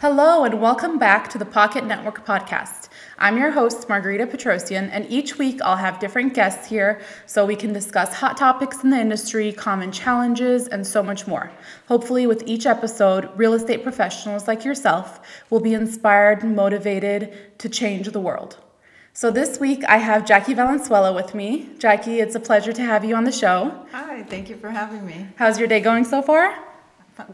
Hello and welcome back to the Pocket Network podcast. I'm your host, Margarita Petrosian, and each week I'll have different guests here so we can discuss hot topics in the industry, common challenges, and so much more. Hopefully with each episode, real estate professionals like yourself will be inspired and motivated to change the world. So this week I have Jackie Valenzuela with me. Jackie, it's a pleasure to have you on the show. Hi, thank you for having me. How's your day going so far?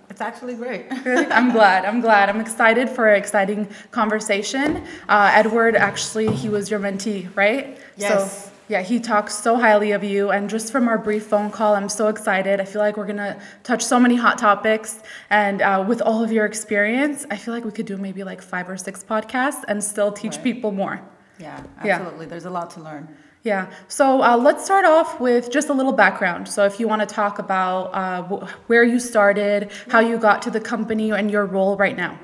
It's actually great. I'm glad. I'm excited for an exciting conversation. Edward, actually, he was your mentee, right? Yes. So, yeah, he talks so highly of you. And just from our brief phone call, I'm so excited. I feel like we're going to touch so many hot topics. And with all of your experience, I feel like we could do maybe like 5 or 6 podcasts and still teach people more. Yeah, absolutely. Yeah. There's a lot to learn. Yeah. So let's start off with just a little background. So if you want to talk about where you started, how you got to the company, and your role right now.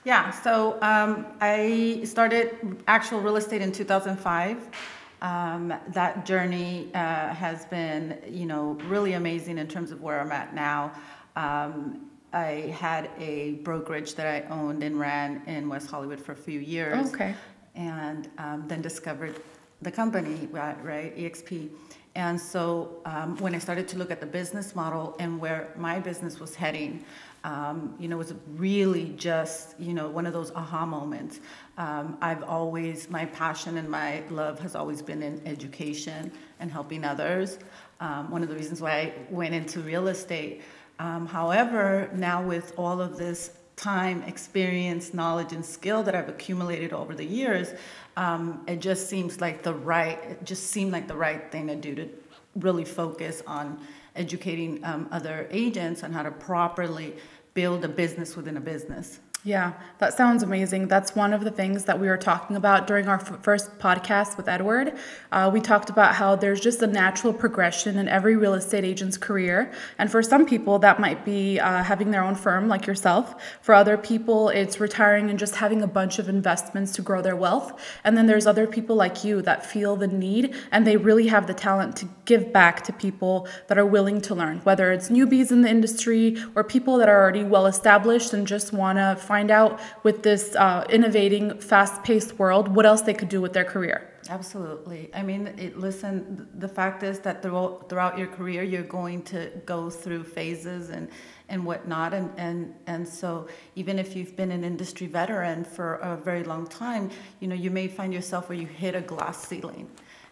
Yeah. So I started actual real estate in 2005. That journey has been, really amazing in terms of where I'm at now. I had a brokerage that I owned and ran in West Hollywood for a few years. Oh, okay. And then discovered the company, right, EXP. And so when I started to look at the business model and where my business was heading, it was really just, one of those aha moments. My passion and my love has always been in education and helping others. One of the reasons why I went into real estate. However, now with all of this time, experience, knowledge, and skill that I've accumulated over the years, it just seemed like the right thing to do, to really focus on educating other agents on how to properly build a business within a business. Yeah, that sounds amazing. That's one of the things that we were talking about during our first podcast with Edward. We talked about how there's just a natural progression in every real estate agent's career. And for some people, that might be having their own firm like yourself. For other people, it's retiring and just having a bunch of investments to grow their wealth. And then there's other people like you that feel the need and they really have the talent to give back to people that are willing to learn, whether it's newbies in the industry or people that are already well established and just want to find out with this innovating, fast-paced world, what else they could do with their career. Absolutely. I mean, the fact is that throughout your career, you're going to go through phases and whatnot. And so even if you've been an industry veteran for a very long time, you may find yourself where you hit a glass ceiling.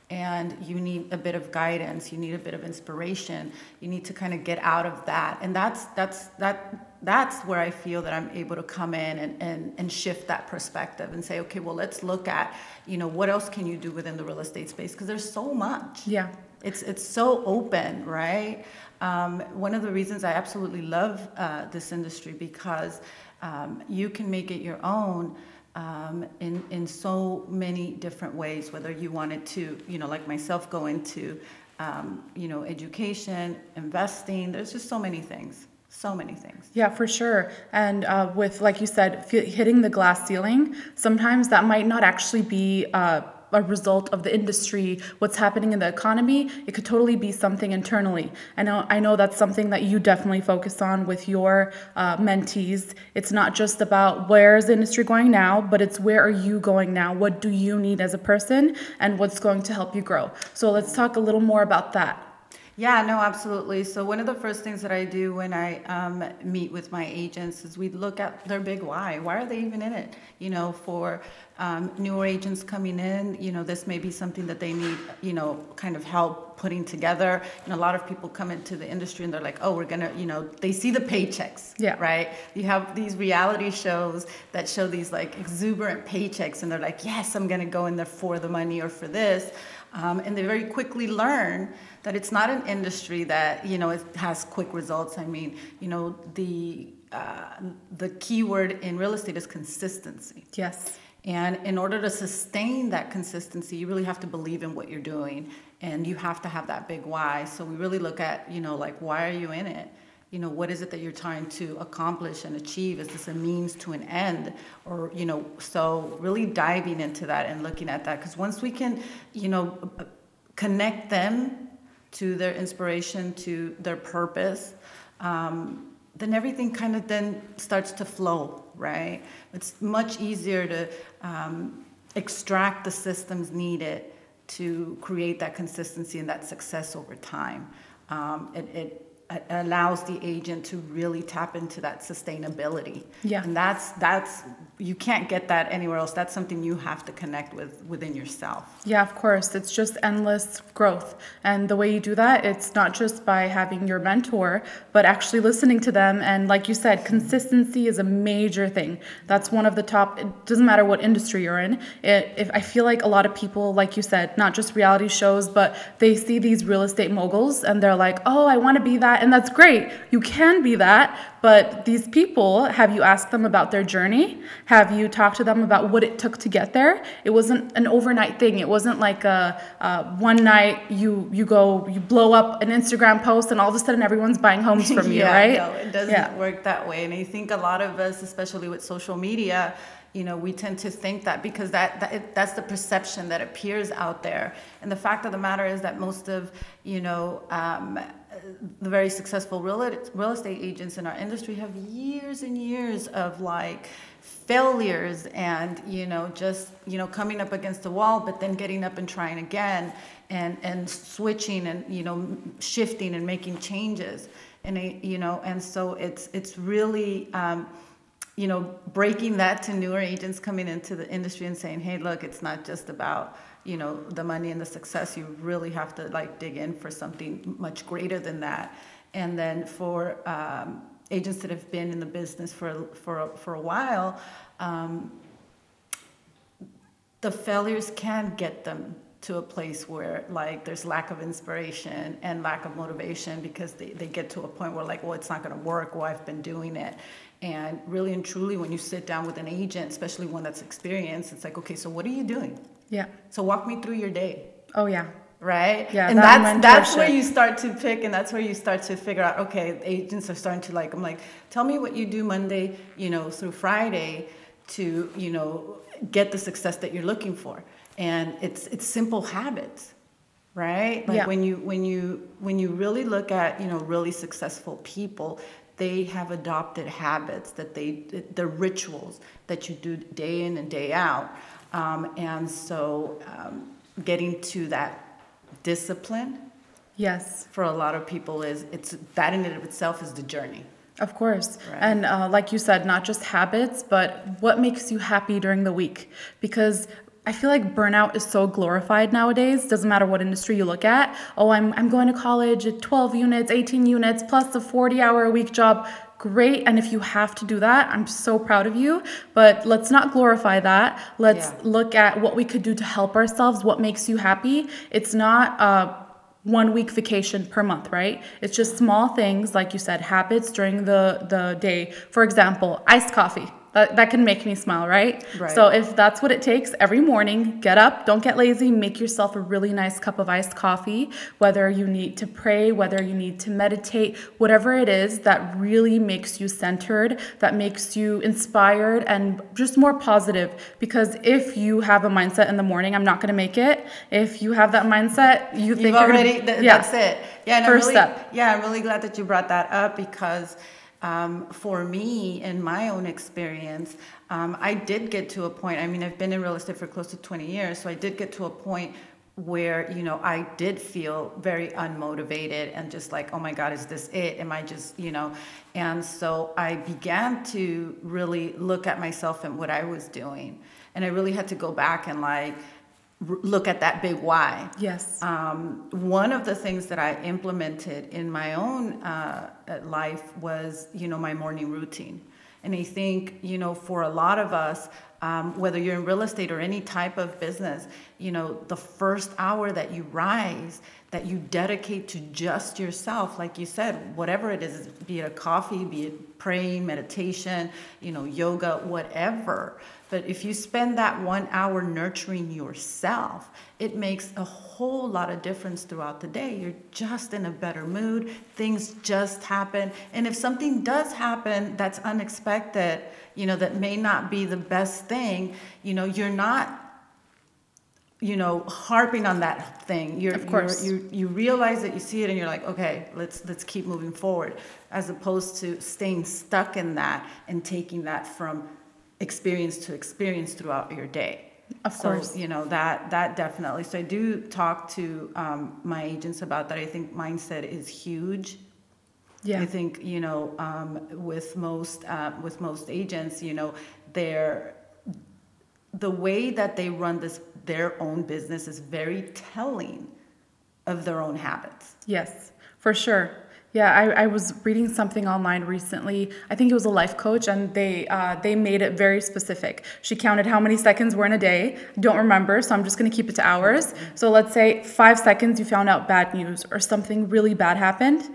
And you need a bit of guidance, you need a bit of inspiration, you need to kind of get out of that. And that's where I feel that I'm able to come in and shift that perspective and say, okay, well, let's look at, what else can you do within the real estate space? Because there's so much. Yeah. It's so open, right? One of the reasons I absolutely love this industry because you can make it your own. In so many different ways, whether you wanted to, like myself, go into, education, investing, there's just so many things. Yeah, for sure. And with, like you said, hitting the glass ceiling, sometimes that might not actually be a result of the industry, what's happening in the economy. It could totally be something internally. I know that's something that you definitely focus on with your mentees. It's not just about where is the industry going now, but it's where are you going now? What do you need as a person and what's going to help you grow? So let's talk a little more about that. Yeah, no, absolutely. So one of the first things that I do when I meet with my agents is we look at their big why. Why are they even in it? For newer agents coming in, this may be something that they need, kind of help putting together. A lot of people come into the industry and they're like, oh, we're going to, they see the paychecks, right? You have these reality shows that show these like exuberant paychecks and they're like, yes, I'm going to go in there for the money or for this. And they very quickly learn that it's not an industry that, it has quick results. I mean, the key word in real estate is consistency. Yes. And in order to sustain that consistency, you really have to believe in what you're doing and you have to have that big why. So we really look at, why are you in it? What is it that you're trying to accomplish and achieve? Is this a means to an end? Or, so really diving into that and looking at that. Because once we can, connect them to their inspiration, to their purpose, then everything kind of then starts to flow, right? It's much easier to extract the systems needed to create that consistency and that success over time. It allows the agent to really tap into that sustainability. Yeah. And that's you can't get that anywhere else. That's something you have to connect with within yourself. Yeah, of course. It's just endless growth. And the way you do that, it's not just by having your mentor, but actually listening to them. And like you said, consistency is a major thing. That's one of the top, it doesn't matter what industry you're in. If I feel like a lot of people, like you said, not just reality shows, but they see these real estate moguls and they're like, oh, I want to be that. And that's great. You can be that. But these people, have you asked them about their journey? Have you talked to them about what it took to get there? It wasn't an overnight thing. It wasn't like one night you blow up an Instagram post and all of a sudden everyone's buying homes from you, right? No, it doesn't work that way. And I think a lot of us, especially with social media, we tend to think that because that's the perception that appears out there. And the fact of the matter is that most of, the very successful real estate agents in our industry have years and years of like failures and, just, coming up against the wall, but then getting up and trying again and switching and, shifting and making changes. And, and so it's really, breaking that to newer agents coming into the industry and saying, hey, look, it's not just about, the money and the success. You really have to like dig in for something much greater than that. And then for agents that have been in the business for a while, the failures can get them to a place where like there's lack of inspiration and lack of motivation because they get to a point where like, well, it's not going to work. Well, I've been doing it. And really and truly, when you sit down with an agent, especially one that's experienced, it's like, okay, so what are you doing? Yeah. So walk me through your day. Oh, yeah. Right? Yeah. And that's where you start to pick, and that's where you start to figure out, okay, agents are starting to like, I'm like, tell me what you do Monday, through Friday to, get the success that you're looking for. And it's simple habits, right? Like when you really look at, really successful people, they have adopted habits that they're rituals that you do day in and day out. And so getting to that discipline, yes, for a lot of people it's that in and of itself is the journey. Of course. Right. And like you said, not just habits, but what makes you happy during the week? Because I feel like burnout is so glorified nowadays. Doesn't matter what industry you look at. Oh, I'm going to college at 12 units, 18 units, plus a 40-hour-a-week job. Great. And if you have to do that, I'm so proud of you. But let's not glorify that. Let's look at what we could do to help ourselves. What makes you happy? It's not 1 week vacation per month, right? It's just small things, like you said, habits during the day. For example, iced coffee. That can make me smile, right? So if that's what it takes, every morning, get up, don't get lazy, make yourself a really nice cup of iced coffee, whether you need to pray, whether you need to meditate, whatever it is that really makes you centered, that makes you inspired and just more positive. Because if you have a mindset in the morning, I'm not going to make it. If you have that mindset, you've think already, that's it. Yeah, and first step. Yeah, I'm really glad that you brought that up because for me, in my own experience, I did get to a point, I've been in real estate for close to 20 years, so I did get to a point where, I did feel very unmotivated and just like, oh my God, is this it? Am I just, and so I began to really look at myself and what I was doing. And I really had to go back and like, look at that big why. Yes. One of the things that I implemented in my own life was, my morning routine. And I think, for a lot of us, whether you're in real estate or any type of business, the first hour that you rise, that you dedicate to just yourself, like you said, whatever it is, be it a coffee, be it praying, meditation, yoga, whatever. But if you spend that 1 hour nurturing yourself, it makes a whole lot of difference throughout the day. You're just in a better mood. Things just happen. And if something does happen that's unexpected, that may not be the best thing, you're not harping on that thing. Of course. You realize it, you see it, and you're like, okay, let's keep moving forward, as opposed to staying stuck in that and taking that from experience to experience throughout your day. Of course. So, that definitely. So I do talk to my agents about that. I think mindset is huge. Yeah. I think, with most agents, the way that they run their own business is very telling of their own habits. Yes, for sure. Yeah, I was reading something online recently. I think it was a life coach, and they made it very specific. She counted how many seconds were in a day. Don't remember, so I'm just going to keep it to hours. So let's say 5 seconds you found out bad news or something really bad happened.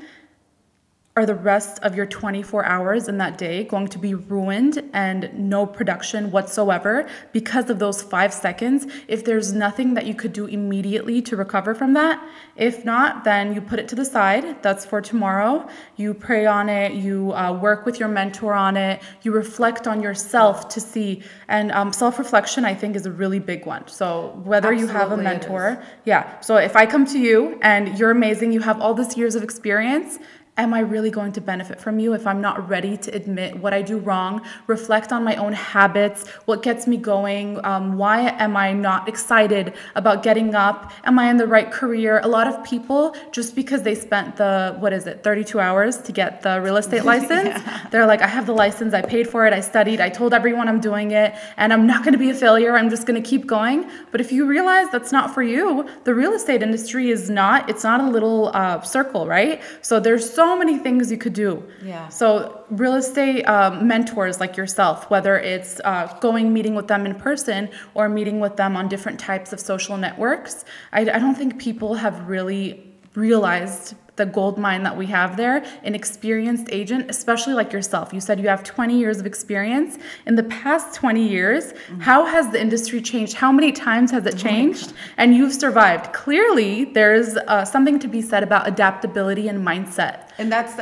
Are the rest of your 24 hours in that day going to be ruined and no production whatsoever because of those 5 seconds? If there's nothing that you could do immediately to recover from that, if not, then you put it to the side. That's for tomorrow. You pray on it. You work with your mentor on it. You reflect on yourself to see. And self-reflection, I think, is a really big one. So whether you have a mentor, yeah. So if I come to you and you're amazing, you have all this years of experience, am I really going to benefit from you if I'm not ready to admit what I do wrong, reflect on my own habits, what gets me going, why am I not excited about getting up, am I in the right career? A lot of people, just because they spent 32 hours to get the real estate license, yeah. They're like, I have the license, I paid for it, I studied, I told everyone I'm doing it, and I'm not going to be a failure, I'm just going to keep going. But if you realize that's not for you, the real estate industry it's not a little circle, right? So there's so many things you could do. Yeah. So real estate mentors like yourself, whether it's meeting with them in person or meeting with them on different types of social networks, I don't think people have really realized the gold mine that we have there, an experienced agent, especially like yourself. You said you have 20 years of experience. In the past 20 years, how has the industry changed? How many times has it changed? And you've survived. Clearly, there's something to be said about adaptability and mindset. And that's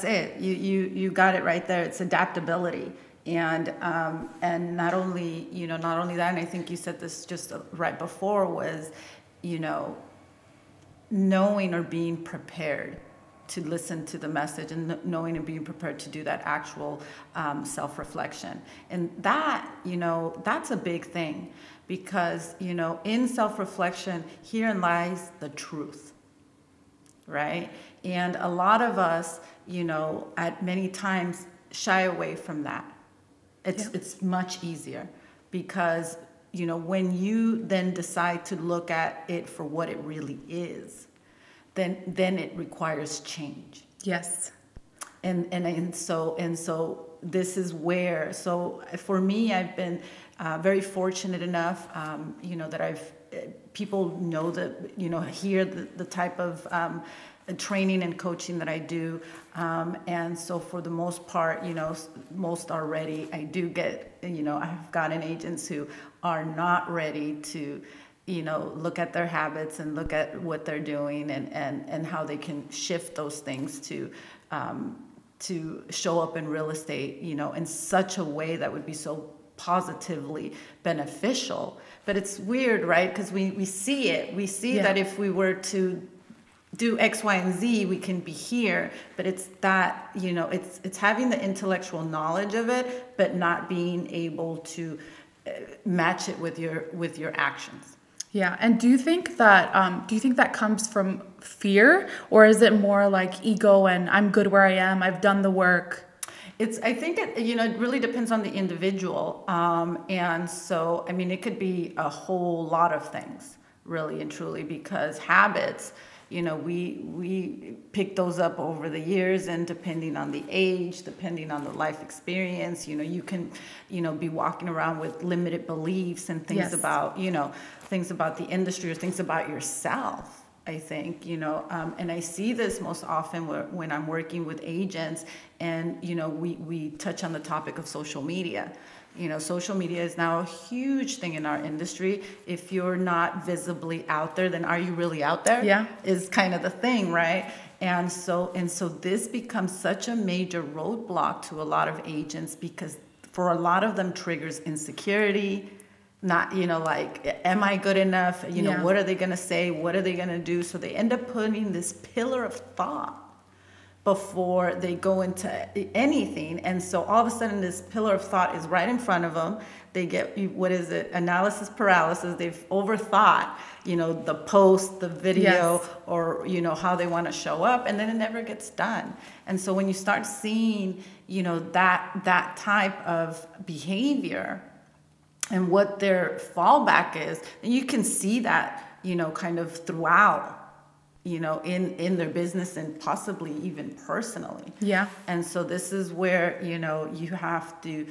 it. You got it right there. It's adaptability. And not only that, and I think you said this just right before, was, knowing or being prepared to listen to the message, and knowing and being prepared to do that actual self-reflection. And that, that's a big thing, because, in self-reflection, herein lies the truth, right? And a lot of us, at many times shy away from that. It's much easier, because when you then decide to look at it for what it really is, then it requires change. Yes. And so this is where, so for me, I've been very fortunate enough, that people know that, hear the type of training and coaching that I do. And so for the most part, most are ready. I do get, I've gotten agents who are not ready to, look at their habits and look at what they're doing, and how they can shift those things to show up in real estate, in such a way that would be so positively beneficial. But it's weird, right? Because we see it. We see that if we were to do X, Y, and Z, we can be here. But it's that, it's having the intellectual knowledge of it, but not being able to match it with your actions. Yeah. And do you think that comes from fear, or is it more like ego and I'm good where I am, I've done the work? I think it really depends on the individual. And so, it could be a whole lot of things, really and truly, because habits, we pick those up over the years, and depending on the age, depending on the life experience, you can, be walking around with limited beliefs and things about, things about the industry or things about yourself, I think, and I see this most often when I'm working with agents, and, we touch on the topic of social media. Social media is now a huge thing in our industry. If you're not visibly out there, then are you really out there? Yeah. Is kind of the thing, right? And so this becomes such a major roadblock to a lot of agents, because for a lot of them triggers insecurity, not, like, am I good enough? Yeah. What are they going to say? What are they going to do? So they end up putting this pillar of thought before they go into anything. And so all of a sudden this pillar of thought is right in front of them. They get, what is it? Analysis paralysis. They've overthought, the post, the video, Yes. or, how they want to show up, and then it never gets done. And so when you start seeing, that type of behavior and what their fallback is, then you can see that, kind of throughout, in their business and possibly even personally. Yeah. And so this is where, you have to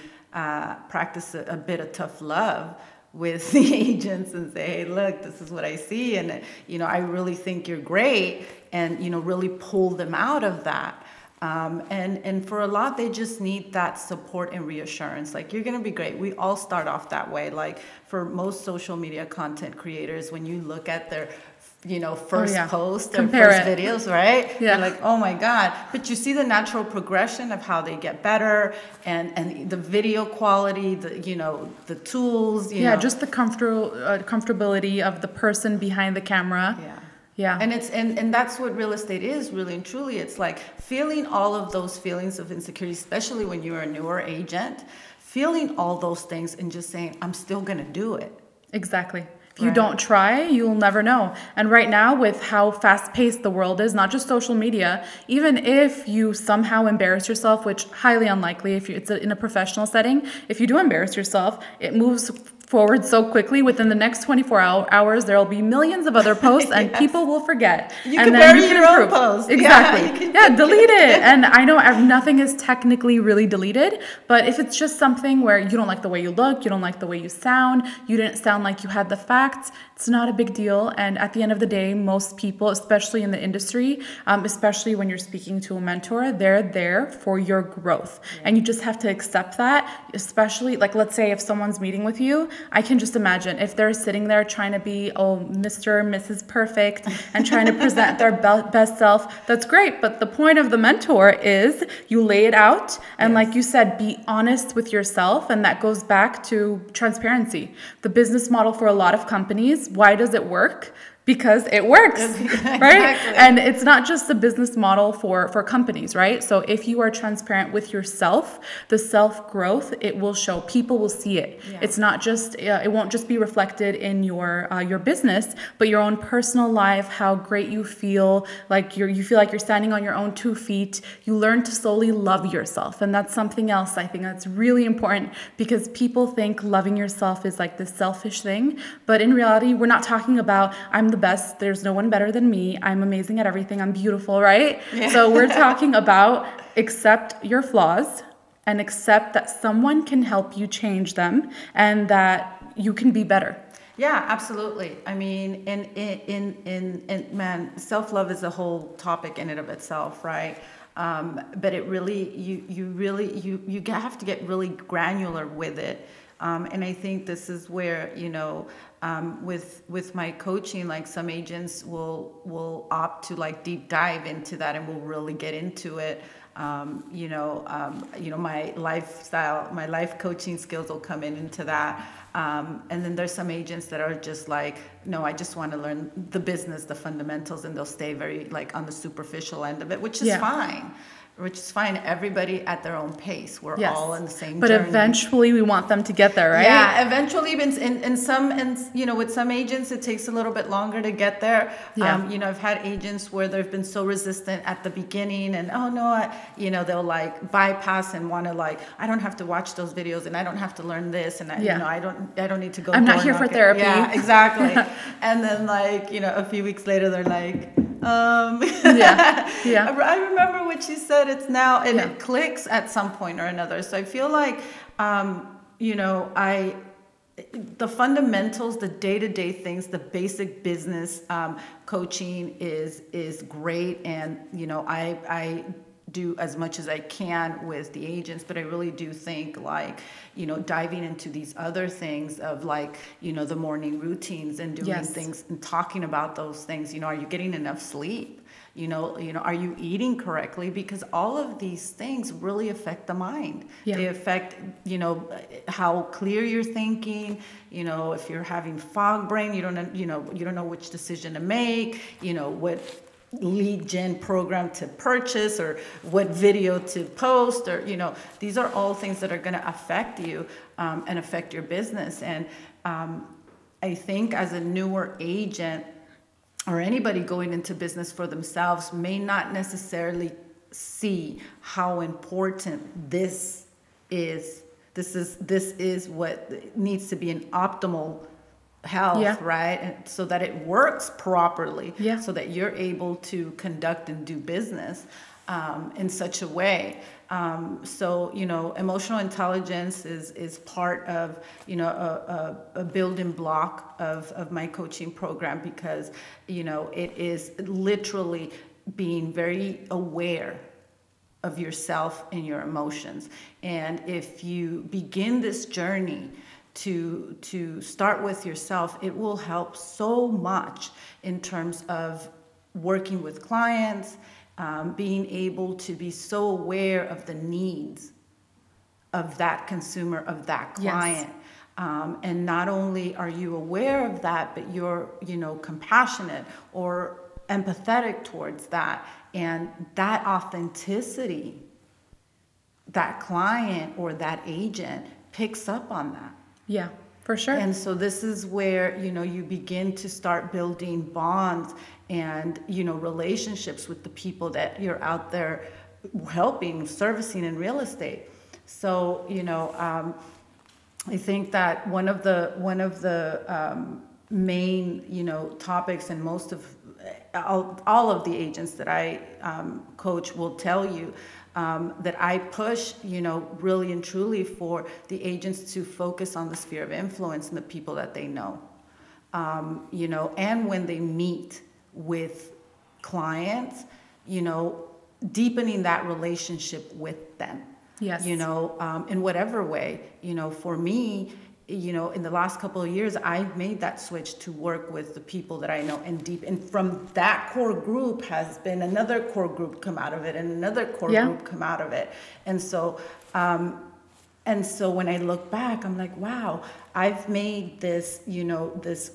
practice a bit of tough love with the agents and say, hey, look, this is what I see. And, I really think you're great. And, really pull them out of that. And for a lot, they just need that support and reassurance. Like, you're going to be great. We all start off that way. Like, for most social media content creators, when you look at their first post or first videos, right? Yeah. You're like, oh my God. But you see the natural progression of how they get better, and the video quality, the tools, just the comfortability of the person behind the camera. Yeah. Yeah. And that's what real estate is, really and truly. It's like feeling all of those feelings of insecurity, especially when you're a newer agent, feeling all those things and just saying, I'm still going to do it. Exactly. If you don't try, you'll never know. And right now, with how fast-paced the world is, not just social media, even if you somehow embarrass yourself, which highly unlikely if it's in a professional setting, if you do embarrass yourself, it moves forward so quickly. Within the next 24 hours, there will be millions of other posts, and people will forget. You can bury your own post. Exactly. Yeah, delete it. And I know nothing is technically really deleted, but if it's just something where you don't like the way you look, you don't like the way you sound, you didn't sound like you had the facts, it's not a big deal. And at the end of the day, most people, especially in the industry, especially when you're speaking to a mentor, they're there for your growth. Yeah. And you just have to accept that, especially, like, let's say if someone's meeting with you, I can just imagine if they're sitting there trying to be, Mr. and Mrs. Perfect and trying to present their best self, that's great. But the point of the mentor is you lay it out. And like you said, be honest with yourself. And that goes back to transparency. The business model for a lot of companies, why does it work? Because it works, right? And it's not just a business model for companies, right? So if you are transparent with yourself, the self-growth, it will show. People will see it. Yeah. It's not just, it won't just be reflected in your business, but your own personal life, how great you feel, like you feel like you're standing on your own 2 feet. You learn to slowly love yourself. And that's something else I think that's really important, because people think loving yourself is like this selfish thing. But in reality, we're not talking about, I'm the best, there's no one better than me, I'm amazing at everything, I'm beautiful, right? Yeah. So we're talking about accept your flaws and accept that someone can help you change them and that you can be better. Yeah, absolutely. I mean, in man, self-love is a whole topic in and of itself, right? But it really, you have to get really granular with it. And I think this is where, with my coaching, like, some agents will opt to, like, deep dive into that and will really get into it. My lifestyle, my life coaching skills will come into that. And then there's some agents that are just like, no, I just want to learn the business, the fundamentals, and they'll stay very, like, on the superficial end of it, which is fine. Which is fine. Everybody at their own pace. We're all in the same journey. But eventually we want them to get there, right? Yeah, eventually. With some agents, it takes a little bit longer to get there. Yeah. I've had agents where they've been so resistant at the beginning, and they'll, like, bypass and want to, like, I don't have to watch those videos, and I don't have to learn this, and I don't need to go. I'm not here for therapy. Yeah, exactly. And then, like, a few weeks later, they're like, I remember what she said. It's now, and it clicks at some point or another. So I feel like, the fundamentals, the day-to-day things, the basic business coaching is great, and I do as much as I can with the agents, but I really do think, like, diving into these other things of, like, the morning routines and doing things and talking about those things. Are you getting enough sleep? Are you eating correctly? Because all of these things really affect the mind. Yeah. They affect, how clear you're thinking. If you're having fog brain, you don't know which decision to make, what lead gen program to purchase or what video to post, or these are all things that are going to affect you and affect your business. And I think as a newer agent or anybody going into business for themselves may not necessarily see how important this is. This is what needs to be an optimal health, right? And so that it works properly, so that you're able to conduct and do business in such a way. So, emotional intelligence is part of, a building block of my coaching program, because, it is literally being very aware of yourself and your emotions. And if you begin this journey to start with yourself, it will help so much in terms of working with clients, being able to be so aware of the needs of that consumer, of that client. And not only are you aware of that, but you're, compassionate or empathetic towards that. And that authenticity, that client or that agent picks up on that. Yeah, for sure. And so this is where, you begin to start building bonds and, relationships with the people that you're out there helping, servicing in real estate. So, I think that one of the main, topics, and most of all of the agents that I coach will tell you, that I push, really and truly for the agents to focus on the sphere of influence and the people that they know, and when they meet with clients, deepening that relationship with them. Yes. In whatever way, for me, in the last couple of years, I've made that switch to work with the people that I know and from that core group has been another core group come out of it and another core group come out of it. And so when I look back, I'm like, wow, I've made this, this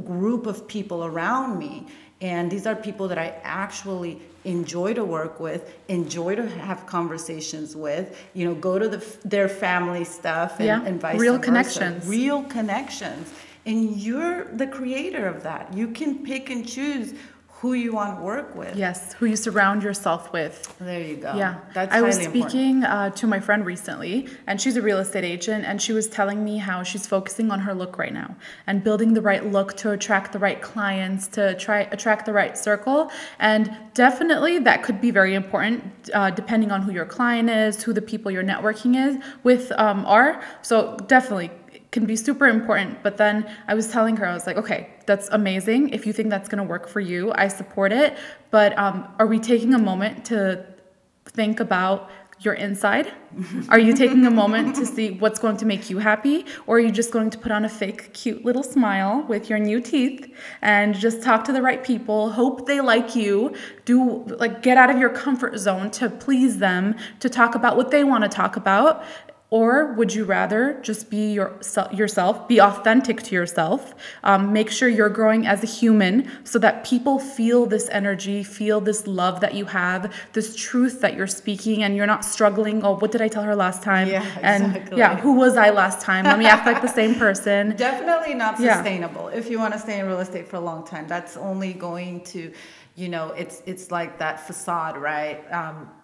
group of people around me. And these are people that I actually enjoy to work with, enjoy to have conversations with, go to their family stuff and vice versa. Real connections. Real connections. And you're the creator of that. You can pick and choose who you want to work with. Yes, who you surround yourself with. There you go. Yeah, that's I was highly speaking to my friend recently, and she's a real estate agent, and she was telling me how she's focusing on her look right now and building the right look to attract the right clients, to attract the right circle. And definitely that could be very important depending on who your client is, who the people you're networking with are. So definitely can be super important. But then I was telling her, I was like, okay, that's amazing. If you think that's going to work for you, I support it. But are we taking a moment to think about your inside? Are you taking a moment to see what's going to make you happy? Or are you just going to put on a fake, cute little smile with your new teeth and just talk to the right people, hope they like you, get out of your comfort zone to please them, to talk about what they want to talk about? Or would you rather just be yourself, be authentic to yourself, make sure you're growing as a human so that people feel this energy, feel this love that you have, this truth that you're speaking, and you're not struggling, oh, what did I tell her last time? Yeah, exactly. And who was I last time? Let me act like the same person. Definitely not sustainable. If you want to stay in real estate for a long time, that's only going to... it's like that facade, right?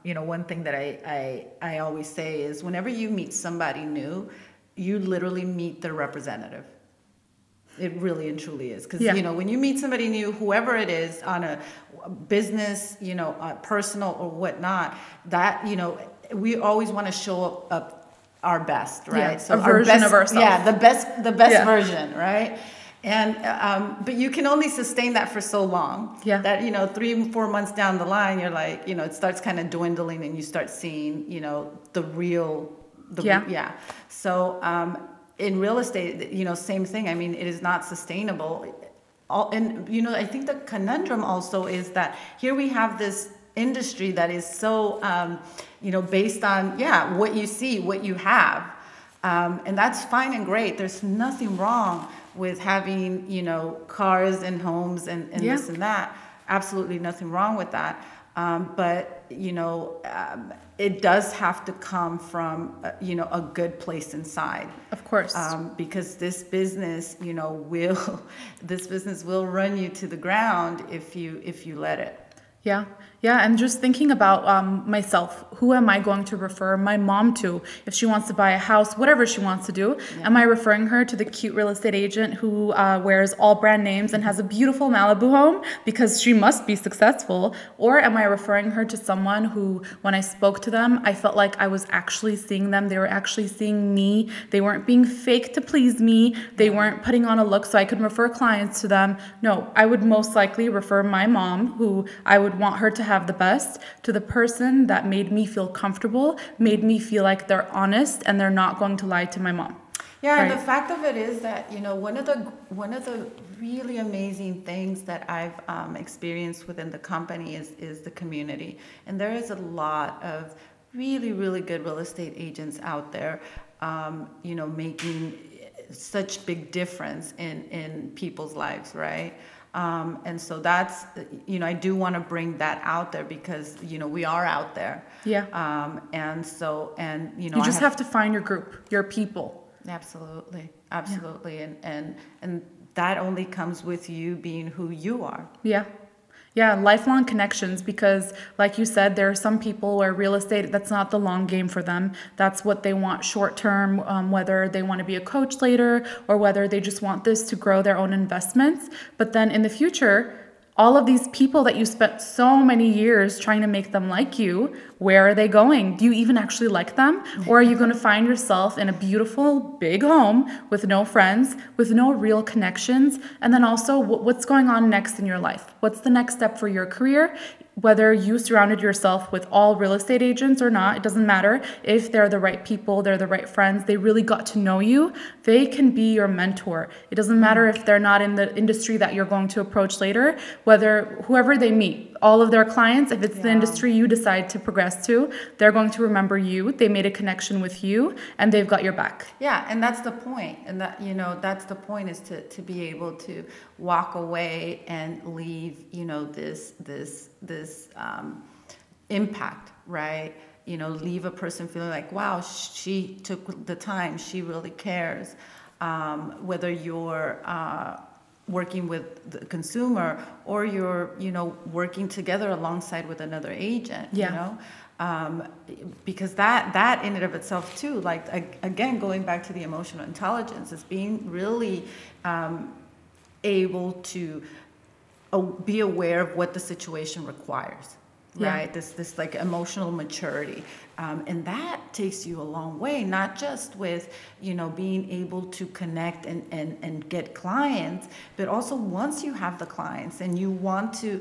One thing that I always say is whenever you meet somebody new, you literally meet their representative. It really and truly is. Because, when you meet somebody new, whoever it is on a business, personal or whatnot, that, we always want to show up our best, right? Yeah, so a version of ourselves. Yeah, the best version, right? And but you can only sustain that for so long. Yeah. That 3-4 months down the line, you're like, it starts kind of dwindling, and you start seeing, the real. So in real estate, same thing. I mean, it is not sustainable. and I think the conundrum also is that here we have this industry that is so, based on, what you see, what you have. And that's fine and great. There's nothing wrong with having, cars and homes and this and that. Absolutely nothing wrong with that. But it does have to come from, a good place inside. Of course. Because this business, this business will run you to the ground if you let it. Yeah. Yeah. And just thinking about myself, who am I going to refer my mom to if she wants to buy a house, whatever she wants to do? Yeah. Am I referring her to the cute real estate agent who wears all brand names and has a beautiful Malibu home because she must be successful? Or am I referring her to someone who, when I spoke to them, I felt like I was actually seeing them. They were actually seeing me. They weren't being fake to please me. They weren't putting on a look so I could refer clients to them. No, I would most likely refer my mom, who I would want her to have the best, to the person that made me feel comfortable, made me feel like they're honest and they're not going to lie to my mom. Yeah, right? And the fact of it is that, one of the really amazing things that I've experienced within the company is the community. And there is a lot of really, really good real estate agents out there, making such big difference in people's lives, right? And so that's, I do want to bring that out there because, we are out there. Yeah. You just have to find your group, your people. Absolutely. Absolutely. Yeah. And that only comes with you being who you are. Yeah. Yeah, lifelong connections, because like you said, there are some people where real estate, that's not the long game for them. That's what they want short term, whether they want to be a coach later or whether they just want this to grow their own investments. But then in the future, all of these people that you spent so many years trying to make them like you, where are they going? Do you even actually like them? Or are you going to find yourself in a beautiful big home with no friends, with no real connections? And then also, what's going on next in your life? What's the next step for your career? Whether you surrounded yourself with all real estate agents or not, it doesn't matter. If they're the right people, they're the right friends, they really got to know you, they can be your mentor. It doesn't matter if they're not in the industry that you're going to approach later, whoever they meet, all of their clients, if it's the industry you decide to progress to, they're going to remember you. They made a connection with you and they've got your back. Yeah, and that's the point. And that's the point, is to be able to walk away and leave, this impact, right? Leave a person feeling like, wow, she took the time, she really cares. Whether you're working with the consumer or you're, working together alongside with another agent, because that in and of itself too, like, again, going back to the emotional intelligence, is being really able to be aware of what the situation requires. Right? This like emotional maturity. And that takes you a long way, not just with, being able to connect and get clients, but also once you have the clients and you want to,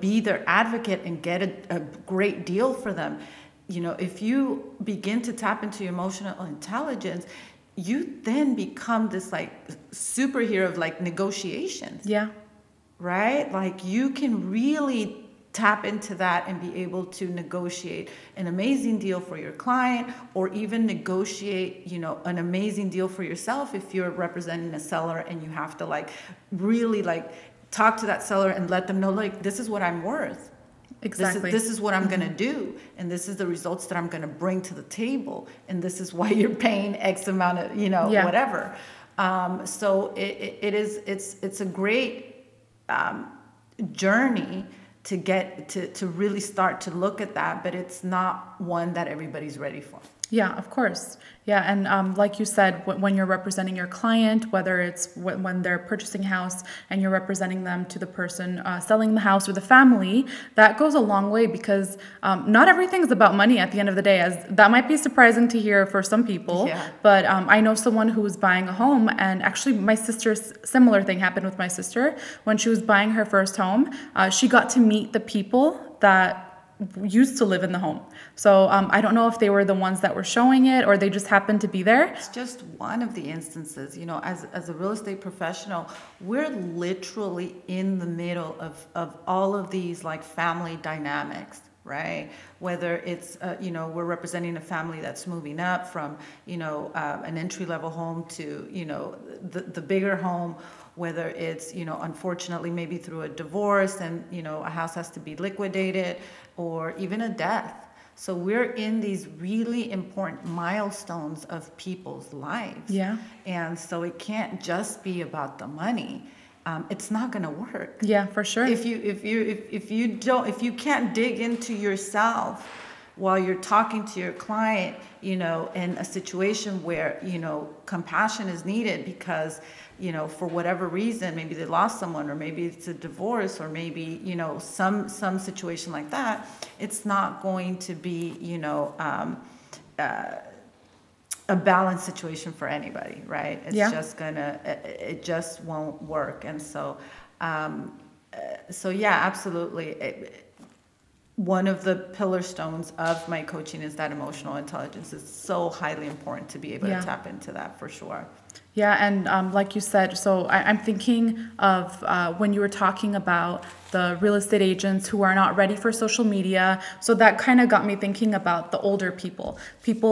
be their advocate and get a great deal for them. If you begin to tap into your emotional intelligence, you then become this like superhero of like negotiations. Yeah. Right? Like you can really tap into that and be able to negotiate an amazing deal for your client, or even negotiate, an amazing deal for yourself if you're representing a seller and you have to like really like talk to that seller and let them know, like, this is what I'm worth. Exactly. This is what I'm going to do, and this is the results that I'm going to bring to the table, and this is why you're paying X amount of, whatever. So it's a great journey to get to really start to look at that, but it's not one that everybody's ready for. Yeah, of course. Yeah, and like you said, when you're representing your client, whether it's when they're purchasing a house and you're representing them to the person selling the house or the family, that goes a long way, because not everything's about money at the end of the day, as that might be surprising to hear for some people. Yeah. But I know someone who was buying a home, and actually my sister's similar thing happened with my sister. When she was buying her first home, she got to meet the people that used to live in the home. So I don't know if they were the ones that were showing it or they just happened to be there. It's just one of the instances, as a real estate professional, we're literally in the middle of all of these like family dynamics, right? Whether it's, we're representing a family that's moving up from, an entry-level home to, the bigger home, whether it's, unfortunately, maybe through a divorce and, a house has to be liquidated, or even a death. So we're in these really important milestones of people's lives. Yeah. And so it can't just be about the money. It's not going to work. Yeah, for sure. If you can't dig into yourself while you're talking to your client, in a situation where, compassion is needed because, for whatever reason, maybe they lost someone, or maybe it's a divorce, or maybe, some situation like that, it's not going to be, a balanced situation for anybody, right? It's just it just won't work. And so, yeah, absolutely. One of the pillar stones of my coaching is that emotional intelligence. It's so highly important to be able to tap into that, for sure. Yeah, and like you said, so I'm thinking of when you were talking about the real estate agents who are not ready for social media. So that kind of got me thinking about the older people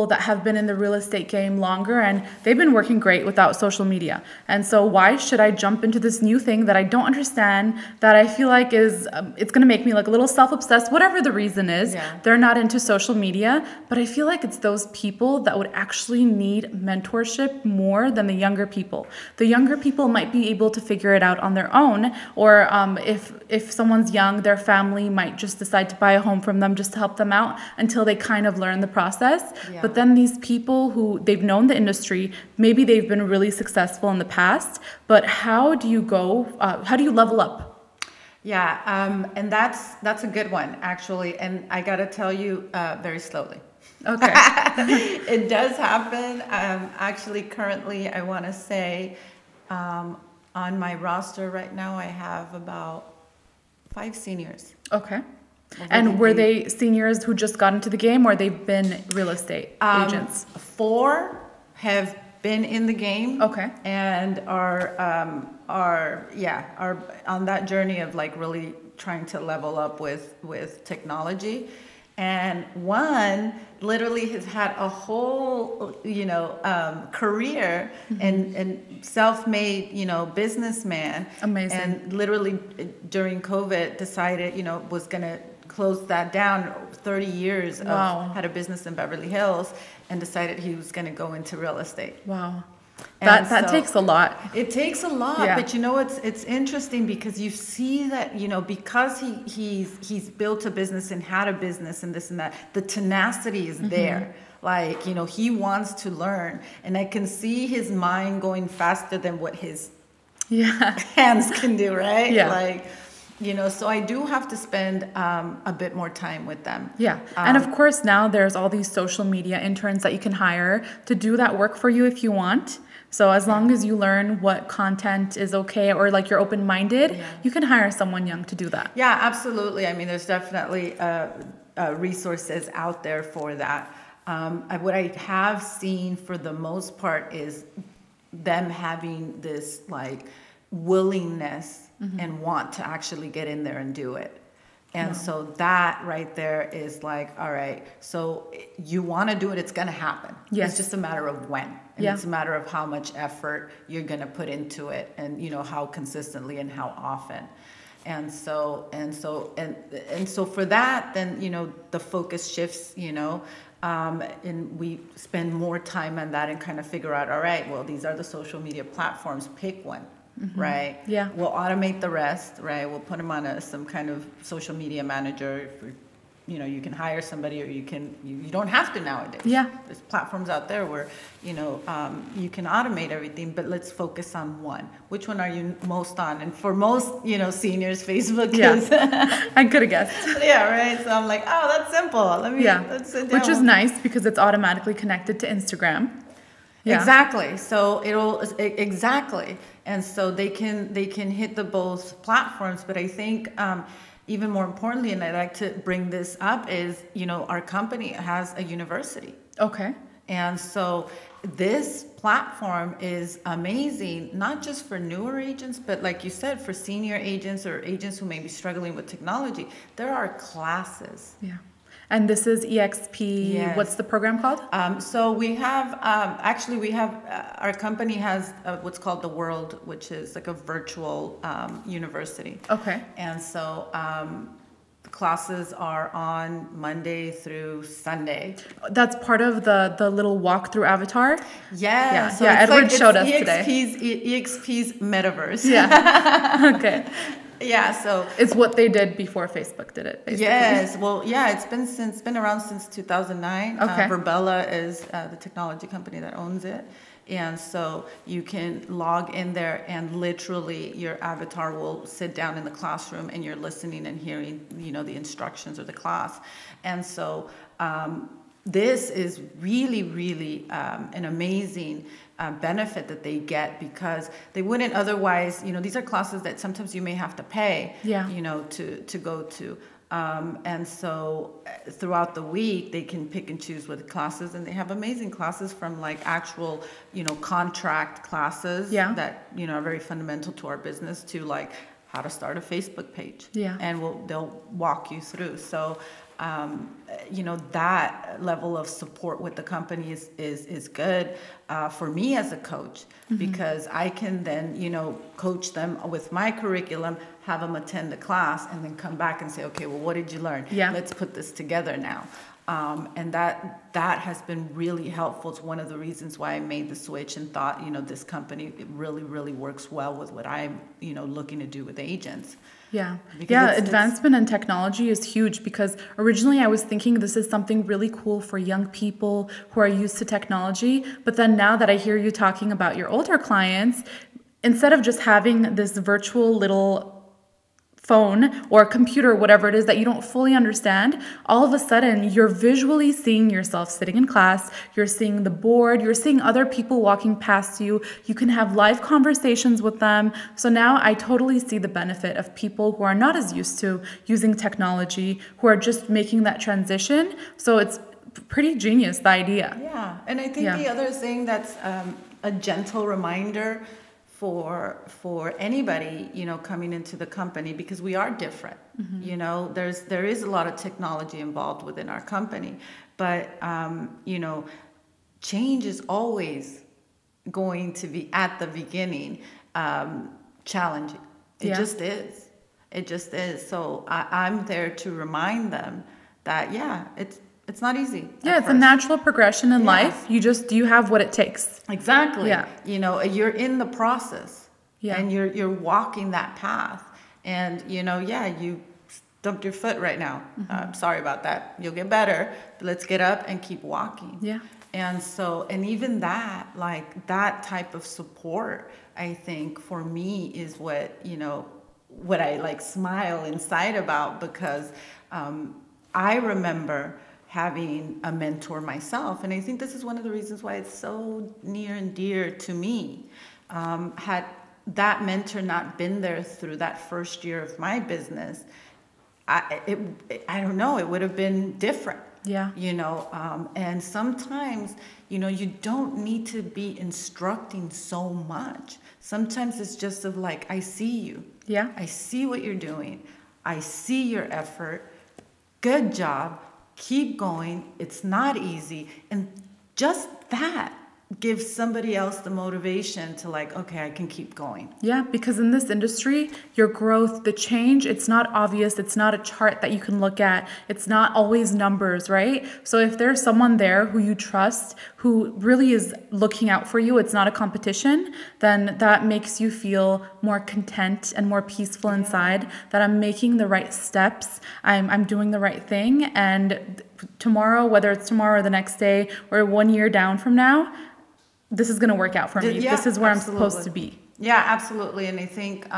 that have been in the real estate game longer, and they've been working great without social media. And so why should I jump into this new thing that I don't understand, that I feel like is, it's going to make me like a little self-obsessed, whatever the reason is. Yeah. They're not into social media, but I feel like it's those people that would actually need mentorship more than the younger people. The younger people might be able to figure it out on their own, or if someone's young, their family might just decide to buy a home from them just to help them out until they kind of learn the process. Yeah. But then these people who they've known the industry, maybe they've been really successful in the past, but how do you level up? Yeah, and that's a good one, actually. And I got to tell you, very slowly. Okay. It does happen. Actually, currently, I want to say on my roster right now, I have about 5 seniors. Okay. And were they seniors who just got into the game, or they've been real estate agents? 4 have been in the game. Okay. And are on that journey of like really trying to level up with technology. And 1 literally has had a whole, career and self-made, businessman. Amazing. And literally during COVID decided, was going to close that down. 30 years Wow. had a business in Beverly Hills and decided he was going to go into real estate. Wow. And That so takes a lot. It takes a lot, Yeah. but it's interesting because you see that, because he's built a business and had a business and this and that, the tenacity is there. Like, he wants to learn, and I can see his mind going faster than what his hands can do, right? Yeah. Like, so I do have to spend a bit more time with them. Yeah. And of course, now there's all these social media interns that you can hire to do that work for you if you want. So as long as you learn what content is okay, or like you're open-minded, you can hire someone young to do that. Yeah, absolutely. I mean, there's definitely resources out there for that. What I have seen for the most part is them having this like willingness and want to actually get in there and do it. And so that right there is like, all right, so you want to do it, it's going to happen. Yes. It's just a matter of when. And it's a matter of how much effort you're going to put into it, and how consistently and how often. And so for that, then, the focus shifts, and we spend more time on that and kind of figure out, all right, well, these are the social media platforms, pick one. Right? Yeah. We'll automate the rest, right? We'll put them on some kind of social media manager. You can hire somebody, or you don't have to nowadays. Yeah. There's platforms out there where, you can automate everything, but let's focus on one. Which one are you most on? And for most, seniors, Facebook is. I could have guessed. Yeah, right? So I'm like, oh, that's simple. Let's sit down. Which is nice because it's automatically connected to Instagram. Yeah. Exactly. So exactly. And so they can hit the both platforms, but I think even more importantly, and I'd like to bring this up, is, our company has a university. Okay. And so this platform is amazing, not just for newer agents, but like you said, for senior agents or agents who may be struggling with technology. There are classes. Yeah. And this is EXP. Yes. What's the program called? So we have, our company has what's called the World, which is like a virtual university. Okay. And so the classes are on Monday through Sunday. That's part of the little walkthrough avatar? Yeah. So yeah, it's Edward showed us EXP's, today. EXP's metaverse. Yeah. Okay. Yeah, so it's what they did before Facebook did it, basically. Yes, well, yeah, it's been around since 2009. Okay. Verbella is the technology company that owns it, and so you can log in there, and literally your avatar will sit down in the classroom, and you're listening and hearing, the instructions of the class, and so this is really, really an amazing benefit that they get, because they wouldn't otherwise, these are classes that sometimes you may have to pay, to go to. And so throughout the week, they can pick and choose with classes, and they have amazing classes from like actual, contract classes that, are very fundamental to our business, to like how to start a Facebook page. Yeah. And they'll walk you through. So, that level of support with the company is good for me as a coach, because I can then, coach them with my curriculum, have them attend the class, and then come back and say, okay, well, what did you learn? Yeah. Let's put this together now. And that has been really helpful. It's one of the reasons why I made the switch and thought, this company, it really, really works well with what I'm, looking to do with agents. Yeah. Because advancement in technology is huge, because originally I was thinking this is something really cool for young people who are used to technology. But then now that I hear you talking about your older clients, instead of just having this virtual little phone or computer, whatever it is that you don't fully understand, all of a sudden you're visually seeing yourself sitting in class, you're seeing the board, you're seeing other people walking past you, you can have live conversations with them. So now I totally see the benefit of people who are not as used to using technology, who are just making that transition. So it's pretty genius, the idea. Yeah, and I think the other thing that's a gentle reminder for anybody, coming into the company, because we are different. There is a lot of technology involved within our company, but change is always going to be at the beginning challenging. It just is. It just is. So I'm there to remind them that it's not easy. Yeah, it's a natural progression in life. You have what it takes. Exactly. Yeah. You're in the process. Yeah. And you're walking that path. And you stumped your foot right now. Sorry about that. You'll get better. But let's get up and keep walking. Yeah. And so, and even that, like that type of support, I think for me is what I like smile inside about, because I remember having a mentor myself. And I think this is one of the reasons why it's so near and dear to me. Had that mentor not been there through that first year of my business, I don't know, it would have been different. Yeah. And sometimes, you don't need to be instructing so much. Sometimes it's just of like, I see you. Yeah. I see what you're doing. I see your effort. Good job. Keep going. It's not easy. And just that gives somebody else the motivation to like, okay, I can keep going. Yeah, because in this industry, your growth, the change, it's not obvious. It's not a chart that you can look at. It's not always numbers, right? So if there's someone there who you trust, who really is looking out for you, it's not a competition, then that makes you feel more content and more peaceful inside, that I'm making the right steps, I'm doing the right thing, and tomorrow, whether it's tomorrow or the next day or 1 year down from now, this is going to work out for me. This is where I'm supposed to be. Yeah, absolutely. And I think,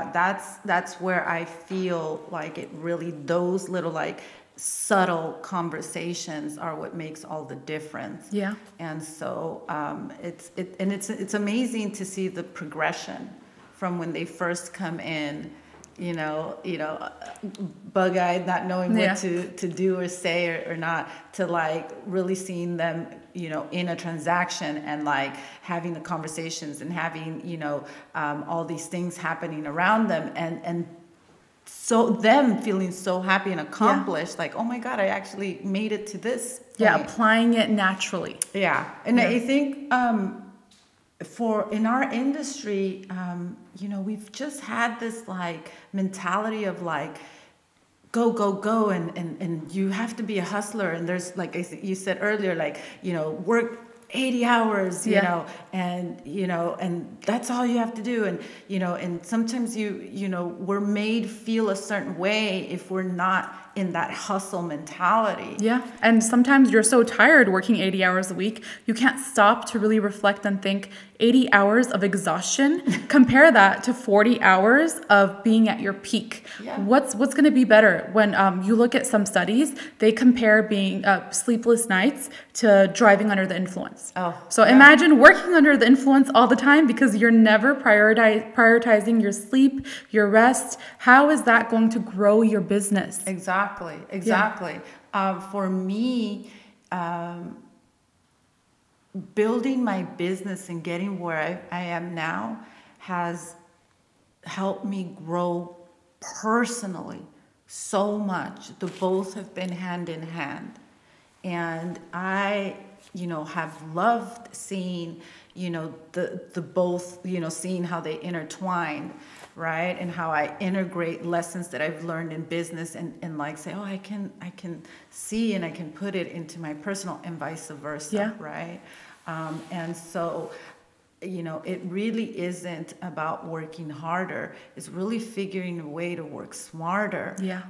that's where I feel like it really, those little like subtle conversations are what makes all the difference. Yeah. And so it's amazing to see the progression from when they first come in bug-eyed, not knowing what to do or say or not, to like really seeing them, in a transaction and like having the conversations and having, all these things happening around them, and so them feeling so happy and accomplished, like, oh my God, I actually made it to this point. Yeah, applying it naturally. Yeah. And I think in our industry, we've just had this like mentality of like, go, and you have to be a hustler. And there's, like you said earlier, like, work 80 hours, and that's all you have to do. And, and sometimes we're made feel a certain way if we're not in that hustle mentality. Yeah. And sometimes you're so tired working 80 hours a week, you can't stop to really reflect and think 80 hours of exhaustion, compare that to 40 hours of being at your peak. Yeah. What's going to be better? When you look at some studies, they compare being sleepless nights to driving under the influence. So imagine working under the influence all the time because you're never prioritizing your sleep, your rest. How is that going to grow your business? Exactly. For me, building my business and getting where I am now has helped me grow personally so much. The both have been hand in hand. And I, have loved seeing, the both, seeing how they intertwine, right? And how I integrate lessons that I've learned in business and like say, I can see and I can put it into my personal, and vice versa, right? And so, it really isn't about working harder. It's really figuring a way to work smarter. Yeah.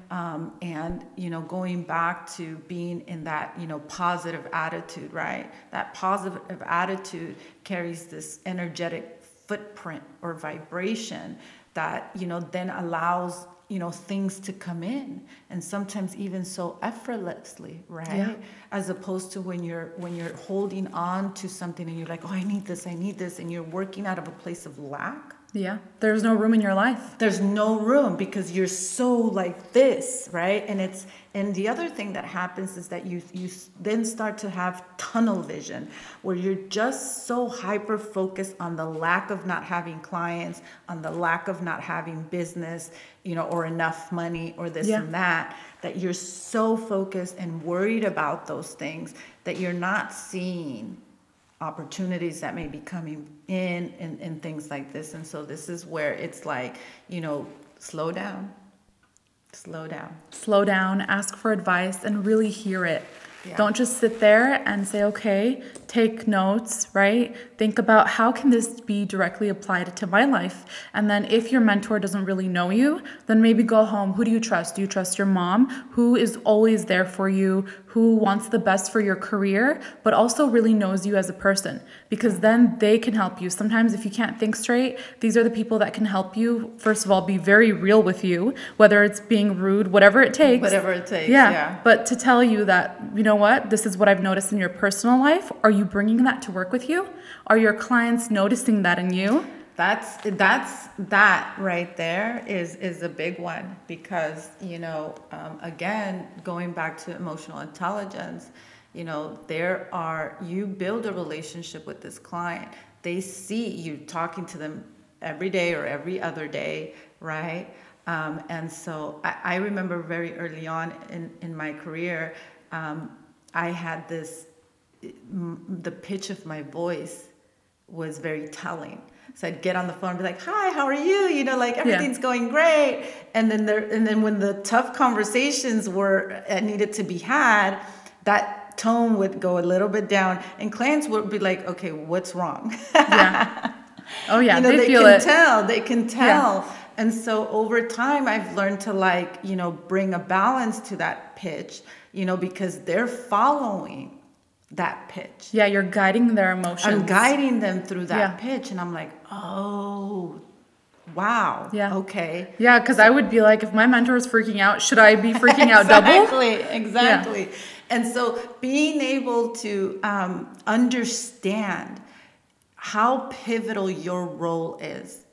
And, going back to being in that, positive attitude, right? That positive attitude carries this energetic footprint or vibration that, then allows, things to come in, and sometimes even so effortlessly, right? Yeah. As opposed to when you're holding on to something and you're like, I need this, and you're working out of a place of lack. Yeah, there's no room in your life. There's no room because you're so like this, right? And the other thing that happens is that you then start to have tunnel vision, where you're just so hyper focused on the lack of not having clients, on the lack of not having business, or enough money or this and that you're so focused and worried about those things that you're not seeing opportunities that may be coming in and things like this. And so this is where it's like, slow down, ask for advice, and really hear it. Yeah. Don't just sit there and say, okay, take notes, right? Think about how can this be directly applied to my life? And then if your mentor doesn't really know you, then maybe go home. Who do you trust? Do you trust your mom, who is always there for you, who wants the best for your career, but also really knows you as a person? Because then they can help you. Sometimes if you can't think straight, these are the people that can help you, first of all, be very real with you, whether it's being rude, whatever it takes. Yeah. But to tell you that, you know what, this is what I've noticed in your personal life. Are you bringing that to work with you? Are your clients noticing that in you? That right there is a big one, because, again, going back to emotional intelligence, you build a relationship with this client. They see you talking to them every day or every other day, right? And so I remember very early on in my career, I had the pitch of my voice was very telling. So I'd get on the phone and be like, hi, how are you? Everything's going great. And then when the tough conversations needed to be had, that tone would go a little bit down, and clients would be like, okay, what's wrong? Yeah. Oh yeah, they feel can it. tell. They can tell. Yeah. And so over time, I've learned to bring a balance to that pitch, because they're following that pitch. Yeah, you're guiding their emotions. I'm guiding them through that pitch, and I'm like, oh, wow. Yeah. Okay. Yeah, because I would be like, if my mentor is freaking out, should I be freaking out double? Exactly. Yeah. And so being able to understand how pivotal your role is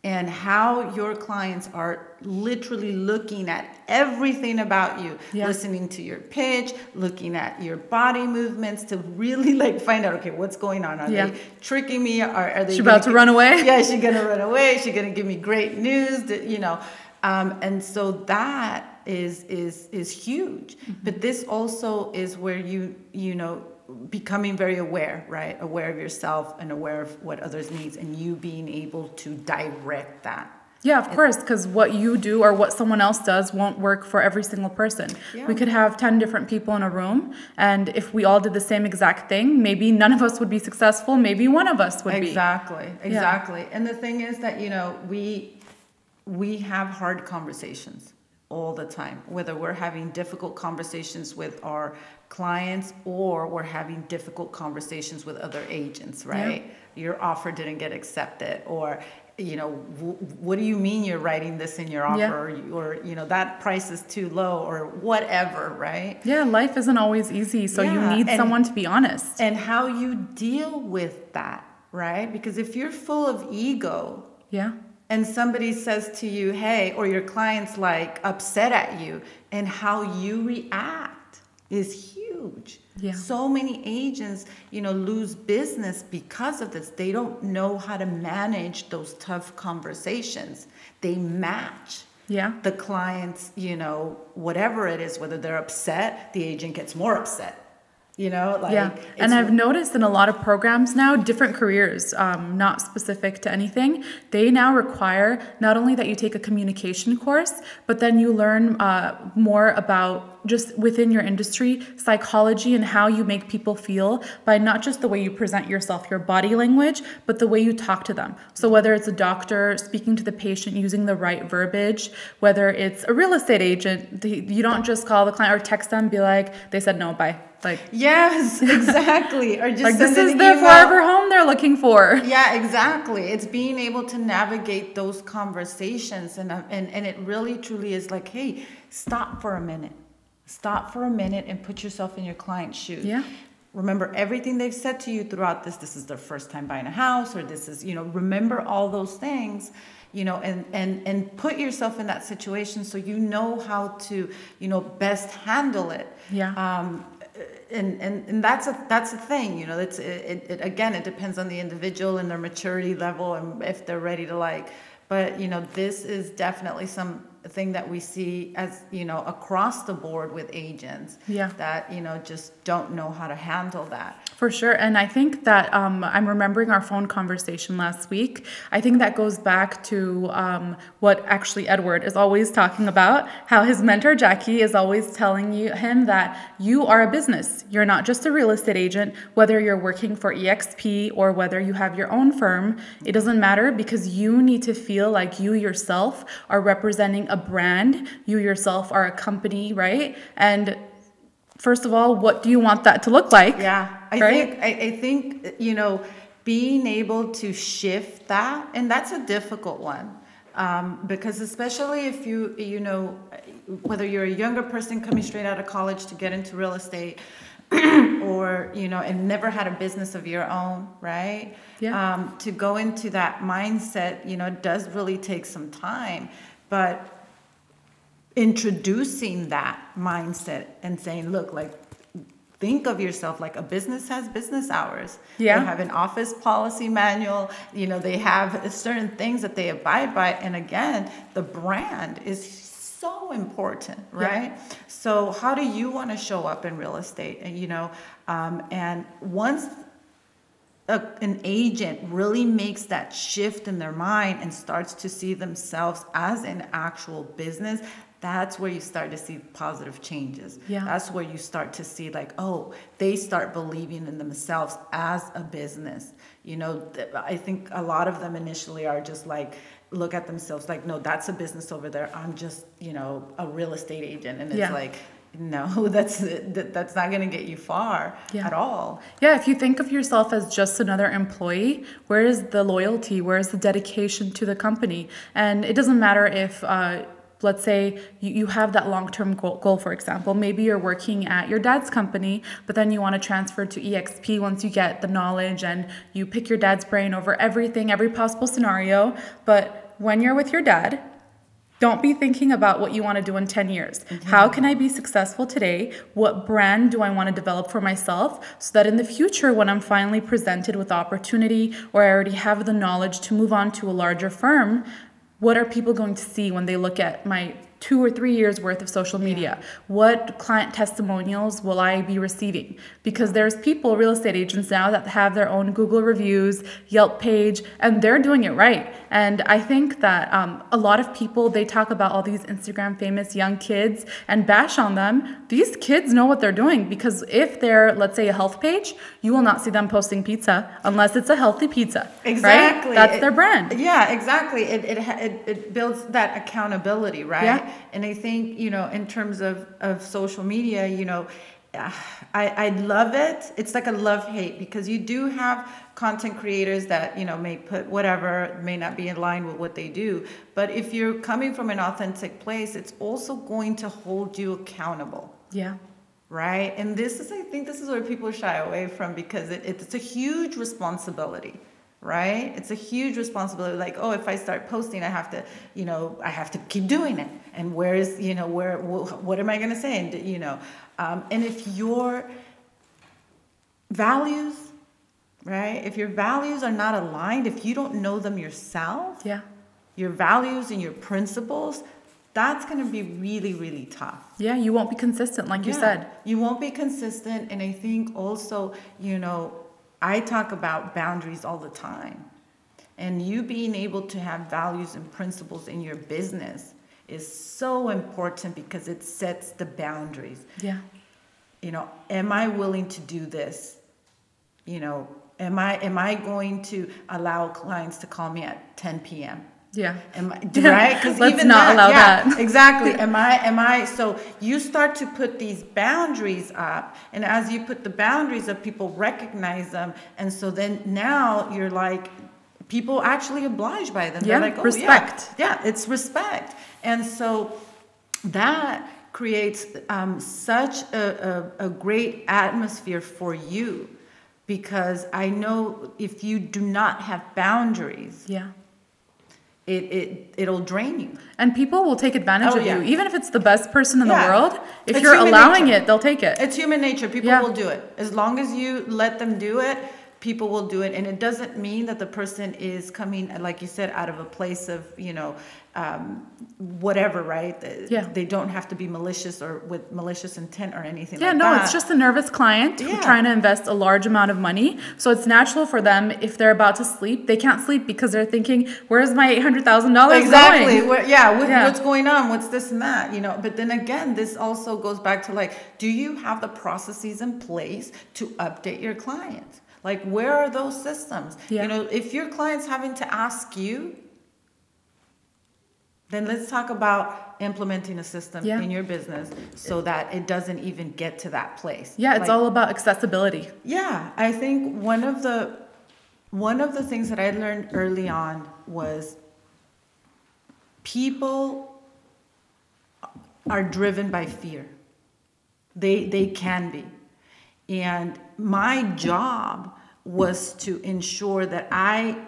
and how your clients are literally looking at everything about you, listening to your pitch, looking at your body movements to really like find out, okay, what's going on? Are they tricking me? Are they about to run away? Yeah, is she gonna run away? Is she gonna give me great news? You know, and so that is huge. But this also is where you know, becoming very aware, right? Aware of yourself and aware of what others needs, and you being able to direct that. Yeah, of course, because what you do or what someone else does won't work for every single person. Yeah. We could have 10 different people in a room, and if we all did the same exact thing, maybe none of us would be successful, maybe one of us would be. Exactly. Yeah. And the thing is that, you know, we have hard conversations all the time, whether we're having difficult conversations with our clients or we're having difficult conversations with other agents, right? Yeah. Your offer didn't get accepted, or, you know, what do you mean you're writing this in your offer? Yeah. Or, you know, that price is too low, or whatever, right? Yeah, life isn't always easy, so you need someone to be honest. And how you deal with that, right? Because if you're full of ego, and somebody says to you, hey, or your client's like upset at you, and how you react is huge. Yeah. So many agents, you know, lose business because of this. They don't know how to manage those tough conversations. They match the client's, you know, whatever it is, whether they're upset, the agent gets more upset. You know, like, and I've noticed in a lot of programs now, different careers, not specific to anything, they now require not only that you take a communication course, but then you learn more about just within your industry, psychology and how you make people feel by not just the way you present yourself, your body language, but the way you talk to them. So whether it's a doctor speaking to the patient using the right verbiage, whether it's a real estate agent, you don't just call the client or text them and be like, they said no, bye. Like, yes, exactly. Or just like, this is their forever home they're looking for. Yeah, exactly. It's being able to navigate those conversations, and it really truly is like, hey, stop for a minute. Stop for a minute and put yourself in your client's shoes. Yeah. Remember everything they've said to you throughout this. This is their first time buying a house, or this is, you know, remember all those things, you know, and put yourself in that situation so you know how to, you know, best handle it. Yeah. And that's a thing, you know. It again, it depends on the individual and their maturity level and if they're ready to like. But you know, this is definitely something that we see as, you know, across the board with agents. Yeah. That, you know, just don't know how to handle that. For sure. And I think that I'm remembering our phone conversation last week. I think that goes back to what actually Edward is always talking about, how his mentor, Jackie, is always telling him that you are a business. You're not just a real estate agent. Whether you're working for EXP or whether you have your own firm, it doesn't matter, because you need to feel like you yourself are representing a brand. You yourself are a company, right? And first of all, what do you want that to look like? Yeah, I think, you know, being able to shift that, and that's a difficult one, because especially if you know, whether you're a younger person coming straight out of college to get into real estate, or, you know, and never had a business of your own, right? Yeah. To go into that mindset, you know, it does really take some time, but introducing that mindset and saying, look, like, think of yourself like a business has business hours. Yeah. They have an office policy manual. You know, they have certain things that they abide by. And again, the brand is so important, right? Yeah. So how do you want to show up in real estate? And, you know, and once an agent really makes that shift in their mind and starts to see themselves as an actual business, that's where you start to see positive changes. Yeah. That's where you start to see, like, oh, they start believing in themselves as a business. You know, I think a lot of them initially are just like, look at themselves like, no, that's a business over there. I'm just, you know, a real estate agent. And it's like, no, that's not going to get you far at all. Yeah, if you think of yourself as just another employee, where is the loyalty? Where is the dedication to the company? And it doesn't matter if let's say you have that long-term goal, for example. Maybe you're working at your dad's company, but then you want to transfer to EXP once you get the knowledge and you pick your dad's brain over everything, every possible scenario. But when you're with your dad, don't be thinking about what you want to do in 10 years. How can I be successful today? What brand do I want to develop for myself so that in the future, when I'm finally presented with opportunity or I already have the knowledge to move on to a larger firm, what are people going to see when they look at my 2 or 3 years worth of social media? What client testimonials will I be receiving? Because there's people, real estate agents now, that have their own Google reviews, Yelp page, and they're doing it right. And I think that a lot of people, they talk about all these Instagram famous young kids and bash on them. These kids know what they're doing, because if they're, let's say, a health page, you will not see them posting pizza unless it's a healthy pizza. Exactly. Right? That's their brand. Yeah, exactly. It builds that accountability, right? Yeah. And I think, in terms of social media, I love it. It's like a love-hate, because you do have content creators that, may put whatever, may not be in line with what they do. But if you're coming from an authentic place, it's also going to hold you accountable. Yeah. Right? And I think this is where people shy away from, because it's a huge responsibility. Right? It's a huge responsibility. Like, oh, if I start posting, I have to keep doing it. And what am I going to say? And if your values, right? If your values are not aligned, if you don't know them yourself, your values and your principles, that's going to be really, really tough. Yeah, you won't be consistent, like you said. You won't be consistent. And I think also, I talk about boundaries all the time. And you being able to have values and principles in your business is so important, because it sets the boundaries. Yeah. Am I willing to do this? Am I going to allow clients to call me at 10 p.m.? Yeah. Right? Because let's even not allow that. Exactly. Am I? So you start to put these boundaries up, and as you put the boundaries up, people recognize them, and so then now you're like, people actually oblige by them. Yeah. They're like, oh, respect. Yeah, it's respect, and so that creates such a great atmosphere for you, because I know if you do not have boundaries, it'll drain you. And people will take advantage of you. Even if it's the best person in the world, if it's you're allowing nature. it, they'll take it. It's human nature. People will do it. As long as you let them do it, people will do it. And it doesn't mean that the person is coming, like you said, out of a place of, whatever, right? They don't have to be malicious or with malicious intent or anything like that. Yeah, no, it's just a nervous client trying to invest a large amount of money. So it's natural for them, if they're about to sleep, they can't sleep because they're thinking, where's my $800,000 going? What's going on? What's this and that? But then again, this also goes back to like, do you have the processes in place to update your clients? Like, where are those systems? If your client's having to ask you, then let's talk about implementing a system in your business so that it doesn't even get to that place. Yeah, it's all about accessibility. Yeah, I think one of the things that I learned early on was people are driven by fear. They can be. And my job was to ensure that I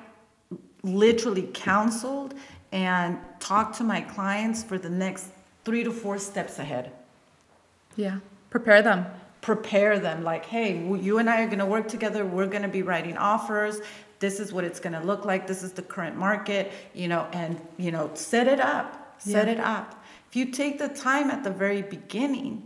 literally counseled and talk to my clients for the next 3 to 4 steps ahead. Yeah, prepare them. Like, hey, you and I are going to work together. We're going to be writing offers. This is what it's going to look like. This is the current market, and, set it up. Set it up. If you take the time at the very beginning,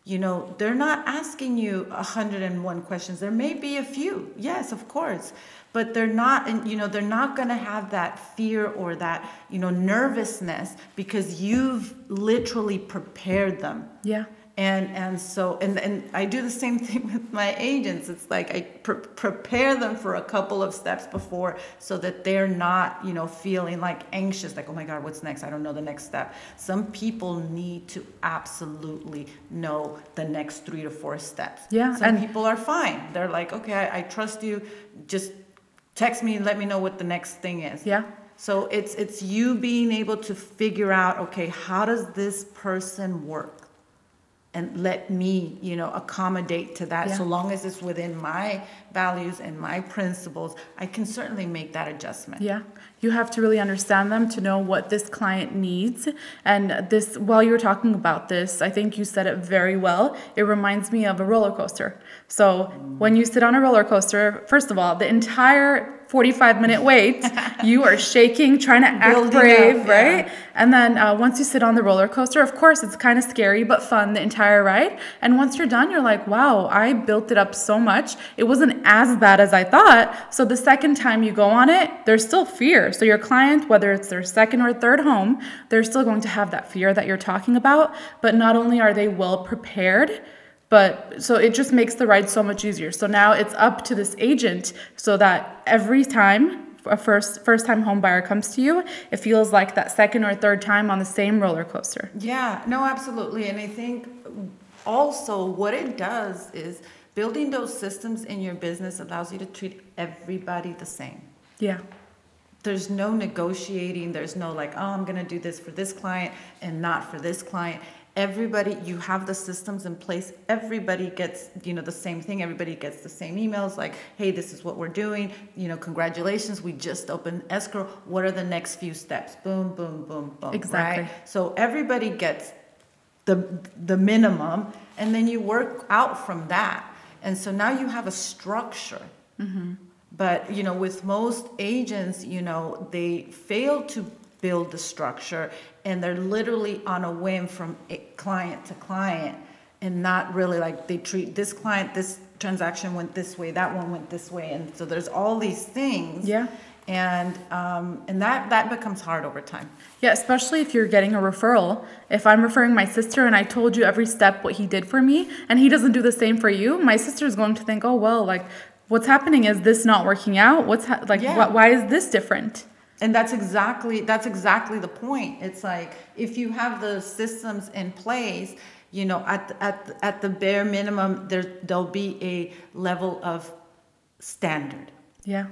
they're not asking you 101 questions. There may be a few. Yes, of course. But they're not, and they're not going to have that fear or that, nervousness, because you've literally prepared them. Yeah. And so I do the same thing with my agents. It's like I prepare them for a couple of steps before, so that they're not, feeling like anxious, like, oh my God, what's next? I don't know the next step. Some people need to absolutely know the next 3 to 4 steps. Yeah. Some people are fine. They're like, okay, I trust you. Just text me and let me know what the next thing is. Yeah. So it's you being able to figure out, okay, how does this person work? and let me, accommodate to that. Yeah. So long as it's within my values and my principles, I can certainly make that adjustment. Yeah. You have to really understand them to know what this client needs. And this, while you were talking about this, I think you said it very well. It reminds me of a roller coaster. So when you sit on a roller coaster, first of all, the entire 45-minute wait, you are shaking, trying to act brave, right? And then once you sit on the roller coaster, of course, it's kind of scary, but fun the entire ride. And once you're done, you're like, wow, I built it up so much. It wasn't as bad as I thought. So the second time you go on it, there's still fear. So your client, whether it's their second or third home, they're still going to have that fear that you're talking about. But not only are they well prepared, but so it just makes the ride so much easier. So now it's up to this agent so that every time a first time home buyer comes to you, it feels like that second or third time on the same roller coaster. Yeah, no, absolutely. And I think also what it does is building those systems in your business allows you to treat everybody the same. Yeah. There's no negotiating. There's no like, oh, I'm going to do this for this client and not for this client. Everybody, you have the systems in place. Everybody gets, the same thing. Everybody gets the same emails like, hey, this is what we're doing. Congratulations, we just opened escrow. What are the next few steps? Boom, boom, boom, boom. Exactly. Right? So everybody gets the minimum, and then you work out from that. And so now you have a structure. Mm-hmm. But, with most agents, they fail to build the structure, and they're literally on a whim from client to client, and not really like they treat this client, this transaction went this way, that one went this way, and so there's all these things. Yeah. And that becomes hard over time. Yeah, especially if you're getting a referral. If I'm referring my sister and I told you every step what he did for me, and he doesn't do the same for you, my sister's going to think, oh well, like what's happening? Is this not working out? Why is this different? And that's exactly the point. It's like if you have the systems in place, at the bare minimum, there'll be a level of standard. Yeah.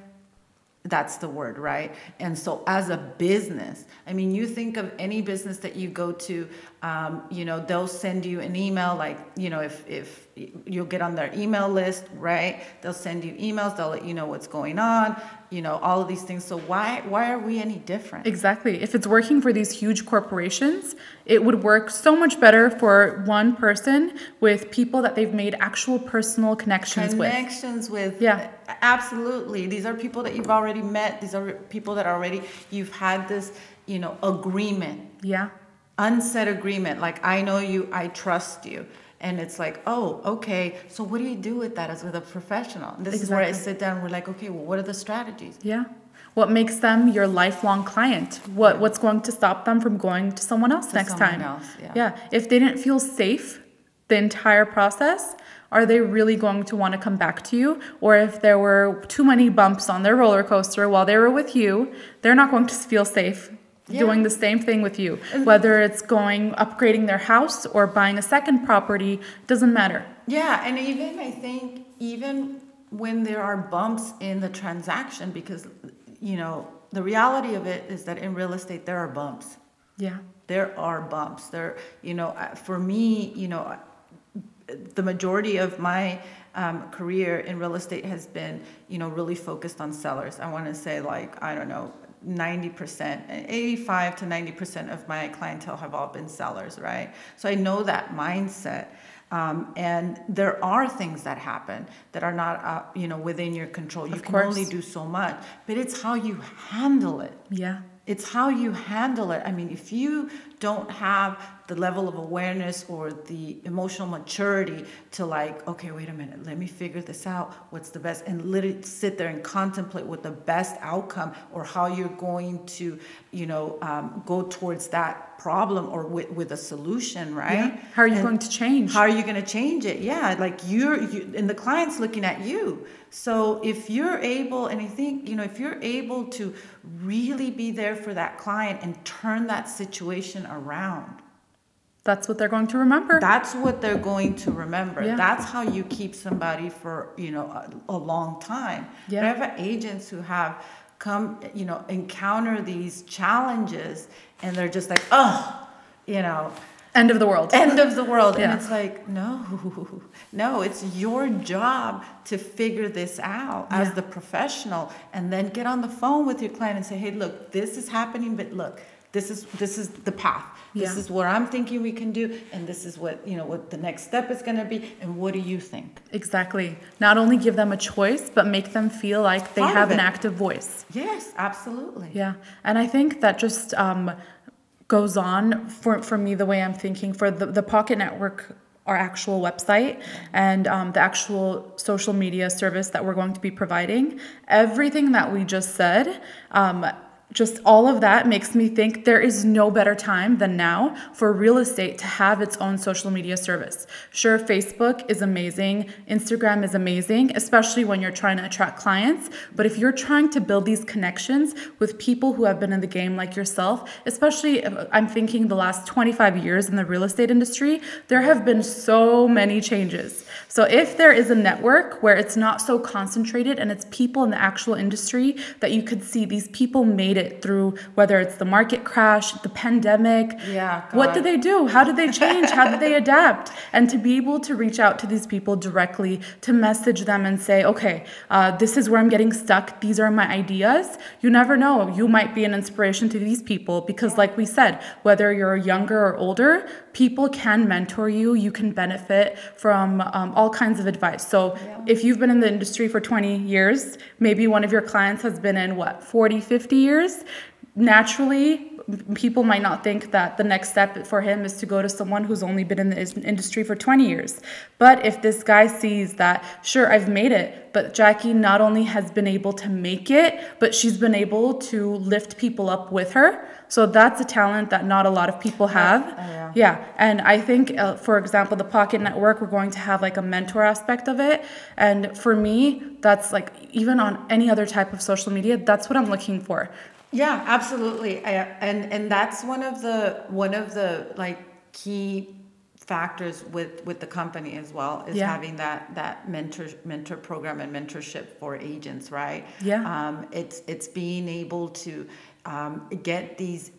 That's the word, right? And so as a business, you think of any business that you go to, they'll send you an email, like, if you'll get on their email list, right? They'll send you emails, they'll let you know what's going on, all of these things. So why are we any different? Exactly. If it's working for these huge corporations, it would work so much better for one person with people that they've made actual personal connections with. Yeah. Absolutely. These are people that you've already met. These are people that you've had this, agreement. Yeah. Unsaid agreement. Like, I know you, I trust you. And it's like, oh, okay. So what do you do with that as with a professional? And this is where I sit down and we're like, okay, well, what are the strategies? Yeah. What makes them your lifelong client? What's going to stop them from going to someone else next time? Yeah. If they didn't feel safe the entire process, are they really going to want to come back to you? Or if there were too many bumps on their roller coaster while they were with you, they're not going to feel safe doing the same thing with you. Whether it's upgrading their house or buying a second property, doesn't matter. Yeah, and I think when there are bumps in the transaction, because, the reality of it is that in real estate, there are bumps. Yeah. There are bumps. For me, the majority of my career in real estate has been, really focused on sellers. I want to say 90%, 85 to 90% of my clientele have all been sellers, right? So I know that mindset. And there are things that happen that are not, within your control. You can only do so much, but it's how you handle it. Yeah. It's how you handle it. If you don't have the level of awareness or the emotional maturity to okay, wait a minute, let me figure this out. What's the best? And literally sit there and contemplate what the best outcome or how you're going to, go towards that problem or with a solution, right? Yeah. How are you going to change? How are you going to change it? Yeah, you and the client's looking at you. So if you're able, and I think, if you're able to really be there for that client and turn that situation around, that's what they're going to remember. That's what they're going to remember. Yeah. That's how you keep somebody for, a long time. Yeah. I have agents who have come, encounter these challenges and they're just like, End of the world. End of the world. Yeah. And it's like, no, it's your job to figure this out as the professional, and then get on the phone with your client and say, hey, look, this is happening, but look, this is the path. This is what I'm thinking we can do, and this is what, what the next step is going to be, and what do you think? Exactly. Not only give them a choice, but make them feel like they have an active voice. Yes, absolutely. Yeah. And I think that just goes on for me, the way I'm thinking for the Pocket Network, our actual website, and the actual social media service that we're going to be providing. Everything that we just said, just all of that makes me think there is no better time than now for real estate to have its own social media service. Sure, Facebook is amazing. Instagram is amazing, especially when you're trying to attract clients. But if you're trying to build these connections with people who have been in the game like yourself, especially I'm thinking the last 25 years in the real estate industry, there have been so many changes. So if there is a network where it's not so concentrated and it's people in the actual industry that you could see these people made it through, whether it's the market crash, the pandemic, what did they do? How did they change? How did they adapt? And to be able to reach out to these people directly, to message them and say, okay, this is where I'm getting stuck. These are my ideas. You never know. You might be an inspiration to these people because like we said, whether you're younger or older, people can mentor you. You can benefit from all kinds of advice. So if you've been in the industry for 20 years, maybe one of your clients has been in 40, 50 years, naturally, people might not think that the next step for him is to go to someone who's only been in the industry for 20 years. But if this guy sees that, sure, I've made it, but Jackie not only has been able to make it, but she's been able to lift people up with her. So that's a talent that not a lot of people have. And I think, for example, the Pocket Network, we're going to have like a mentor aspect of it. And for me, that's like, even on any other type of social media, that's what I'm looking for. Yeah, absolutely. And that's one of the like key factors with the company as well, is having that mentor program and mentorship for agents, right? It's being able to get these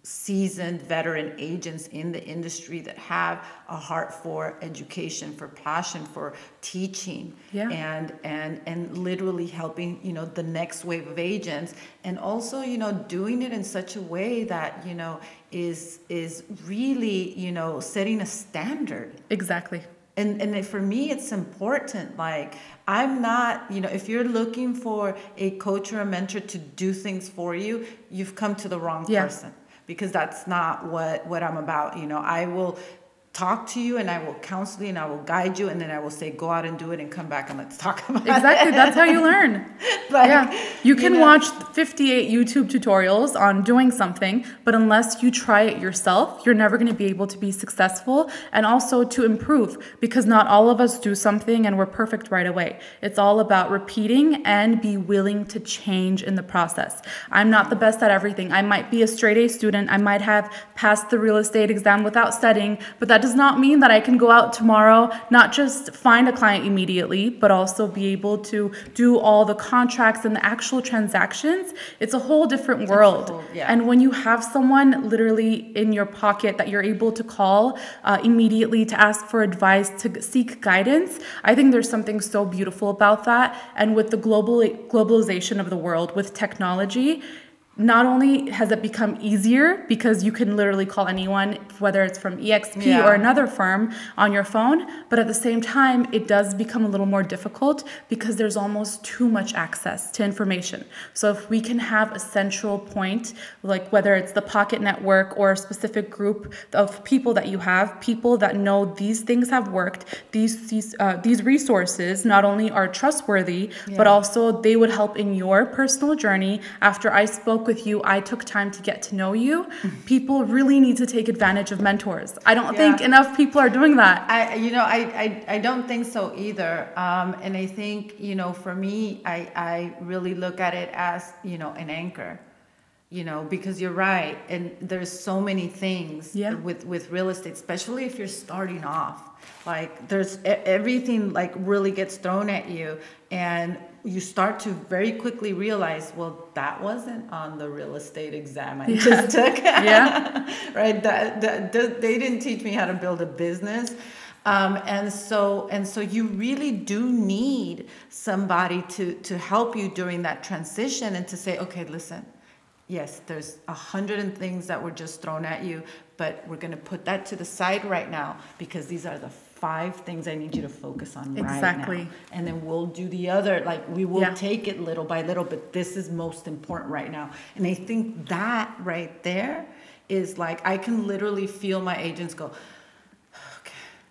seasoned veteran agents in the industry that have a heart for education, for passion, for teaching, and literally helping, the next wave of agents, and also, doing it in such a way that, is really, setting a standard. Exactly. And for me, it's important. Like, I'm not, if you're looking for a coach or a mentor to do things for you, you've come to the wrong person. Because that's not what I'm about. I will talk to you and I will counsel you and I will guide you, and then I will say, go out and do it and come back and let's talk about it. Exactly. That's how you learn. You can watch 58 YouTube tutorials on doing something, but unless you try it yourself, you're never going to be able to be successful and also to improve, because not all of us do something and we're perfect right away. It's all about repeating and be willing to change in the process. I'm not the best at everything. I might be a straight A student. I might have passed the real estate exam without studying, but that does not mean that I can go out tomorrow, not just find a client immediately, but also be able to do all the contracts and the actual transactions. It's a whole different world. And when you have someone literally in your pocket that you're able to call immediately to ask for advice, to seek guidance, I think there's something so beautiful about that. And with the globalization of the world, with technology, not only has it become easier because you can literally call anyone, whether it's from EXP or another firm, on your phone, but at the same time, it does become a little more difficult because there's almost too much access to information. So if we can have a central point, like whether it's the Pocket Network or a specific group of people that you have, people that know these things have worked, these resources not only are trustworthy, but also they would help in your personal journey. After I spoke with you, I took time to get to know you. People really need to take advantage of mentors. I don't think enough people are doing that. I don't think so either. And I think, for me, I really look at it as, an anchor, because you're right. And there's so many things with real estate, especially if you're starting off. Like, there's everything like really gets thrown at you. And you start to very quickly realize, well, that wasn't on the real estate exam I just took. Yeah. Right? They didn't teach me how to build a business. And so you really do need somebody to help you during that transition and to say, okay, listen, yes, there's 100 things that were just thrown at you, but we're going to put that to the side right now because these are the 5 things I need you to focus on right now. And then we'll do the other, like we will take it little by little, but this is most important right now. And I think that right there is like, I can literally feel my agents go,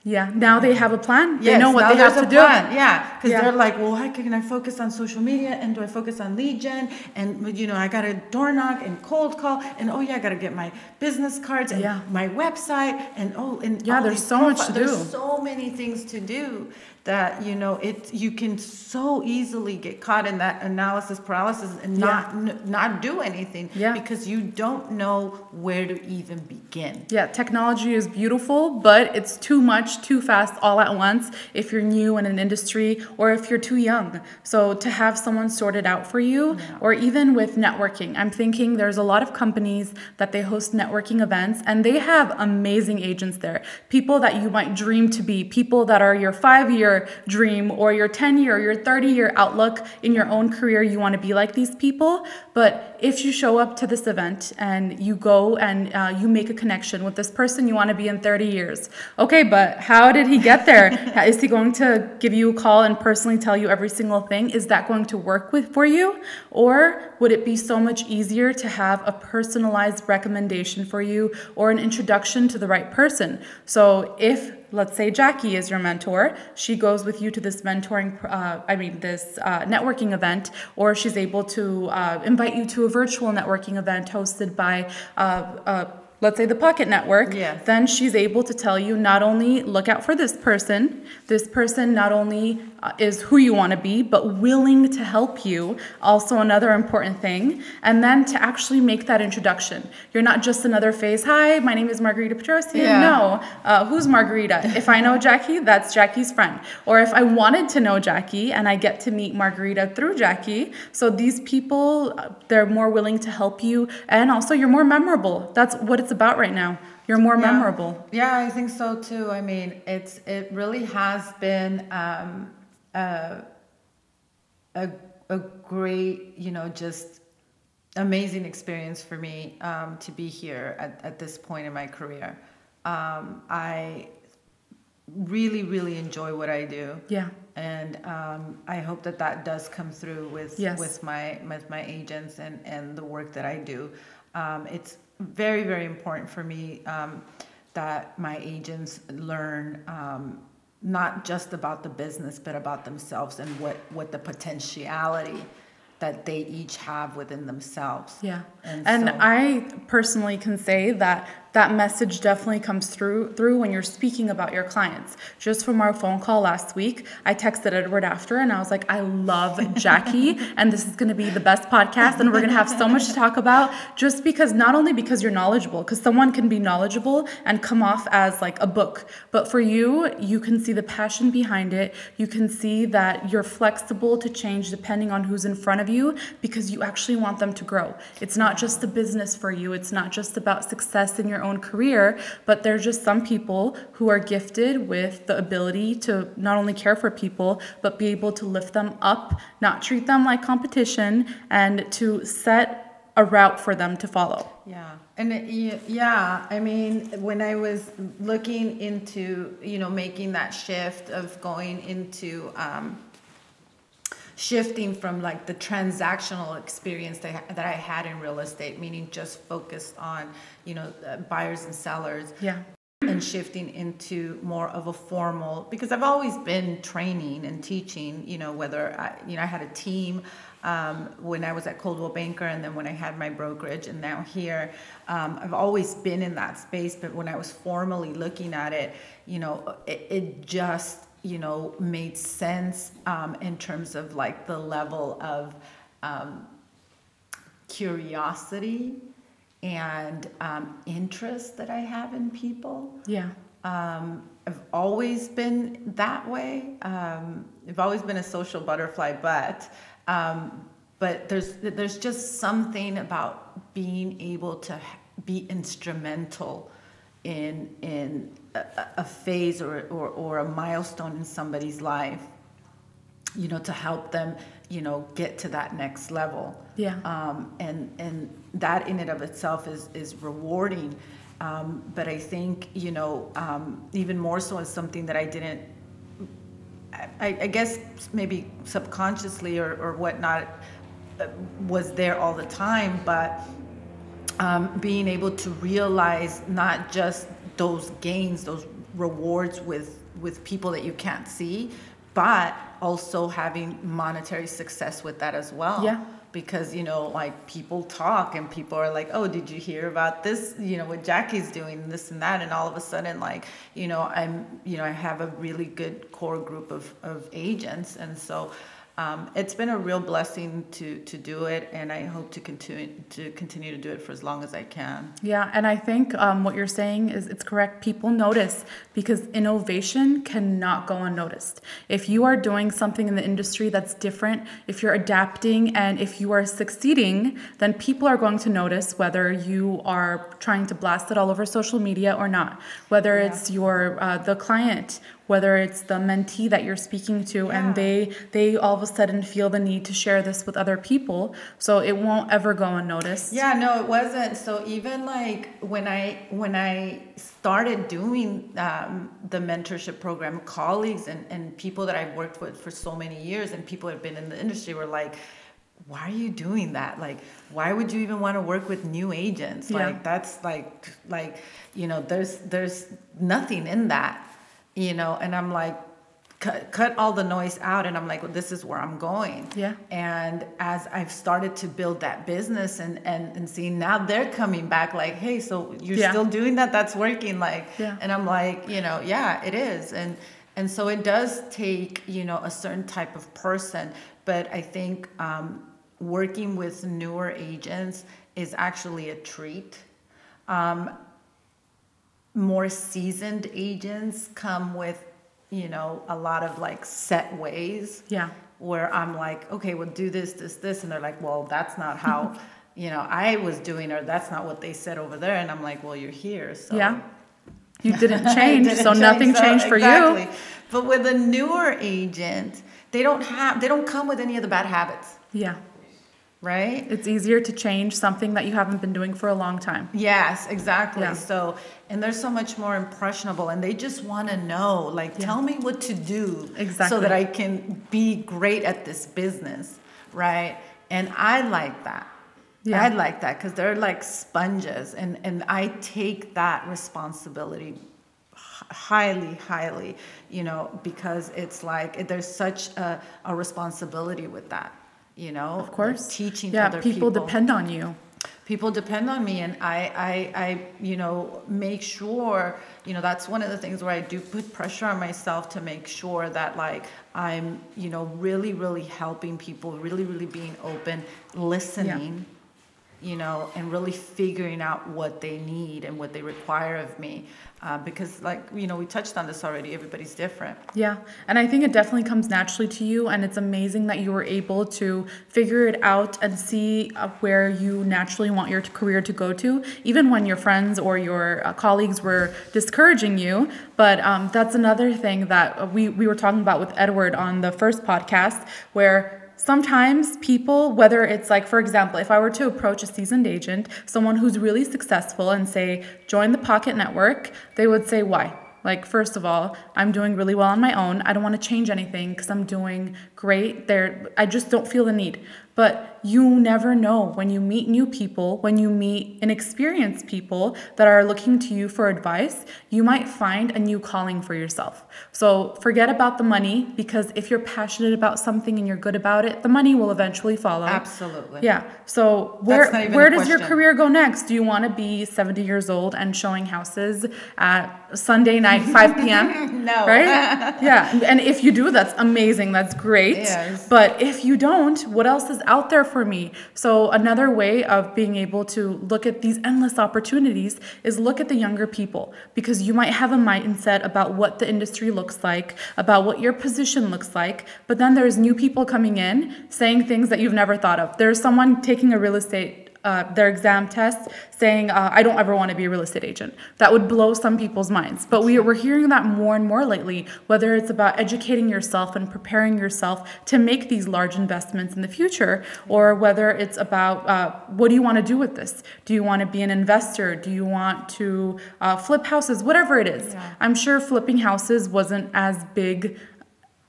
yeah, now they have a plan. They yes, know what they have to do. Yeah, because they're like, well, how can I focus on social media? And do I focus on lead gen? And, you know, I got to door knock and cold call. And, oh, yeah, I got to get my business cards and my website. And, there's so much to do. There's so many things to do that, you know, you can so easily get caught in that analysis paralysis and not do anything because you don't know where to even begin. Yeah, technology is beautiful, but it's too much, too fast, all at once if you're new in an industry or if you're too young. So to have someone sort it out for you, or even with networking, I'm thinking there's a lot of companies that they host networking events and they have amazing agents there. People that you might dream to be, people that are your 5-year dream or your 10-year or your 30-year outlook in your own career. You want to be like these people. But if you show up to this event and you go and you make a connection with this person you want to be in 30 years. Okay, but how did he get there? Is he going to give you a call and personally tell you every single thing? Is that going to work for you? Or would it be so much easier to have a personalized recommendation for you or an introduction to the right person? So if, let's say Jackie is your mentor, she goes with you to this networking event, or she's able to invite you to a virtual networking event hosted by let's say the Pocket Network, then she's able to tell you not only look out for this person not only is who you want to be, but willing to help you, also another important thing, and then to actually make that introduction. You're not just another face, hi, my name is Margarita Petrosian. No, who's Margarita? If I know Jackie, that's Jackie's friend. Or if I wanted to know Jackie and I get to meet Margarita through Jackie, so these people, they're more willing to help you, and also you're more memorable. That's what it's about right now. You're more memorable. Yeah, I think so too. I mean, it really has been a great, you know, just amazing experience for me to be here at this point in my career. I really, really enjoy what I do. Yeah. And I hope that does come through with my agents and the work that I do. It's very, very important for me that my agents learn not just about the business, but about themselves and what the potentiality that they each have within themselves. Yeah. And I personally can say that message definitely comes through when you're speaking about your clients. Just from our phone call last week, I texted Edward after and I was like, I love Jackie and this is going to be the best podcast and we're going to have so much to talk about, just because not only because you're knowledgeable, because someone can be knowledgeable and come off as like a book, but for you can see the passion behind it. You can see that you're flexible to change depending on who's in front of you, because you actually want them to grow. It's not just a business for you. It's not just about success in your own career, but there's just some people who are gifted with the ability to not only care for people, but be able to lift them up, not treat them like competition, and to set a route for them to follow. Yeah. And I mean, when I was looking into, you know, making that shift of going into shifting from like the transactional experience that I had in real estate, meaning just focused on, you know, buyers and sellers. Yeah. And shifting into more of a formal, because I've always been training and teaching, you know, whether I had a team when I was at Coldwell Banker, and then when I had my brokerage, and now here, I've always been in that space. But when I was formally looking at it, you know, it just, you know, made sense in terms of like the level of curiosity and interest that I have in people. Yeah. I've always been that way. I've always been a social butterfly, but there's just something about being able to be instrumental in a phase or a milestone in somebody's life, to help them, get to that next level. Yeah. And that in and of itself is rewarding. But I think, even more so is something that I didn't, I guess maybe subconsciously or whatnot, was there all the time, but being able to realize not just those gains, those rewards with people that you can't see, but also having monetary success with that as well. Yeah. Because, like people talk and people are like, oh, did you hear about this, what Jackie's doing, this and that. And all of a sudden, like, I have a really good core group of agents. And so it's been a real blessing to do it. And I hope to continue to do it for as long as I can. Yeah. And I think what you're saying is it's correct. People notice because innovation cannot go unnoticed. If you are doing something in the industry that's different, if you're adapting and if you are succeeding, then people are going to notice whether you are trying to blast it all over social media or not, whether it's the client, whether it's the mentee that you're speaking to, and they all of a sudden feel the need to share this with other people, so it won't ever go unnoticed. Yeah, no, it wasn't. So even like when I started doing the mentorship program, colleagues and people that I've worked with for so many years and people that have been in the industry were like, why are you doing that? Like, why would you even want to work with new agents? Yeah. Like, that's like, there's nothing in that. And I'm like, cut all the noise out. And I'm like, well, this is where I'm going. Yeah. And as I've started to build that business and seeing now they're coming back like, hey, so you're still doing that? That's working. Like, and I'm like, yeah, it is. And so it does take, a certain type of person. But I think working with newer agents is actually a treat. More seasoned agents come with, a lot of like set ways. Yeah. Where I'm like, okay, we'll do this. And they're like, well, that's not how, I was doing, or that's not what they said over there. And I'm like, well, you're here. So yeah. You didn't change. So nothing changed for you. But with a newer agent, they don't come with any of the bad habits. Yeah. Right? It's easier to change something that you haven't been doing for a long time. Yes, exactly. Yeah. So, and they're so much more impressionable and they just want to know, like, tell me what to do so that I can be great at this business. Right? And I like that. Yeah. I like that because they're like sponges and I take that responsibility highly, because it's like there's such a responsibility with that. Of course, teaching other people. People depend on you. People depend on me, and I make sure, that's one of the things where I do put pressure on myself to make sure that like I'm, really, really helping people, really, really being open, listening, and really figuring out what they need and what they require of me. Because like, we touched on this already, everybody's different. Yeah. And I think it definitely comes naturally to you. And it's amazing that you were able to figure it out and see where you naturally want your career to go to, even when your friends or your colleagues were discouraging you. But that's another thing that we were talking about with Edward on the first podcast, where sometimes people, whether it's like, for example, if I were to approach a seasoned agent, someone who's really successful and say, join the Pocket Network, they would say, why? Like, first of all, I'm doing really well on my own. I don't want to change anything because I'm doing great. I just don't feel the need. But you never know when you meet new people, when you meet inexperienced people that are looking to you for advice, you might find a new calling for yourself. So forget about the money, because if you're passionate about something and you're good about it, the money will eventually follow. Absolutely. Yeah. So where does your career go next? Do you want to be 70 years old and showing houses at Sunday night, 5 p.m.? No. Right? Yeah. And if you do, that's amazing. That's great. great. Yes. But if you don't, what else is out there for me? So another way of being able to look at these endless opportunities is look at the younger people, because you might have a mindset about what the industry looks like, about what your position looks like, but then there's new people coming in saying things that you've never thought of. There's someone taking a real estate their exam test saying, I don't ever want to be a real estate agent. That would blow some people's minds. But we're hearing that more and more lately, whether it's about educating yourself and preparing yourself to make these large investments in the future, or whether it's about what do you want to do with this? Do you want to be an investor? Do you want to flip houses? Whatever it is. Yeah. I'm sure flipping houses wasn't as big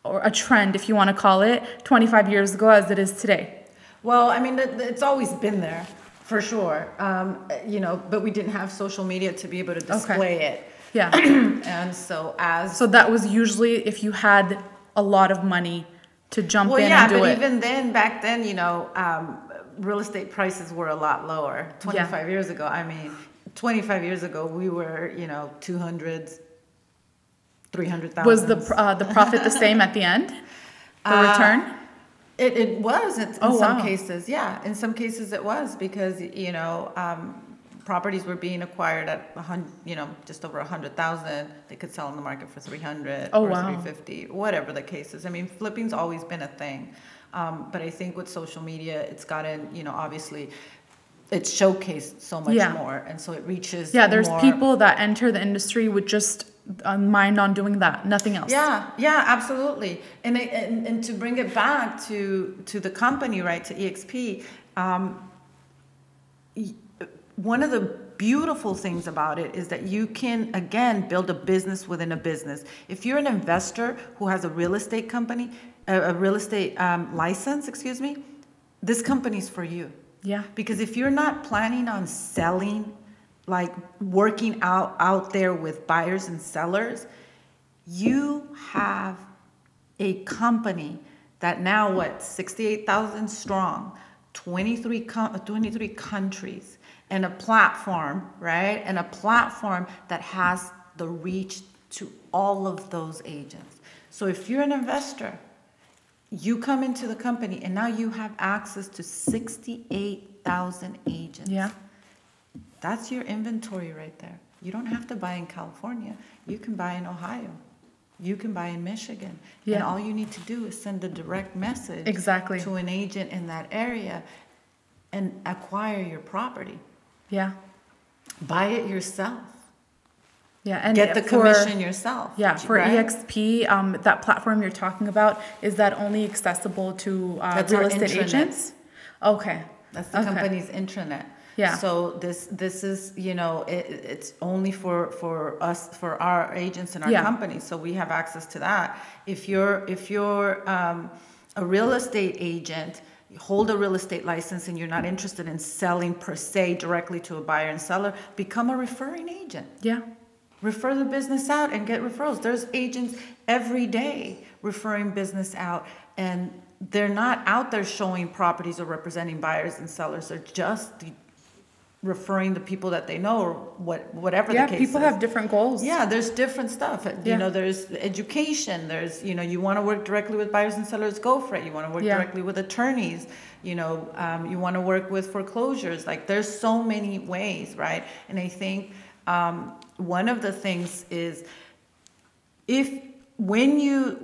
or a trend, if you want to call it, 25 years ago as it is today. Well, I mean, it's always been there. For sure, but we didn't have social media to be able to display it. Yeah. And so that was usually if you had a lot of money to jump in and do it. Well, yeah, but even then, back then, real estate prices were a lot lower. 25 years ago, 25 years ago, we were, 200s, 300,000. Was the profit the same at the end? The return? It was in some cases, yeah. In some cases it was because, properties were being acquired at just over 100,000. They could sell on the market for 300 or 350, whatever the case is. I mean, flipping's always been a thing. But I think with social media, it's gotten, obviously, it's showcased so much more. And so it reaches there's more people that enter the industry with just mind on doing that, nothing else. Yeah, absolutely. And to bring it back to the company, right, to EXP, one of the beautiful things about it is that you can, again, build a business within a business. If you're an investor who has a real estate company, a real estate license, this company's for you. Yeah. Because if you're not planning on selling, like working out there with buyers and sellers, you have a company that now 68,000 strong, 23 countries, and a platform, right? And a platform that has the reach to all of those agents. So if you're an investor, you come into the company and now you have access to 68,000 agents. Yeah. That's your inventory right there. You don't have to buy in California. You can buy in Ohio. You can buy in Michigan. Yeah. And all you need to do is send a direct message to an agent in that area and acquire your property. Yeah. Buy it yourself. Yeah, and get the commission yourself. Yeah, for EXP, that platform you're talking about, is that only accessible to real estate agents? Okay. That's the company's intranet. Yeah. So this is, it's only for us, for our agents and our company. So we have access to that. If you're a real estate agent, you hold a real estate license and you're not interested in selling per se directly to a buyer and seller, become a referring agent. Yeah. Refer the business out and get referrals. There's agents every day referring business out, and they're not out there showing properties or representing buyers and sellers. They're just referring the people that they know, or whatever the case is. Yeah, people have different goals. Yeah, there's different stuff. There's education. There's, you want to work directly with buyers and sellers, go for it. You want to work directly with attorneys. You want to work with foreclosures. Like, there's so many ways, right? And I think one of the things is, when you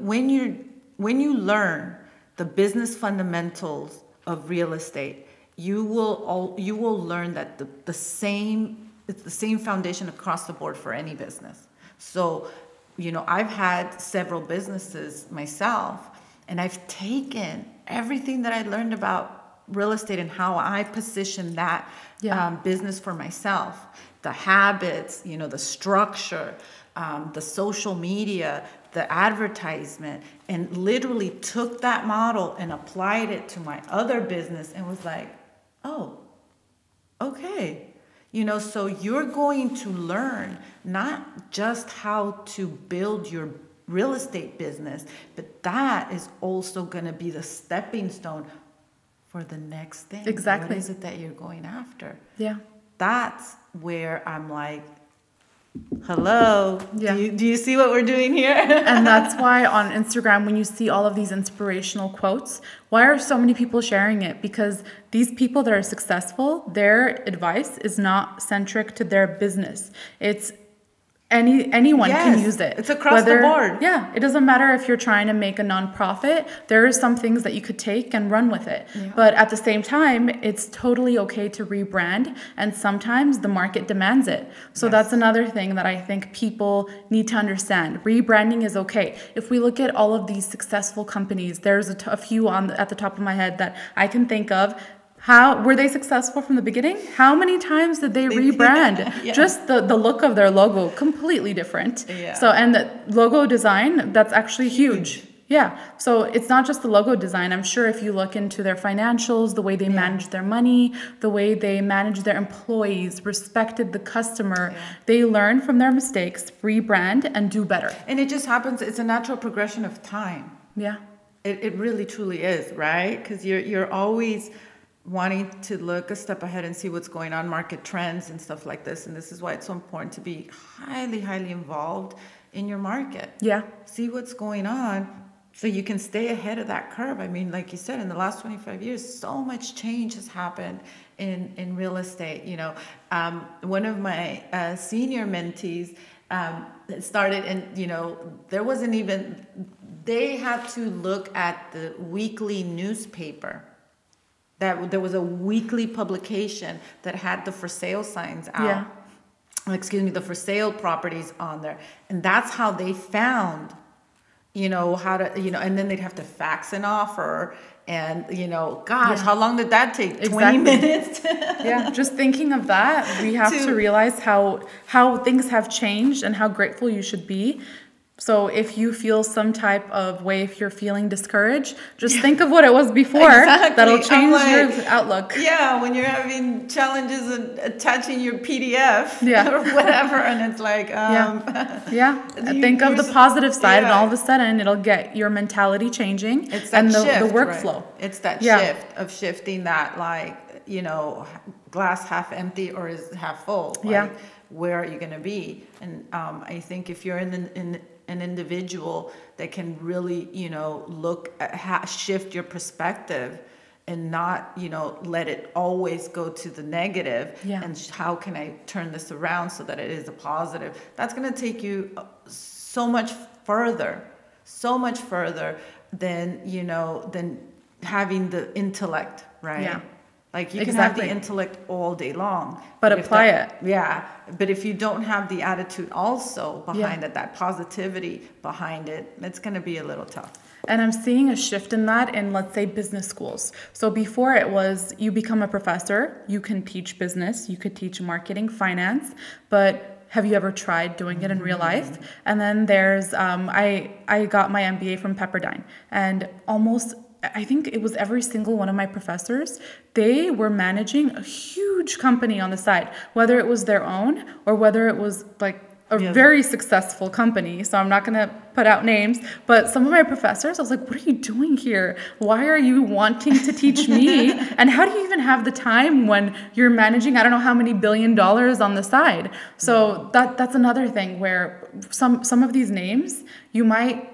learn the business fundamentals of real estate, you will learn that it's the same foundation across the board for any business. So, I've had several businesses myself, and I've taken everything that I learned about real estate and how I position that business for myself, the habits, the structure, the social media, the advertisement, and literally took that model and applied it to my other business and was like, oh, okay. So you're going to learn not just how to build your real estate business, but that is also going to be the stepping stone for the next thing. Exactly. What is it that you're going after? Yeah. That's where I'm like, Hello. Yeah. Do you see what we're doing here? And that's why on Instagram, when you see all of these inspirational quotes, why are so many people sharing it? Because these people that are successful, their advice is not centric to their business. It's anyone can use it. It's across the board. Yeah, it doesn't matter if you're trying to make a nonprofit. There are some things that you could take and run with it. Yeah. But at the same time, it's totally okay to rebrand, and sometimes the market demands it. So that's another thing that I think people need to understand. Rebranding is okay. If we look at all of these successful companies, there's a few at the top of my head that I can think of. How were they successful from the beginning? How many times did they rebrand? Yeah. Just the look of their logo, completely different. Yeah. So, and the logo design, that's actually huge. Yeah. So it's not just the logo design. I'm sure if you look into their financials, the way they manage their money, the way they manage their employees, respected the customer, they learn from their mistakes, rebrand, and do better. And it just happens, it's a natural progression of time. Yeah. It really truly is, right? Because you're always wanting to look a step ahead and see what's going on, market trends and stuff like this. And this is why it's so important to be highly, highly involved in your market. Yeah. See what's going on so you can stay ahead of that curve. I mean, like you said, in the last 25 years, so much change has happened in real estate. You know, one of my senior mentees started, and, you know, there wasn't even, they had to look at the weekly newspaper. That there was a weekly publication that had the for sale signs out. Yeah. Excuse me, the for sale properties on there. And that's how they found, you know, how to, you know, and then they'd have to fax an offer. And, you know, gosh, how long did that take? 20 minutes? Yeah, just thinking of that, we have to realize how things have changed and how grateful you should be. So if you feel some type of way, if you're feeling discouraged, just think of what it was before. Exactly. That'll change your outlook. Yeah, when you're having challenges in attaching your PDF or whatever, and it's like, think of the positive side, and all of a sudden it'll get your mentality changing. It's that shift, the workflow. Right? It's that shift of shifting that, like, you know, glass half empty or is half full. Like, where are you going to be? And I think if you're in an individual that can really, you know, look at shift your perspective and not, you know, let it always go to the negative. And how can I turn this around so that it is a positive? That's going to take you so much further than, you know, than having the intellect, right? Like you can have the intellect all day long. But apply it. Yeah. But if you don't have the attitude also behind it, that positivity behind it, it's going to be a little tough. And I'm seeing a shift in that in, let's say, business schools. So before it was you become a professor, you can teach business, you could teach marketing, finance, but have you ever tried doing it in real life? And then there's, I got my MBA from Pepperdine, and I think it was every single one of my professors, they were managing a huge company on the side, whether it was their own or whether it was like a very successful company. So I'm not going to put out names, but some of my professors, I was like, what are you doing here? Why are you wanting to teach me? And how do you even have the time when you're managing, I don't know how many $1 billion on the side? So that's another thing where some of these names, you might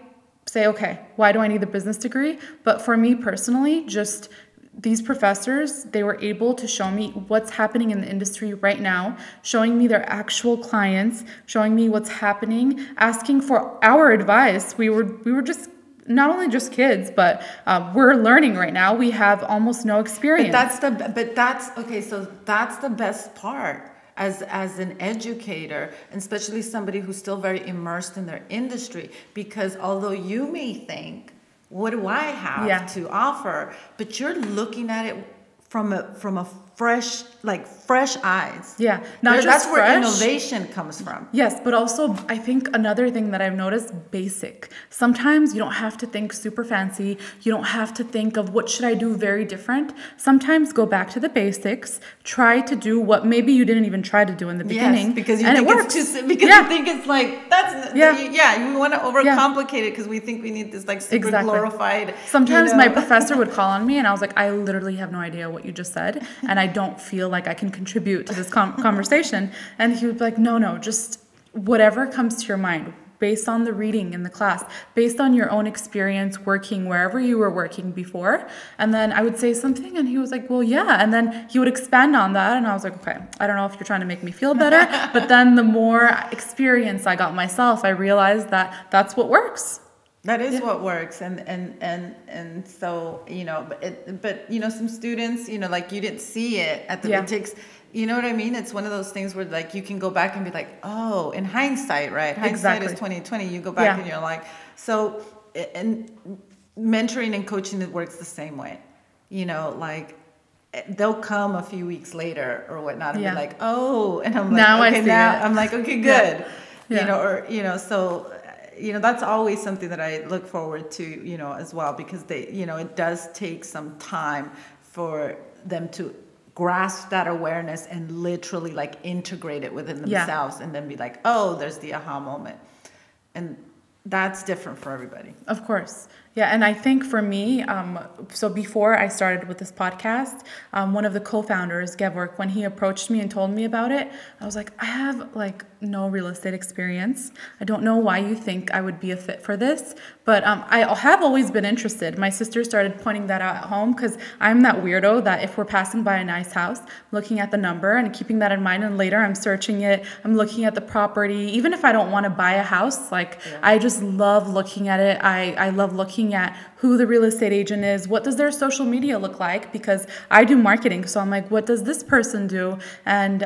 say, okay, why do I need the business degree? But for me personally, just these professors, they were able to show me what's happening in the industry right now, showing me their actual clients, showing me what's happening, asking for our advice. We were just not only just kids, but we're learning right now. We have almost no experience. So that's the best part. As an educator, and especially somebody who's still very immersed in their industry, because although you may think, what do I have to offer? But you're looking at it from a fresh eyes. Yeah, that's where innovation comes from. Yes, but also I think another thing that I've noticed, basic. Sometimes you don't have to think super fancy. You don't have to think of what should I do very different. Sometimes go back to the basics. Try to do what maybe you didn't even try to do in the beginning. Yes, because you think it's like that's you want to overcomplicate it because we think we need this like super glorified. Sometimes my professor would call on me and I was like, I literally have no idea what you just said, and I don't feel like I can contribute to this conversation. And he would be like, no, just whatever comes to your mind, based on the reading in the class, based on your own experience working wherever you were working before. And then I would say something and he was like, well, yeah. And then he would expand on that. And I was like, okay, I don't know if you're trying to make me feel better. But then the more experience I got myself, I realized that that's what works. That is what works. And so, but some students, like you didn't see it at the, it takes, you know what I mean? It's one of those things where like you can go back and be like, oh, in hindsight, right? Hindsight is 20/20. You go back and you're like, so, and mentoring and coaching, it works the same way. Like they'll come a few weeks later or whatnot and be like, oh, and I'm like, now okay, I see now it. I'm like, okay, good. So that's always something that I look forward to, as well, because they, it does take some time for them to grasp that awareness and literally like integrate it within themselves and then be like, oh, there's the aha moment. And that's different for everybody. Of course. Yeah. And I think for me, so before I started with this podcast, one of the co-founders, Gevorg, when he approached me and told me about it, I was like, I have like no real estate experience. I don't know why you think I would be a fit for this, but I have always been interested. My sister started pointing that out at home because I'm that weirdo that if we're passing by a nice house, looking at the number and keeping that in mind, and later I'm searching it, I'm looking at the property, even if I don't want to buy a house, I just love looking at it. I love looking at who the real estate agent is, what does their social media look like, because I do marketing, so I'm like, what does this person do? And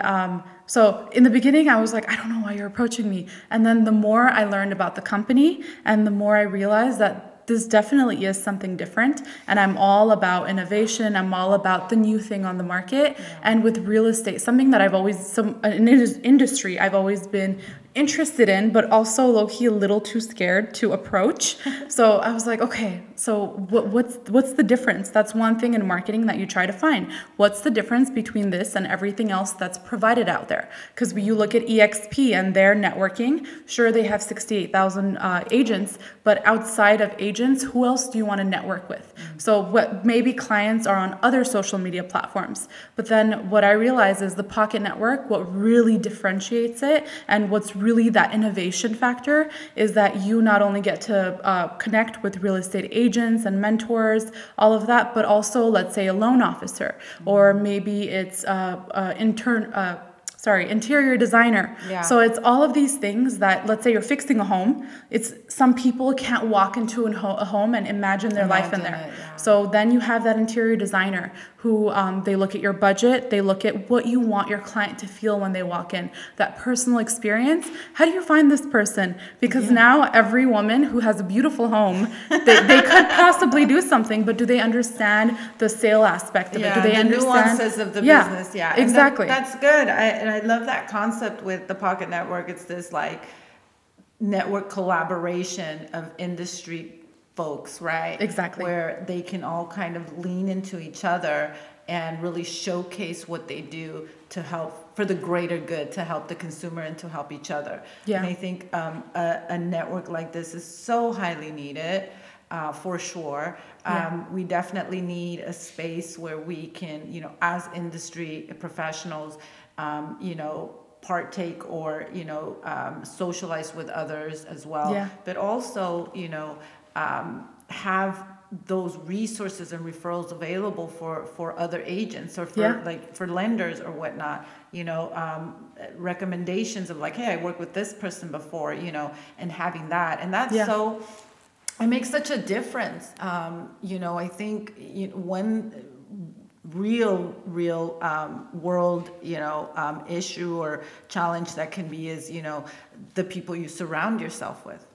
so in the beginning, I was like, I don't know why you're approaching me. And then the more I learned about the company and the more I realized that this definitely is something different. And I'm all about innovation. I'm all about the new thing on the market. And with real estate, something that an industry I've always been interested in, but also low-key a little too scared to approach. So I was like, okay, so what's the difference? That's one thing in marketing that you try to find. What's the difference between this and everything else that's provided out there? Because when you look at EXP and their networking, sure, they have 68,000 agents, but outside of agents, who else do you want to network with? So maybe clients are on other social media platforms. But then what I realize is the Pocket Network, what really differentiates it and what's really that innovation factor is that you not only get to connect with real estate agents and mentors, all of that, but also, let's say, a loan officer, or maybe it's interior designer. So it's all of these things that, let's say you're fixing a home. Some people can't walk into a home and imagine their life in there. So then you have that interior designer who they look at your budget, they look at what you want your client to feel when they walk in, that personal experience. How do you find this person? Because now every woman who has a beautiful home, they could possibly do something, but do they understand the sale aspect of it? Do they understand the nuances of the business? Yeah, exactly. That's good. I love that concept with the Pocket Network. It's this like network collaboration of industry folks, right? Exactly. Where they can all kind of lean into each other and really showcase what they do to help for the greater good, to help the consumer and to help each other. And I think a network like this is so highly needed. For sure. We definitely need a space where we can, as industry professionals, partake or, socialize with others as well. But also, have those resources and referrals available for other agents or for lenders or whatnot, recommendations of like, hey, I worked with this person before, and having that. And that's so... It makes such a difference. I think one real world, issue or challenge that can be is, the people you surround yourself with.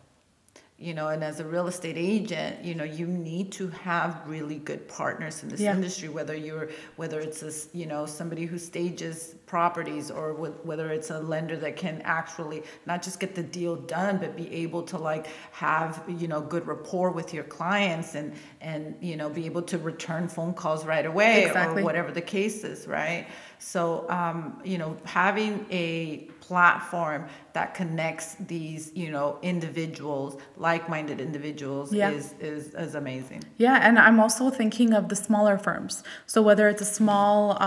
And as a real estate agent, you need to have really good partners in this industry, whether it's somebody who stages properties or whether it's a lender that can actually not just get the deal done, but be able to like have, good rapport with your clients and be able to return phone calls right away or whatever the case is, right? So, having a platform that connects these, individuals, like-minded individuals is amazing. Yeah, and I'm also thinking of the smaller firms. So whether it's a small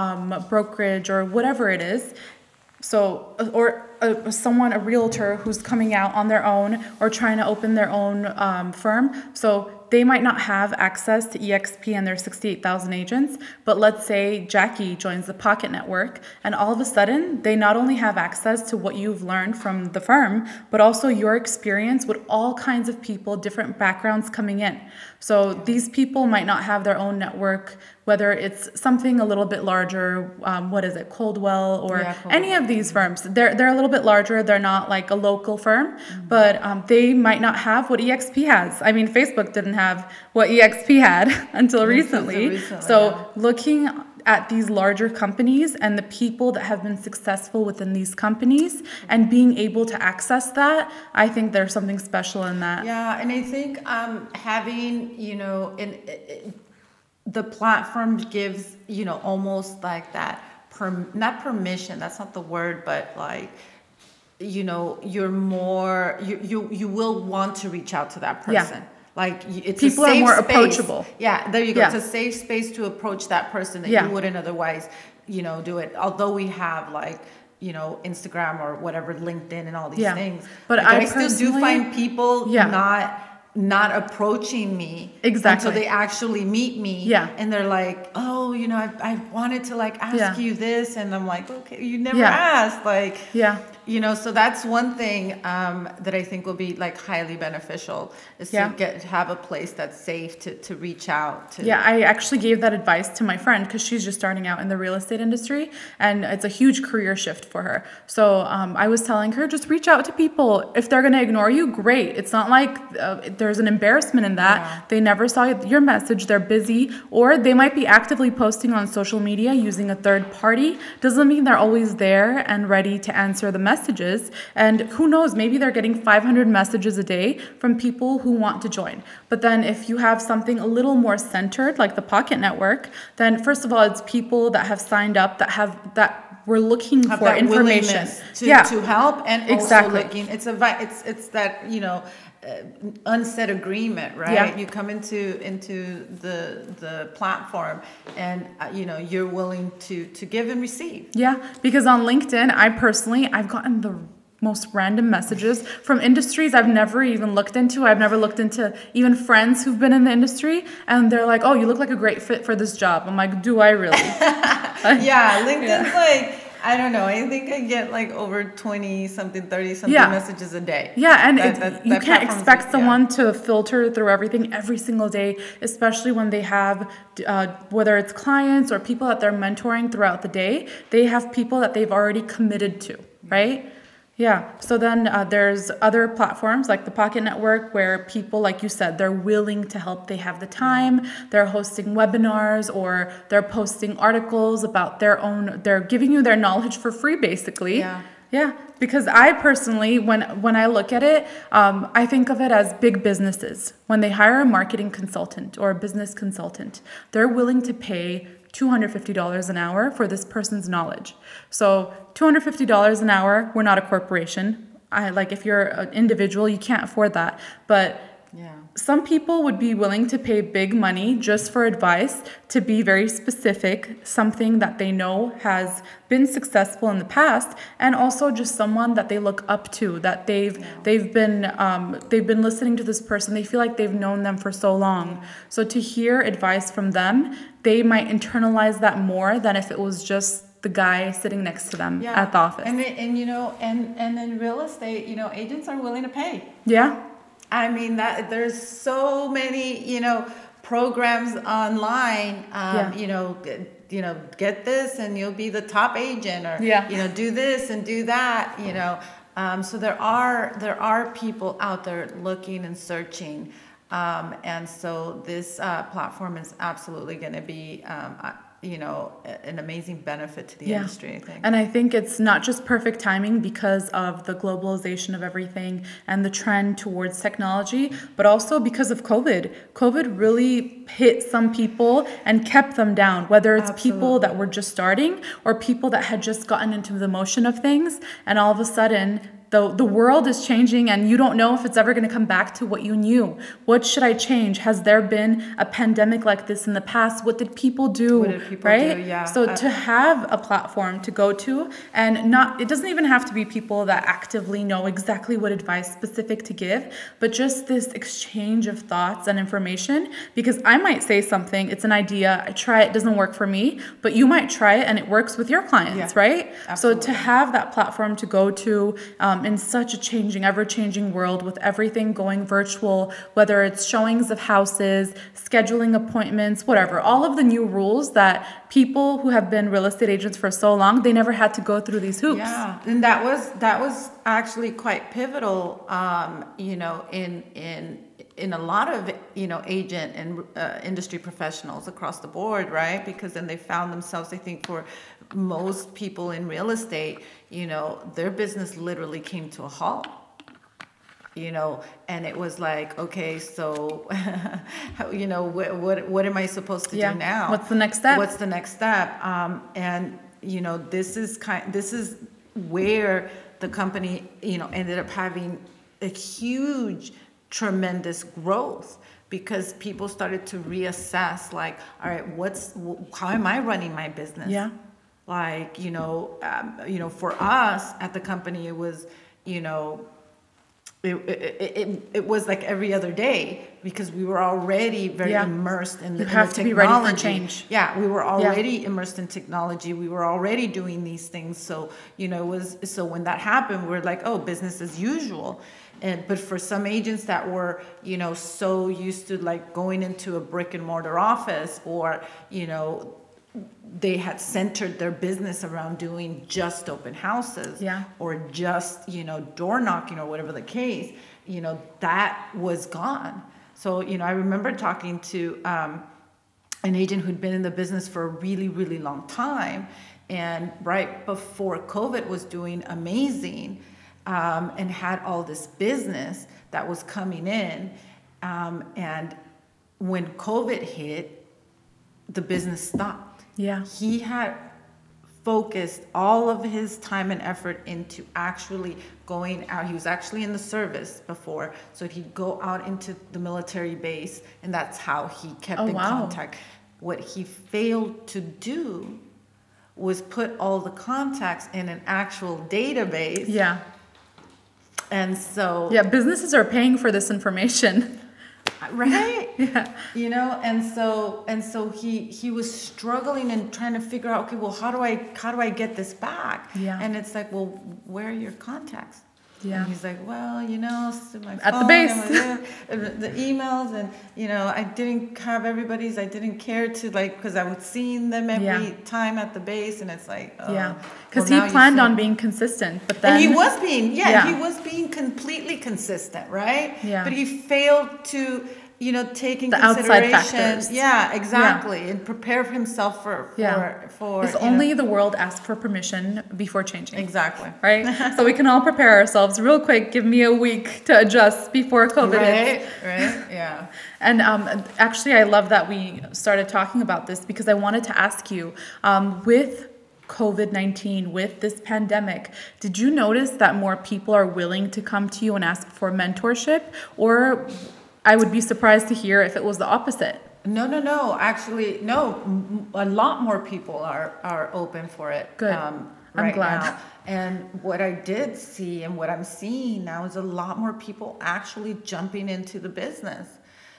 brokerage or whatever it is, So, or a realtor who's coming out on their own or trying to open their own firm. So they might not have access to EXP and their 68,000 agents, but let's say Jackie joins the Pocket Network, and all of a sudden they not only have access to what you've learned from the firm, but also your experience with all kinds of people, different backgrounds coming in. So these people might not have their own network, whether it's something a little bit larger, Coldwell or any of these firms. They're a little bit larger. They're not like a local firm, but they might not have what EXP has. I mean, Facebook didn't have what EXP had until recently. So looking at these larger companies and the people that have been successful within these companies and being able to access that, I think there's something special in that. Yeah, and I think having, the platform gives, almost like that, not permission, that's not the word, but like, you're more, you will want to reach out to that person. Yeah. Like it's people a safe are more space. Approachable. Yeah, there you go. Yeah. It's a safe space to approach that person that you wouldn't otherwise, do it. Although we have like, Instagram or whatever, LinkedIn and all these things. But like, I still do find people not approaching me until they actually meet me. Yeah. And they're like, oh, I wanted to like ask you this, and I'm like, okay, you never asked, like, so that's one thing that I think will be like highly beneficial is to have a place that's safe to reach out to. Yeah, I actually gave that advice to my friend because she's just starting out in the real estate industry, and it's a huge career shift for her. So I was telling her, just reach out to people. If they're going to ignore you, great. It's not like there's an embarrassment in that. Yeah. They never saw your message. They're busy, or they might be actively posting on social media using a third party. Doesn't mean they're always there and ready to answer the messages. And who knows, maybe they're getting 500 messages a day from people who want to join. But then if you have something a little more centered, like the Pocket Network, then first of all, it's people that have signed up that we're looking have for that information to help, and also looking. It's that unsaid agreement, right? Yeah. You come into the platform, and you're willing to give and receive. Yeah, because on LinkedIn, I've gotten the most random messages from industries I've never even looked into. I've never looked into even friends who've been in the industry, and they're like, "Oh, you look like a great fit for this job." I'm like, "Do I really?" Yeah, LinkedIn's like, I don't know. I think I get like over 20-something, 30-something messages a day. Yeah, and you can't expect someone to filter through everything every single day, especially when they have, whether it's clients or people that they're mentoring throughout the day, they have people that they've already committed to, right? Yeah. So then there's other platforms like the Pocket Network where people, like you said, they're willing to help. They have the time. They're hosting webinars, or they're posting articles about their own. They're giving you their knowledge for free, basically. Yeah. Yeah. Because I personally, when I look at it, I think of it as big businesses. When they hire a marketing consultant or a business consultant, they're willing to pay $250 an hour for this person's knowledge. So $250 an hour, we're not a corporation. If you're an individual, you can't afford that. But some people would be willing to pay big money just for advice, to be very specific, something that they know has been successful in the past, and also just someone that they look up to, that they've been listening to this person. They feel like they've known them for so long. So to hear advice from them, they might internalize that more than if it was just the guy sitting next to them at the office. And in real estate, agents are willing to pay. Yeah. I mean, that there's so many, programs online, get this and you'll be the top agent, or, do this and do that, so there are people out there looking and searching. And so this platform is absolutely going to be, an amazing benefit to the industry, I think. And I think it's not just perfect timing because of the globalization of everything and the trend towards technology, but also because of COVID. COVID really hit some people and kept them down, whether it's people that were just starting or people that had just gotten into the motion of things, and all of a sudden the world is changing and you don't know if it's ever going to come back to what you knew. What should I change? Has there been a pandemic like this in the past? What did people do? What did people right? do? Yeah. So to have a platform to go to, and not, it doesn't even have to be people that actively know exactly what advice specific to give, but just this exchange of thoughts and information, because I might say something, it's an idea, I try it, doesn't work for me, but you might try it and it works with your clients, right? Absolutely. So to have that platform to go to in such a changing, ever-changing world with everything going virtual, whether it's showings of houses, scheduling appointments, whatever, all of the new rules that people who have been real estate agents for so long, they never had to go through these hoops. Yeah, and that was actually quite pivotal, you know, in a lot of, you know, agent and industry professionals across the board, right? Because then they found themselves, I think for most people in real estate, you know, their business literally came to a halt. You know, and it was like, okay, so, you know, what am I supposed to do now? What's the next step? What's the next step? And you know, this is where the company, you know, ended up having a huge, tremendous growth, because people started to reassess, like, all right, how am I running my business? Yeah. Like, you know, for us at the company, it was, you know, it was like every other day, because we were already very immersed in the technology. To be ready for change. Yeah, we were already immersed in technology. We were already doing these things. So, you know, so when that happened, we're like, oh, business as usual. But for some agents that were, you know, so used to like going into a brick and mortar office, or, you know, they had centered their business around doing just open houses, or just, you know, door knocking or whatever the case, you know, that was gone. So, you know, I remember talking to an agent who'd been in the business for a really, really long time, and right before COVID was doing amazing, and had all this business that was coming in, and when COVID hit, the business stopped. Yeah. He had focused all of his time and effort into actually going out. He was actually in the service before, so he'd go out into the military base, and that's how he kept in contact. What he failed to do was put all the contacts in an actual database. Yeah. And so... Yeah, businesses are paying for this information. Right? Yeah. You know, and so he was struggling and trying to figure out, okay, well, how do I get this back? Yeah. And it's like, well, where are your contacts? Yeah. And he's like, well, you know, my phone, at the base, the emails, and you know, I didn't have everybody's. I didn't care to, like, because I was seeing them every time at the base, and it's like, because he planned on being consistent, but then and he was being, he was being completely consistent, right? Yeah. But he failed to, you know, take in the outside consideration, factors. Yeah, exactly, and prepare himself for. Because only the world asks for permission before changing. Exactly. Right. So we can all prepare ourselves real quick. Give me a week to adjust before COVID hits. Right. Yeah. And actually, I love that we started talking about this, because I wanted to ask you, with COVID-19, with this pandemic, did you notice that more people are willing to come to you and ask for mentorship? Or I would be surprised to hear if it was the opposite. No. Actually, no. A lot more people are open for it. Good. I'm glad. Now. And what I did see and what I'm seeing now is a lot more people actually jumping into the business.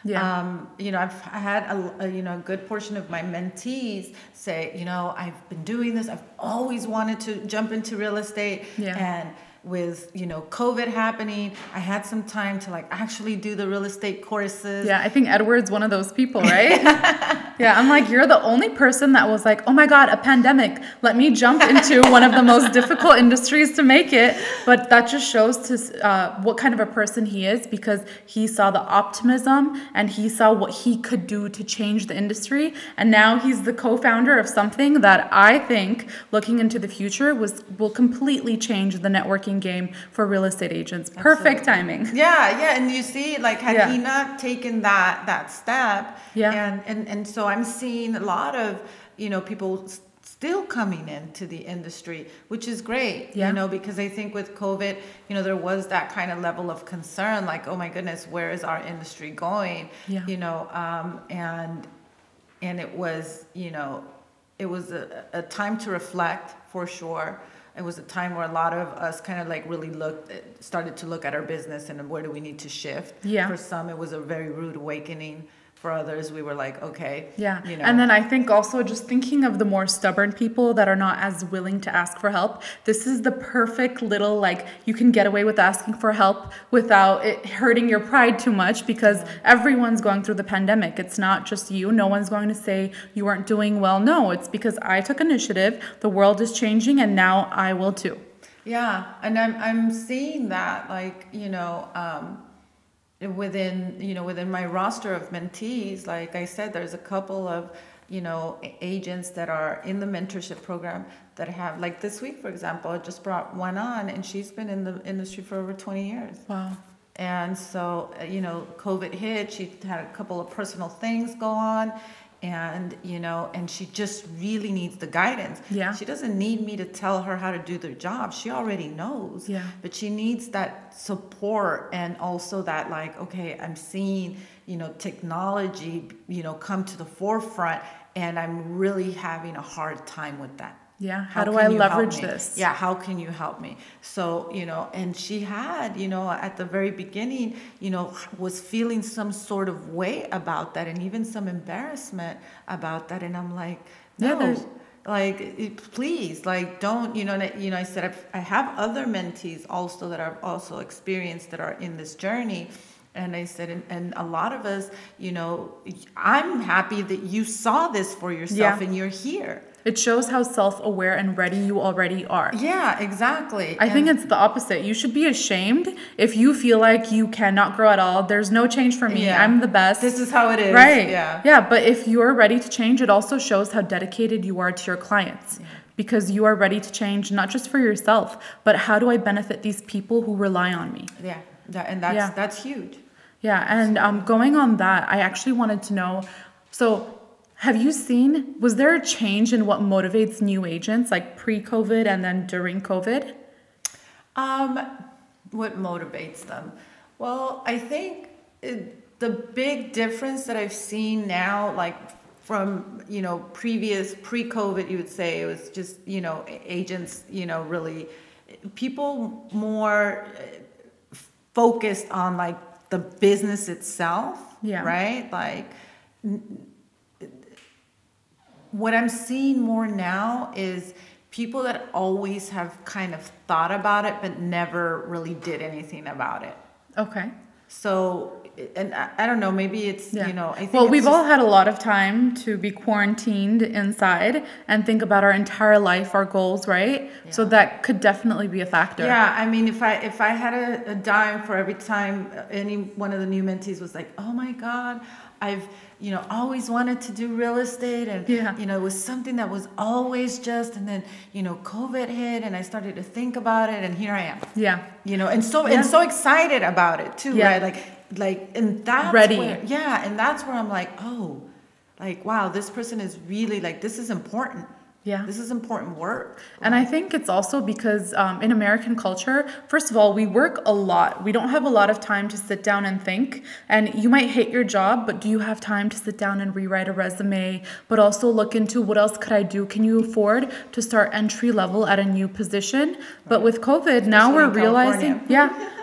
Yeah. You know, I've had a good portion of my mentees say, you know, I've been doing this. I've always wanted to jump into real estate. Yeah. And with, you know, COVID happening, I had some time to like actually do the real estate courses. Yeah, I think Edward's one of those people, right? Yeah, I'm like, you're the only person that was like, oh my God, a pandemic. Let me jump into one of the most difficult industries to make it. But that just shows to what kind of a person he is, because he saw the optimism and he saw what he could do to change the industry. And now he's the co-founder of something that I think, looking into the future, will completely change the networking game for real estate agents. Perfect timing. Yeah, and you see, like, had he not taken that step, and so I'm seeing a lot of, you know, people still coming into the industry, which is great, Yeah. you know, because I think with COVID, you know, there was that kind of level of concern, like, oh my goodness, where is our industry going? Yeah. You know, and it was, you know, it was a time to reflect for sure. It was a time where a lot of us kind of like really started to look at our business and where do we need to shift. Yeah. For some, it was a very rude awakening. For others, we were like, okay. Yeah. You know. And then I think also just thinking of the more stubborn people that are not as willing to ask for help, this is the perfect little, like, you can get away with asking for help without it hurting your pride too much, because everyone's going through the pandemic. It's not just you. No one's going to say you weren't doing well. No, it's because I took initiative. The world is changing and now I will too. Yeah. And I'm seeing that, like, you know, within my roster of mentees, like I said, there's a couple of, you know, agents that are in the mentorship program that have, like this week, for example, I just brought one on and she's been in the industry for over 20 years. Wow. And so, you know, COVID hit, she had a couple of personal things go on. And, you know, and she just really needs the guidance. Yeah. She doesn't need me to tell her how to do their job. She already knows. Yeah. But she needs that support and also that, like, okay, I'm seeing, you know, technology, you know, come to the forefront and I'm really having a hard time with that. Yeah. How do I leverage me? this? Yeah. How can you help me? So, you know, and she had, you know, at the very beginning, you know, was feeling some sort of way about that and even some embarrassment about that. And I'm like, no, Yeah, like, please, like, don't, you know, I said, I have other mentees also that are also experienced that are in this journey. And I said, and a lot of us, you know, I'm happy that you saw this for yourself and you're here. It shows how self-aware and ready you already are. Yeah, exactly. I think it's the opposite. You should be ashamed if you feel like you cannot grow at all. There's no change for me. I'm the best. This is how it is. Right. Yeah. Yeah. But if you're ready to change, it also shows how dedicated you are to your clients. Yeah. Because you are ready to change, not just for yourself, but how do I benefit these people who rely on me? Yeah. That's huge. Yeah. And going on that, I actually wanted to know, so have you seen, was there a change in what motivates new agents, like pre-COVID and then during COVID? What motivates them? Well, I think the big difference that I've seen now, like from, you know, pre-COVID, you would say it was just, you know, agents, you know, really people more focused on like the business itself, right? Like, what I'm seeing more now is people that always have kind of thought about it, but never really did anything about it. Okay. So, and I don't know, maybe it's, you know, I think well, we've all had a lot of time to be quarantined inside and think about our entire life, our goals, right? Yeah. So that could definitely be a factor. Yeah, I mean, if I had a dime for every time any one of the new mentees was like, oh my God, I've, you know, always wanted to do real estate and, you know, it was something that was always just, and then, you know, COVID hit and I started to think about it and here I am. Yeah. You know, and so excited about it too, right? Like, and that's ready. And that's where I'm like, oh, like, wow, this person is really like, this is important. Yeah. This is important work. And I think it's also because in American culture, first of all, we work a lot. We don't have a lot of time to sit down and think. And you might hate your job, but do you have time to sit down and rewrite a resume, but also look into what else could I do? Can you afford to start entry level at a new position? Right. But with COVID, now we're realizing,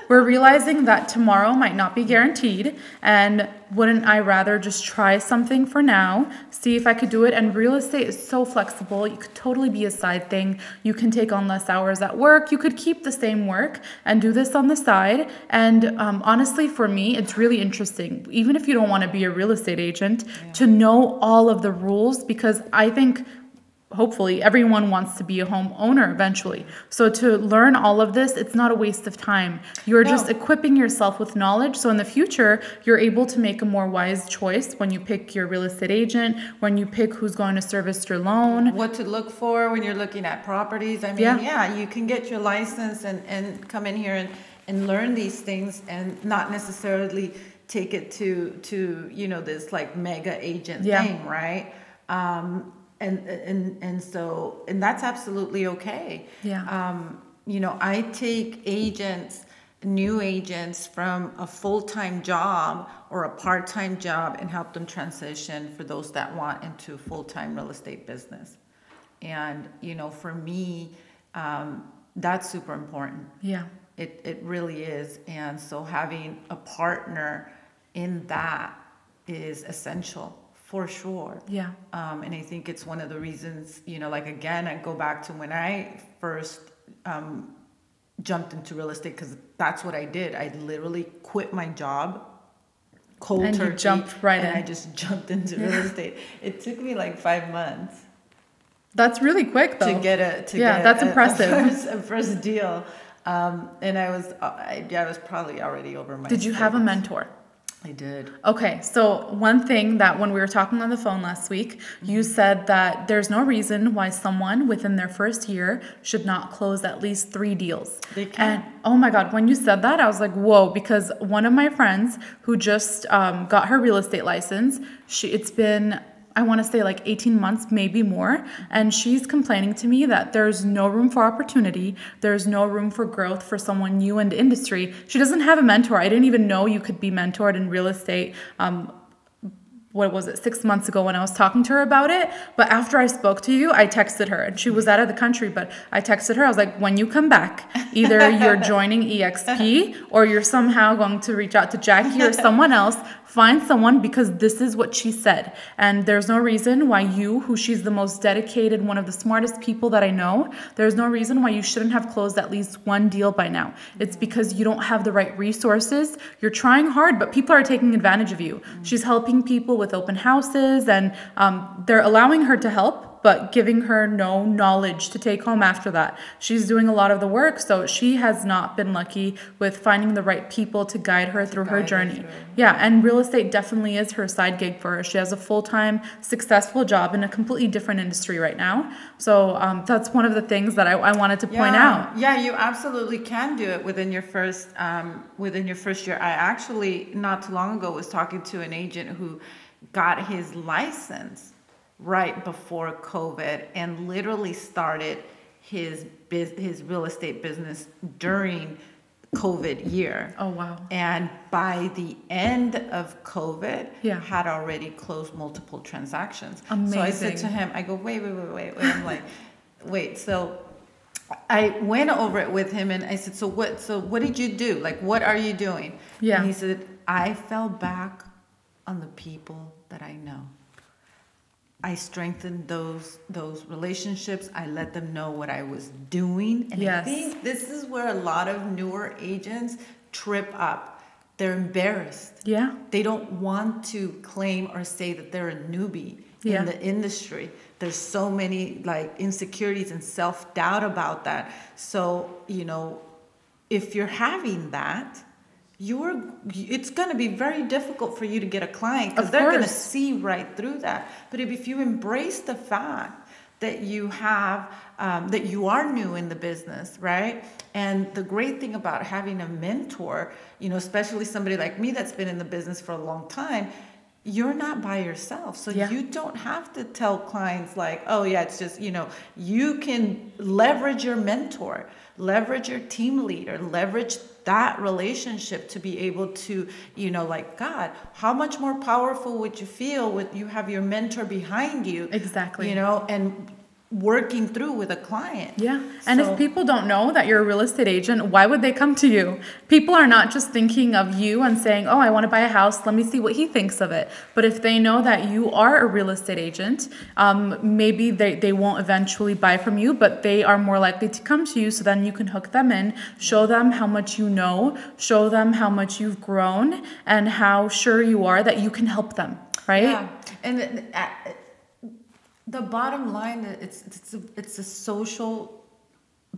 we're realizing that tomorrow might not be guaranteed. And wouldn't I rather just try something for now, see if I could do it? And real estate is so flexible. You could totally be a side thing. You can take on less hours at work. You could keep the same work and do this on the side. And honestly, for me, it's really interesting, even if you don't want to be a real estate agent, to know all of the rules, because I think hopefully everyone wants to be a homeowner eventually. So to learn all of this, it's not a waste of time. You're just equipping yourself with knowledge. So in the future, you're able to make a more wise choice when you pick your real estate agent, when you pick who's going to service your loan. What to look for when you're looking at properties. I mean, you can get your license and come in here and learn these things and not necessarily take it to you know, this like mega agent thing, right? and that's absolutely okay. Yeah. I take new agents from a full-time job or a part-time job and help them transition for those that want into full-time real estate business. And, for me, that's super important. Yeah. It really is. And so having a partner in that is essential for sure. Yeah. And I think it's one of the reasons, again, I go back to when I first jumped into real estate, because that's what I did. I literally quit my job, cold and turkey, you jumped right in. And I just jumped into real estate. It took me like 5 months. That's really quick, though. That's impressive. A first deal, and I was probably already over my. Did you have a mentor? I did. Okay, so one thing that when we were talking on the phone last week, you said that there's no reason why someone within their first year should not close at least 3 deals. They can. And oh my God, when you said that, I was like, whoa, because one of my friends who just got her real estate license, it's been, I want to say like 18 months, maybe more. And she's complaining to me that there's no room for opportunity. There's no room for growth for someone new in the industry. She doesn't have a mentor. I didn't even know you could be mentored in real estate. 6 months ago when I was talking to her about it. But after I spoke to you, I texted her, and she was out of the country, but I texted her. I was like, when you come back, either you're joining EXP or you're somehow going to reach out to Jackie or someone else. Find someone, because this is what she said. And there's no reason why she's the most dedicated, one of the smartest people that I know, there's no reason why you shouldn't have closed at least 1 deal by now. It's because you don't have the right resources. You're trying hard, but people are taking advantage of you. She's helping people with open houses, and they're allowing her to help, but giving her no knowledge to take home after that. She's doing a lot of the work, so she has not been lucky with finding the right people to guide her through her journey. Yeah, and real estate definitely is her side gig for her. She has a full-time, successful job in a completely different industry right now. So that's one of the things that I wanted to point out. Yeah, you absolutely can do it within your first year. I actually, not too long ago, was talking to an agent who got his license right before COVID and literally started his real estate business during COVID year. Oh, wow. And by the end of COVID, Yeah. had already closed multiple transactions. Amazing. So I said to him, I go, wait. I'm like, wait. So I went over it with him and I said, so what did you do? Like, what are you doing? Yeah. And he said, I fell back on the people that I know. I strengthened those relationships. I let them know what I was doing. And Yes. I think this is where a lot of newer agents trip up. They're embarrassed. Yeah. They don't want to claim or say that they're a newbie Yeah. in the industry. There's so many like insecurities and self-doubt about that. So, if you're having that, it's going to be very difficult for you to get a client, because they're going to see right through that. But if you embrace the fact that you have, that you are new in the business, right? And the great thing about having a mentor, especially somebody like me that's been in the business for a long time, you're not by yourself. So Yeah. you don't have to tell clients like, oh yeah, it's just, you can leverage your mentor, leverage your team leader, leverage that relationship to be able to, like, God, how much more powerful would you feel with you have your mentor behind you? Exactly. And working through with a client. Yeah. And if people don't know that you're a real estate agent, why would they come to you? People are not just thinking of you and saying, oh, I want to buy a house. Let me see what he thinks of it. But if they know that you are a real estate agent, maybe they won't eventually buy from you, but they are more likely to come to you. So then you can hook them in, show them how much you know, show them how much you've grown, and how sure you are that you can help them, right? Yeah. And the bottom line, it's a social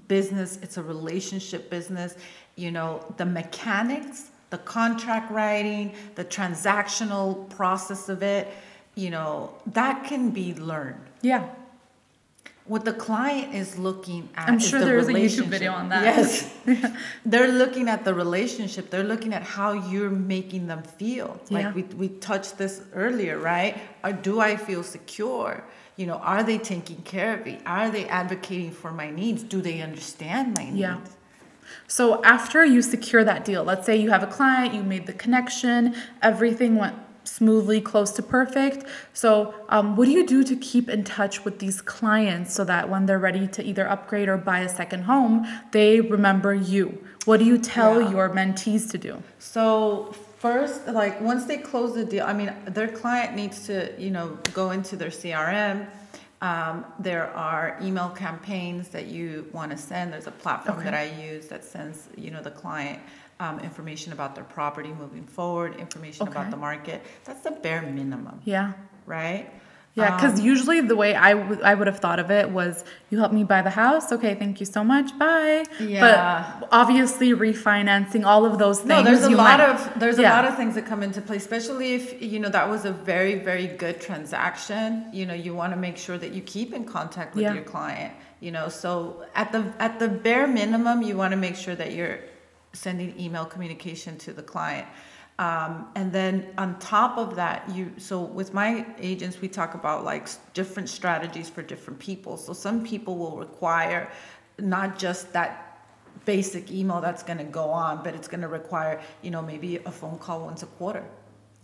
business. It's a relationship business. The mechanics, the contract writing, the transactional process of it, that can be learned. Yeah. What the client is looking at, I'm sure is the there is a relationship. YouTube video on that. Yes. They're looking at the relationship. They're looking at how you're making them feel. Yeah. Like we touched this earlier, right? Or do I feel secure? You know, are they taking care of me? Are they advocating for my needs? Do they understand my needs? Yeah. So after you secure that deal, let's say you have a client, you made the connection, everything went smoothly, close to perfect. So what do you do to keep in touch with these clients so that when they're ready to either upgrade or buy a second home, they remember you? What do you tell your mentees to do? So first, like once they close the deal, I mean, their client needs to, you know, go into their CRM. There are email campaigns that you want to send. There's a platform that I use that sends, you know, the client information about their property moving forward, information about the market. That's the bare minimum. Yeah. Right? Yeah, because usually the way I would have thought of it was, you help me buy the house, okay, thank you so much, bye. Yeah. But obviously refinancing, all of those things. No, there's a lot of things that come into play, especially if, you know, that was a very, very good transaction. You know, you want to make sure that you keep in contact with your client. You know, so at the bare minimum, you want to make sure that you're sending email communication to the client. And then on top of that, so with my agents, we talk about like different strategies for different people. So some people will require not just that basic email that's going to go on, but it's going to require, you know, maybe a phone call once a quarter.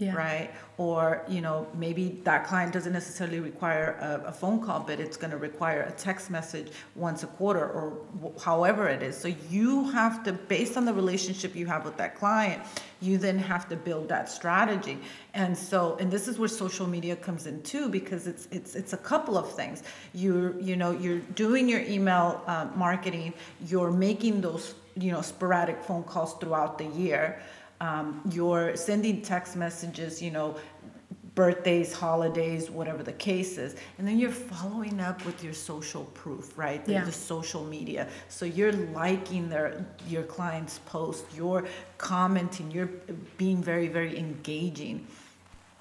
Yeah. Right. Or, you know, maybe that client doesn't necessarily require a phone call, but it's going to require a text message once a quarter or however it is. So you have to, based on the relationship you have with that client, you then have to build that strategy. And so, and this is where social media comes in too, because it's a couple of things. You're doing your email marketing, you're making those, you know, sporadic phone calls throughout the year. You're sending text messages, you know, birthdays, holidays, whatever the case is. And then you're following up with your social proof, right? The social media. So you're liking your client's post, you're commenting, you're being very, very engaging.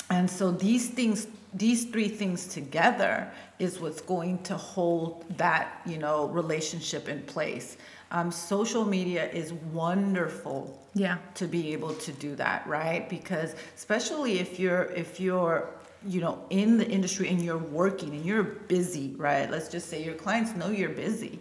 And so these three things together is what's going to hold that, you know, relationship in place. Social media is wonderful to be able to do that, right? Because especially if you're, you know, in the industry and you're working and you're busy, right? Let's just say your clients know you're busy,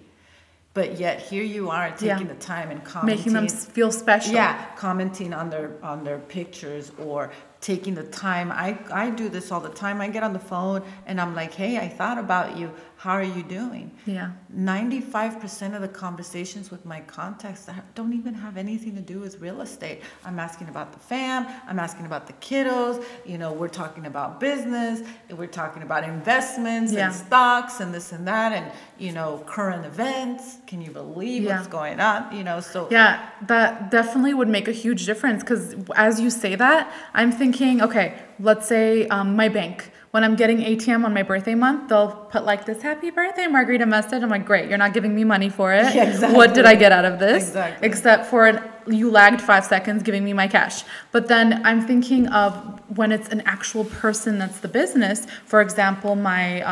but yet here you are taking the time and commenting, making them feel special. Yeah, commenting on their pictures or taking the time. I do this all the time. I get on the phone and I'm like, hey, I thought about you. How are you doing? Yeah. 95% of the conversations with my contacts don't even have anything to do with real estate. I'm asking about the fam. I'm asking about the kiddos. You know, we're talking about business. We're talking about investments and stocks and this and that and, you know, current events. Can you believe what's going on? You know, so. Yeah, that definitely would make a huge difference because as you say that, I'm thinking, okay, let's say my bank. When I'm getting ATM on my birthday month, they'll put like this happy birthday margarita message. I'm like, great, you're not giving me money for it. Yeah, exactly. What did I get out of this? Exactly. Except for you lagged 5 seconds giving me my cash. But then I'm thinking of when it's an actual person that's the business. For example, my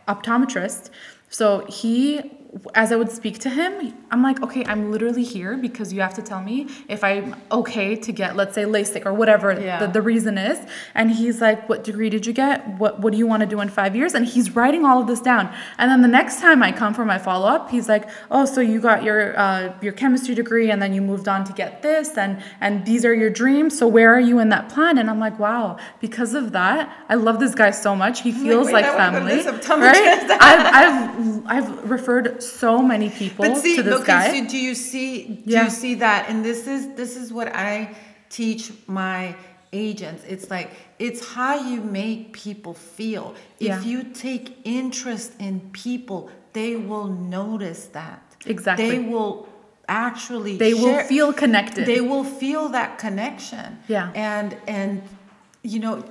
optometrist. So as I would speak to him, I'm like, okay, I'm literally here because you have to tell me if I'm okay to get, let's say, LASIK or whatever the reason is. And he's like, what degree did you get? What do you want to do in 5 years? And he's writing all of this down. And then the next time I come for my follow-up, he's like, oh, so you got your chemistry degree and then you moved on to get this and these are your dreams. So where are you in that plan? And I'm like, wow, because of that, I love this guy so much. He feels like family, right? I've referred so many people to this guy. So do you see that? And this is what I teach my agents. It's like, it's how you make people feel. If you take interest in people, they will notice that. Exactly. They will actually will feel connected. They will feel that connection. Yeah. And you know,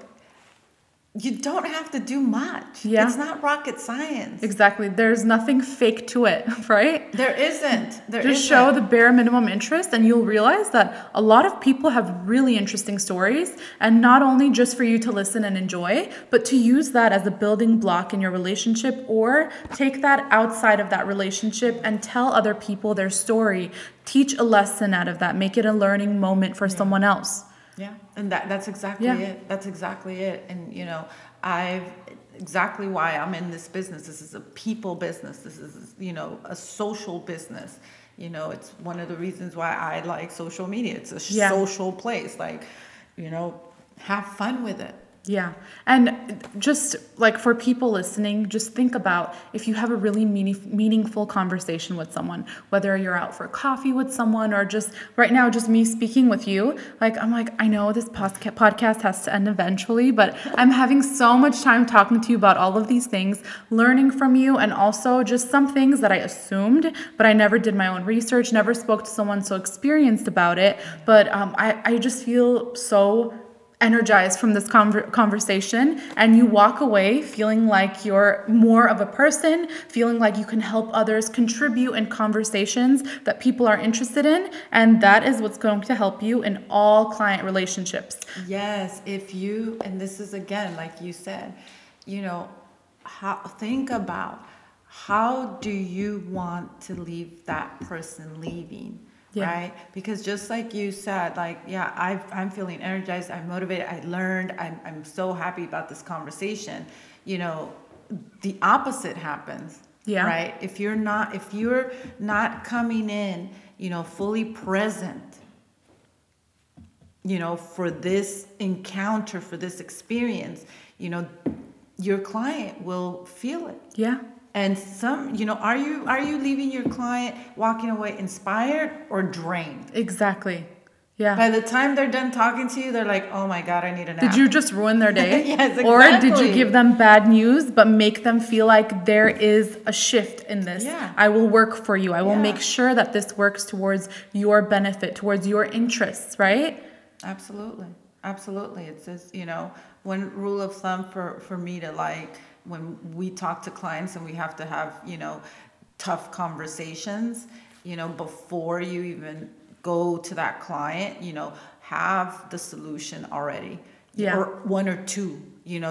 you don't have to do much. Yeah. It's not rocket science. Exactly. There's nothing fake to it, right? There isn't. Just show the bare minimum interest and you'll realize that a lot of people have really interesting stories, and not only just for you to listen and enjoy, but to use that as a building block in your relationship, or take that outside of that relationship and tell other people their story. Teach a lesson out of that. Make it a learning moment for someone else. Yeah, and that's exactly it. That's exactly it. And you know, exactly why I'm in this business. This is a people business. This is, a social business. It's one of the reasons why I like social media. It's a social place. Like, have fun with it. Yeah. And just like for people listening, just think about if you have a really meaningful conversation with someone, whether you're out for coffee with someone or just right now, just me speaking with you. Like, I'm like, I know this podcast has to end eventually, but I'm having so much time talking to you about all of these things, learning from you, and also just some things that I assumed, but I never did my own research, never spoke to someone so experienced about it. But I just feel so energized from this conversation, and you walk away feeling like you're more of a person, feeling like you can help others, contribute in conversations that people are interested in, and that is what's going to help you in all client relationships. Yes, and this is again, like you said, think about how do you want to leave that person leaving? Yeah. Right? Because just like you said, I'm feeling energized, I'm motivated, I learned, I'm so happy about this conversation. The opposite happens. Yeah. Right? If you're not coming in, fully present, for this encounter, for this experience, your client will feel it. Yeah. And are you leaving your client walking away inspired or drained? Exactly. Yeah. By the time they're done talking to you, they're like, oh my God, I need a nap. Did you just ruin their day? Yes, exactly. Or did you give them bad news, but make them feel like there is a shift in this? Yeah. I will work for you. I will make sure that this works towards your benefit, towards your interests, right? Absolutely. Absolutely. It says, one rule of thumb for me to when we talk to clients and we have to have, tough conversations, before you even go to that client, have the solution already. Yeah. Or one or two,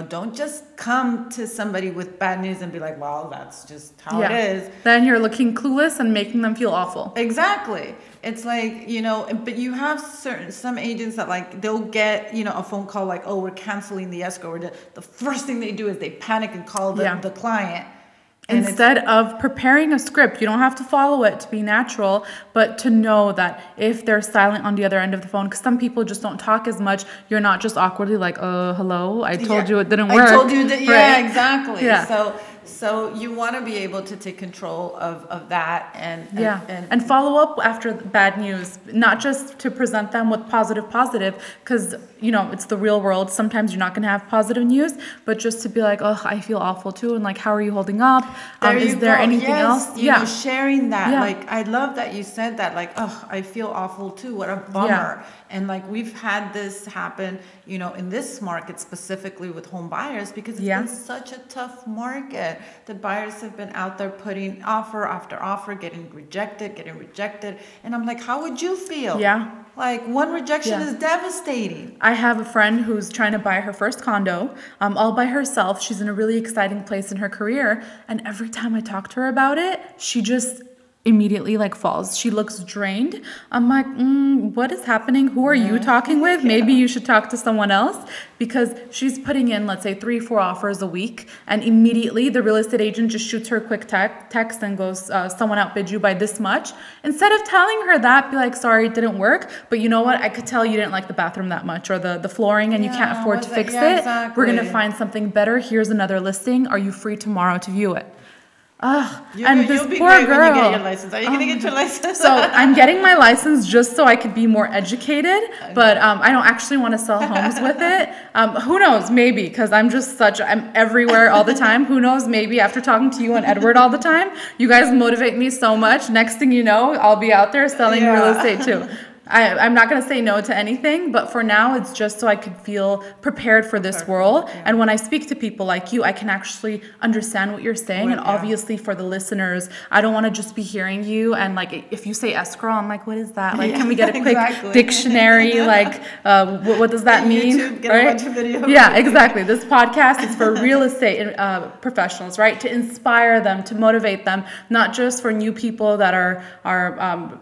don't just come to somebody with bad news and be like, well, that's just how it is. Then you're looking clueless and making them feel awful. Exactly. It's like, but you have some agents that they'll get, a phone call like, oh, we're canceling the escrow. Or the first thing they do is they panic and call the client. Instead of preparing a script, you don't have to follow it to be natural, but to know that if they're silent on the other end of the phone, because some people just don't talk as much, you're not just awkwardly like, hello, I told you it didn't work. I told you that, right? Exactly. Yeah. So you want to be able to take control of that and follow up after bad news, not just to present them with positive, because, it's the real world. Sometimes you're not going to have positive news, but just to be like, oh, I feel awful too. And how are you holding up? Is there anything else? Sharing that. Yeah. I love that you said that, oh, I feel awful too. What a bummer. Yeah. And we've had this happen, in this market specifically with home buyers, because it's been such a tough market. The buyers have been out there putting offer after offer, getting rejected. And I'm like, how would you feel? Yeah. One rejection is devastating. I have a friend who's trying to buy her first condo, all by herself. She's in a really exciting place in her career. And every time I talk to her about it, she just immediately falls. She looks drained. I'm like, what is happening? Who are you talking with? Maybe you should talk to someone else, because she's putting in, let's say, 3-4 offers a week, and immediately the real estate agent just shoots her a quick text and goes, someone outbid you by this much. Instead of telling her that, be like, sorry, it didn't work, but you know what? I could tell you didn't like the bathroom that much, or the flooring, and you can't afford to fix it. Exactly. We're going to find something better. Here's another listing. Are you free tomorrow to view it? And this poor girl. When you get your license. Are you going to get your license? So I'm getting my license just so I could be more educated, but I don't actually want to sell homes with it. Who knows? Maybe, because I'm everywhere all the time. Who knows? Maybe after talking to you and Edward all the time, you guys motivate me so much. Next thing you know, I'll be out there selling real estate too. I'm not going to say no to anything, but for now, it's just so I could feel prepared for this world. Yeah. And when I speak to people like you, I can actually understand what you're saying. And obviously for the listeners, I don't want to just be hearing you. And if you say escrow, I'm like, what is that? Can we get a quick dictionary? What does that mean? YouTube, get a bunch of videos. Yeah, exactly. This podcast is for real estate professionals, right? To inspire them, to motivate them, not just for new people that are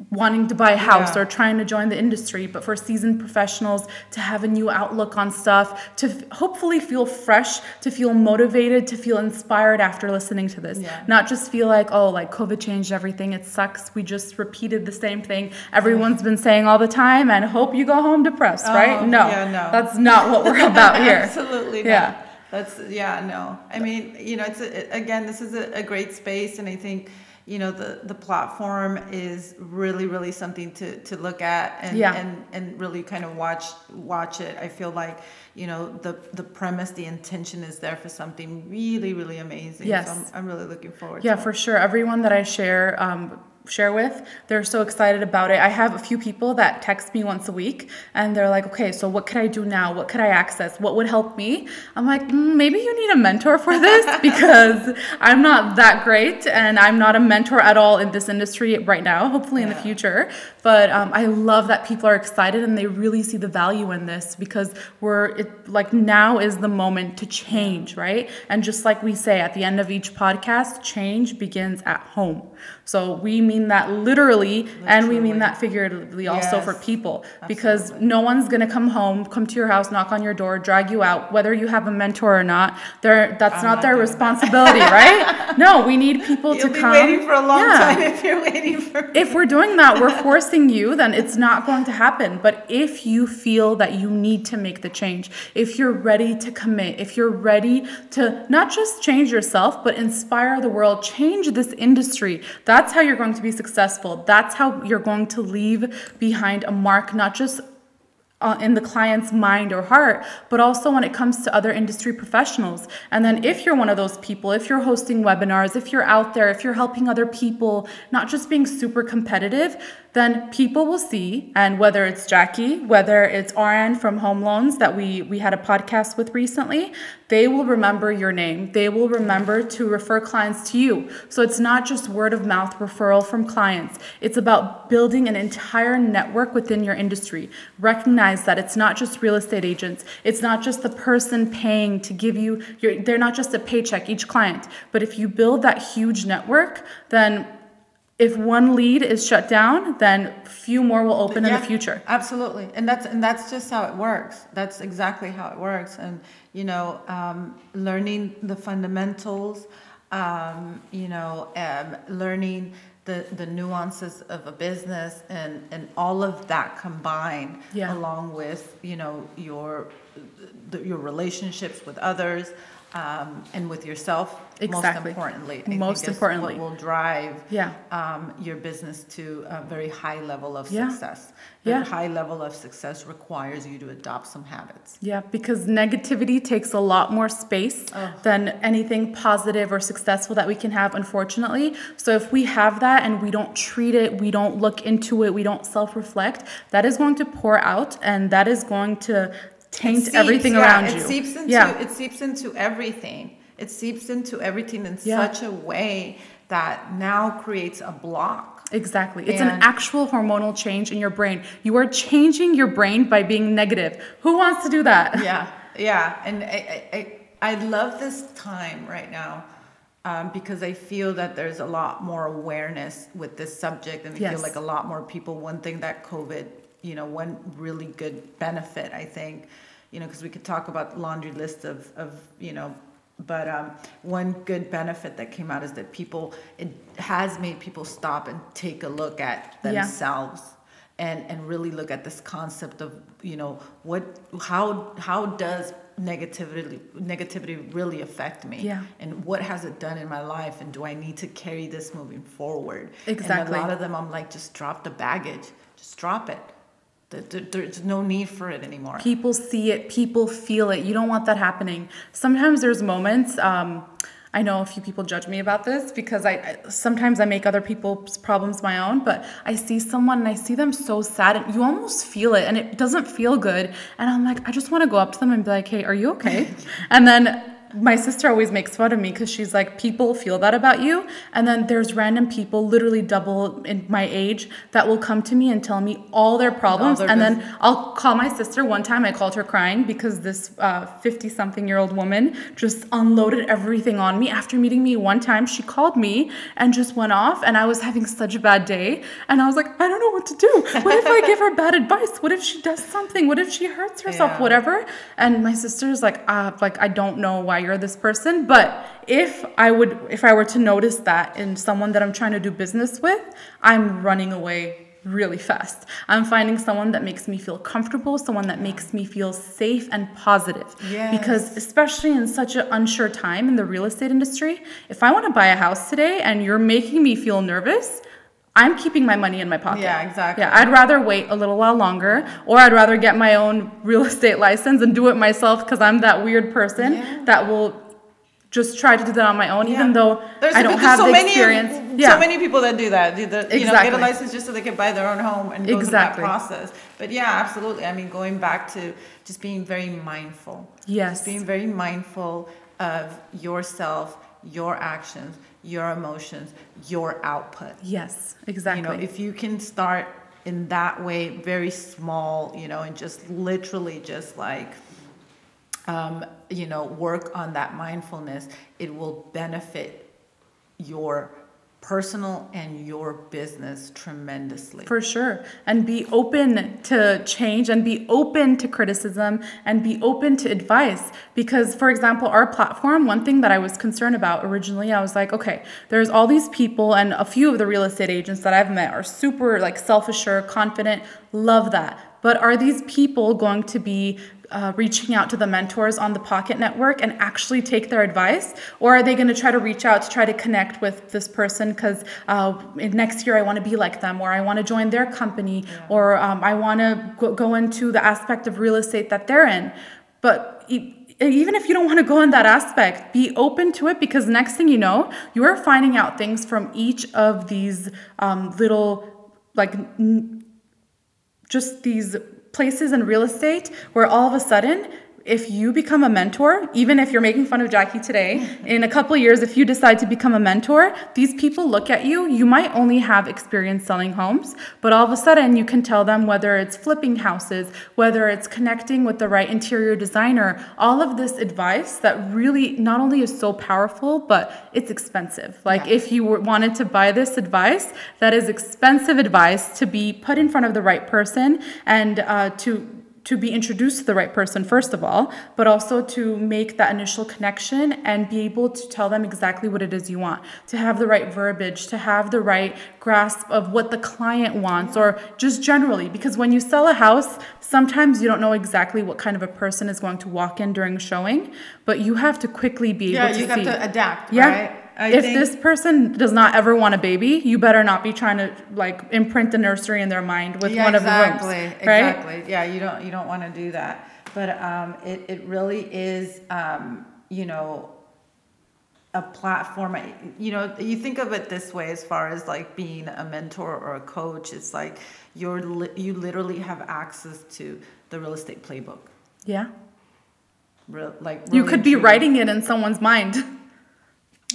wanting to buy a house or trying to join the industry, but for seasoned professionals to have a new outlook on stuff, to hopefully feel fresh, to feel motivated, to feel inspired after listening to this. Not just feel like, oh, like COVID changed everything. It sucks. We just repeated the same thing everyone's been saying all the time and hope you go home depressed, right? No, that's not what we're about here. Absolutely not. No. I mean, again, this is a great space, and I think, the platform is really, really something to look at and really kind of watch it. I feel like, the premise, the intention is there for something really, really amazing. So I'm really looking forward to it. For sure. Everyone that I share with, they're so excited about it. I have a few people that text me once a week and they're like, okay, so what could I do now? What could I access? What would help me? I'm like, maybe you need a mentor for this because I'm not that great and I'm not a mentor at all in this industry right now, hopefully in the future. But I love that people are excited and they really see the value in this because now is the moment to change, right? And just like we say at the end of each podcast, change begins at home. So we mean that literally, and we mean that figuratively also for people, because no one's going to come to your house, knock on your door, drag you out, whether you have a mentor or not. That's not their responsibility, right? No, we need people to come. You'll be waiting for a long time if you're waiting for me. If we're doing that, we're forcing you, then it's not going to happen. But if you feel that you need to make the change, if you're ready to commit, if you're ready to not just change yourself, but inspire the world, change this industry, that's how you're going to be successful. That's how you're going to leave behind a mark, not just in the client's mind or heart, but also when it comes to other industry professionals. And then if you're one of those people, if you're hosting webinars, if you're out there, if you're helping other people, not just being super competitive, then people will see, and whether it's Jackie, whether it's RN from Home Loans that we had a podcast with recently, they will remember your name. They will remember to refer clients to you. So it's not just word of mouth referral from clients. It's about building an entire network within your industry. Recognize that it's not just real estate agents. It's not just the person paying to give you they're not just a paycheck, each client. But if you build that huge network, then if one lead is shut down, then few more will open in the future. Absolutely. And that's just how it works. That's exactly how it works. And, learning the fundamentals, learning the nuances of a business and all of that combined along with, your relationships with others, and with yourself. Exactly. Most importantly, what will drive your business to a very high level of success. That high level of success requires you to adopt some habits. Yeah, because negativity takes a lot more space than anything positive or successful that we can have, unfortunately. So if we have that and we don't treat it, we don't look into it, we don't self-reflect, that is going to pour out and that is going to taint everything around you. It seeps into everything. It seeps into everything in such a way that now creates a block. Exactly. It's an actual hormonal change in your brain. You are changing your brain by being negative. Who wants to do that? Yeah. And I love this time right now because I feel that there's a lot more awareness with this subject, and I feel like a lot more people. One thing that COVID, one really good benefit, I think, because we could talk about the laundry list of but one good benefit that came out is that it has made people stop and take a look at themselves and really look at this concept of, how does negativity really affect me? And what has it done in my life? And do I need to carry this moving forward? Exactly. And a lot of them, I'm like, just drop the baggage. Just drop it. There's no need for it anymore. People see it. People feel it. You don't want that happening. Sometimes there's moments, I know a few people judge me about this because sometimes I make other people's problems my own, but I see someone and I see them so sad and you almost feel it and it doesn't feel good. And I'm like, I just want to go up to them and be like, hey, are you okay? And then my sister always makes fun of me because she's like, people feel that about you. And then there's random people, literally double in my age, that will come to me and tell me all their problems. And then I'll call my sister. One time I called her crying because this 50-something-year-old woman just unloaded everything on me. After meeting me one time, she called me and just went off. And I was having such a bad day. And I was like, I don't know what to do. What if I give her bad advice? What if she does something? What if she hurts herself? Whatever. And my sister's like, I don't know why you're this person, but if I were to notice that in someone that I'm trying to do business with, I'm running away really fast. I'm finding someone that makes me feel comfortable, someone that makes me feel safe and positive. Yes. Because especially in such an unsure time in the real estate industry, if I want to buy a house today and you're making me feel nervous, I'm keeping my money in my pocket. Yeah, exactly. Yeah, I'd rather wait a little while longer, or I'd rather get my own real estate license and do it myself because I'm that weird person that will just try to do that on my own, even though I don't have the experience. So many people that do that, get a license just so they can buy their own home and go through that process. But yeah, absolutely. I mean, going back to just being very mindful. Yes. Just being very mindful of yourself, your actions, your emotions, your output. Yes, exactly. If you can start in that way, very small, and just literally just like, work on that mindfulness, it will benefit your personal and your business tremendously. For sure. And be open to change and be open to criticism and be open to advice. Because, for example, our platform, one thing that I was concerned about originally, I was like, okay, there's all these people, and a few of the real estate agents that I've met are super self-assured, confident, love that. But are these people going to be reaching out to the mentors on the Pocket Network and actually take their advice? Or are they going to try to reach out to try to connect with this person because next year I want to be like them, or I want to join their company, or I want to go into the aspect of real estate that they're in? But even if you don't want to go in that aspect, be open to it, because next thing you know, you are finding out things from each of these little, just these places in real estate where all of a sudden, if you become a mentor, even if you're making fun of Jackie today, in a couple of years, if you decide to become a mentor, these people look at you. You might only have experience selling homes, but all of a sudden you can tell them whether it's flipping houses, whether it's connecting with the right interior designer, all of this advice that really not only is so powerful, but it's expensive. If you wanted to buy this advice, that is expensive advice to be put in front of the right person and to be introduced to the right person, first of all, but also to make that initial connection and be able to tell them exactly what it is you want, to have the right verbiage, to have the right grasp of what the client wants, or just generally, because when you sell a house, sometimes you don't know exactly what kind of a person is going to walk in during showing, but you have to quickly be able to see. Yeah, you have to adapt, right? If this person does not ever want a baby, you better not be trying to imprint the nursery in their mind with one of the rooms, right? Exactly. Yeah, you don't want to do that. But it really is, a platform. You think of it this way as far as being a mentor or a coach. It's you literally have access to the real estate playbook. Yeah. You could be writing it in someone's mind.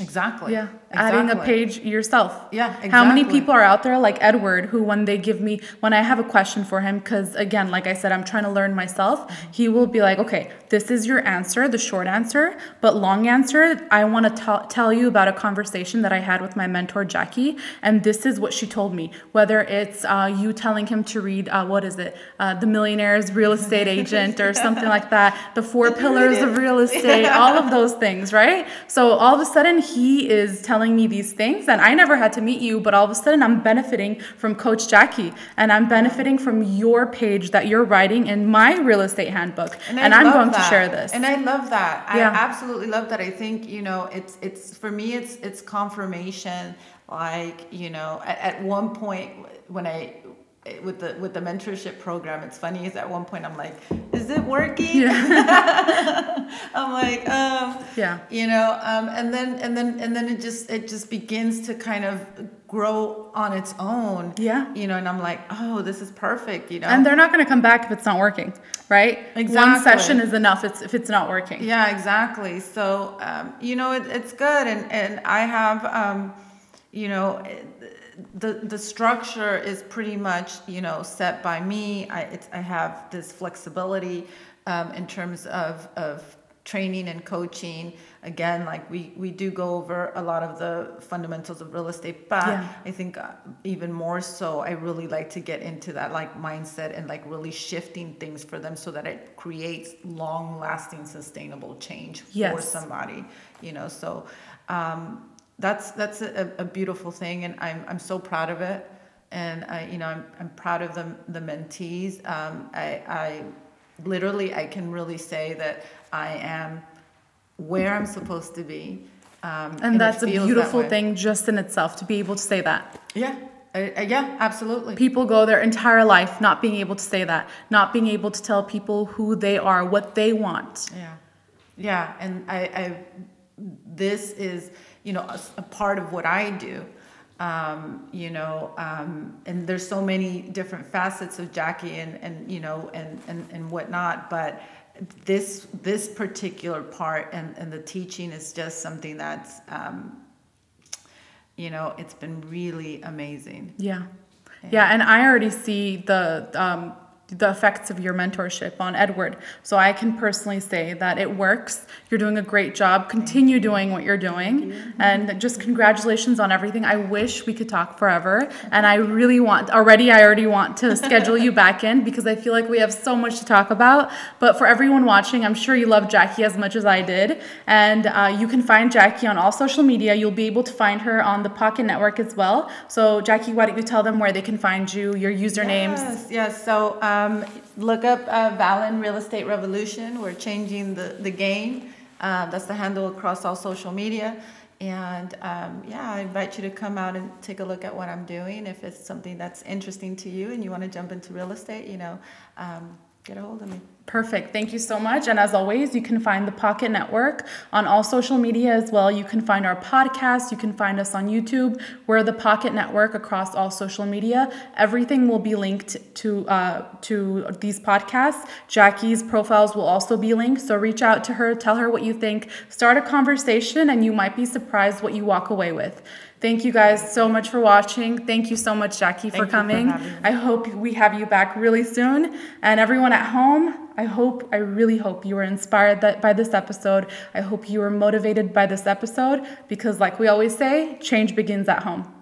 Exactly. Yeah. Adding a page yourself. Yeah, exactly. How many people are out there like Edward who when I have a question for him, because again, like I said, I'm trying to learn myself, he will be like, okay, this is your answer, the short answer, but long answer, I want to tell you about a conversation that I had with my mentor, Jackie, and this is what she told me. Whether it's you telling him to read, The Millionaire's Real Estate Agent or something like that, the 4 Pillars of Real Estate, all of those things, right? So all of a sudden, he is telling me these things, and I never had to meet you, but all of a sudden I'm benefiting from Coach Jackie, and I'm benefiting from your page that you're writing in my real estate handbook, and I'm going to share this. And I love that. I absolutely love that. I think it's for me it's confirmation. At one point when with the mentorship program, it's funny is at one point I'm like, is it working? Yeah. I'm like, and then it just begins to kind of grow on its own. Yeah. And I'm like, oh, this is perfect. And they're not going to come back if it's not working. right? Exactly. One session is enough if it's not working. Yeah, exactly. So, it's good. And I have, the structure is pretty much, set by me. I have this flexibility in terms of training and coaching. Again, like we do go over a lot of the fundamentals of real estate, but I think even more so, I really like to get into that like mindset and like really shifting things for them so that it creates long lasting, sustainable change for somebody, so, that's a beautiful thing. And I'm so proud of it. And I'm proud of the mentees. I literally, I can really say that I am where I'm supposed to be. And that's a beautiful thing just in itself to be able to say that. Yeah. Yeah, absolutely. People go their entire life not being able to say that, not being able to tell people who they are, what they want. Yeah. Yeah. And this is, a part of what I do. And there's so many different facets of Jackie and whatnot, but this particular part and the teaching is just something that's, it's been really amazing. Yeah. And I already see the effects of your mentorship on Edward. So I can personally say that it works. You're doing a great job. Continue doing what you're doing. And just congratulations on everything. I wish we could talk forever. And I really I already want to schedule you back in because I feel like we have so much to talk about. But for everyone watching, I'm sure you love Jackie as much as I did. And you can find Jackie on all social media. You'll be able to find her on the Pocket Network as well. So Jackie, why don't you tell them where they can find you, your usernames? Yes. So look up Valen Real Estate Revolution. We're changing the game. That's the handle across all social media. And I invite you to come out and take a look at what I'm doing. If it's something that's interesting to you and you want to jump into real estate, get a hold of me. Perfect. Thank you so much. And as always, you can find the Pocket Network on all social media as well. You can find our podcast. You can find us on YouTube. We're the Pocket Network across all social media. Everything will be linked to these podcasts. Jackie's profiles will also be linked. So reach out to her, tell her what you think, start a conversation, and you might be surprised what you walk away with. Thank you guys so much for watching. Thank you so much, Jackie, for coming. I hope we have you back really soon. And everyone at home, I really hope you were inspired by this episode. I hope you were motivated by this episode because like we always say, change begins at home.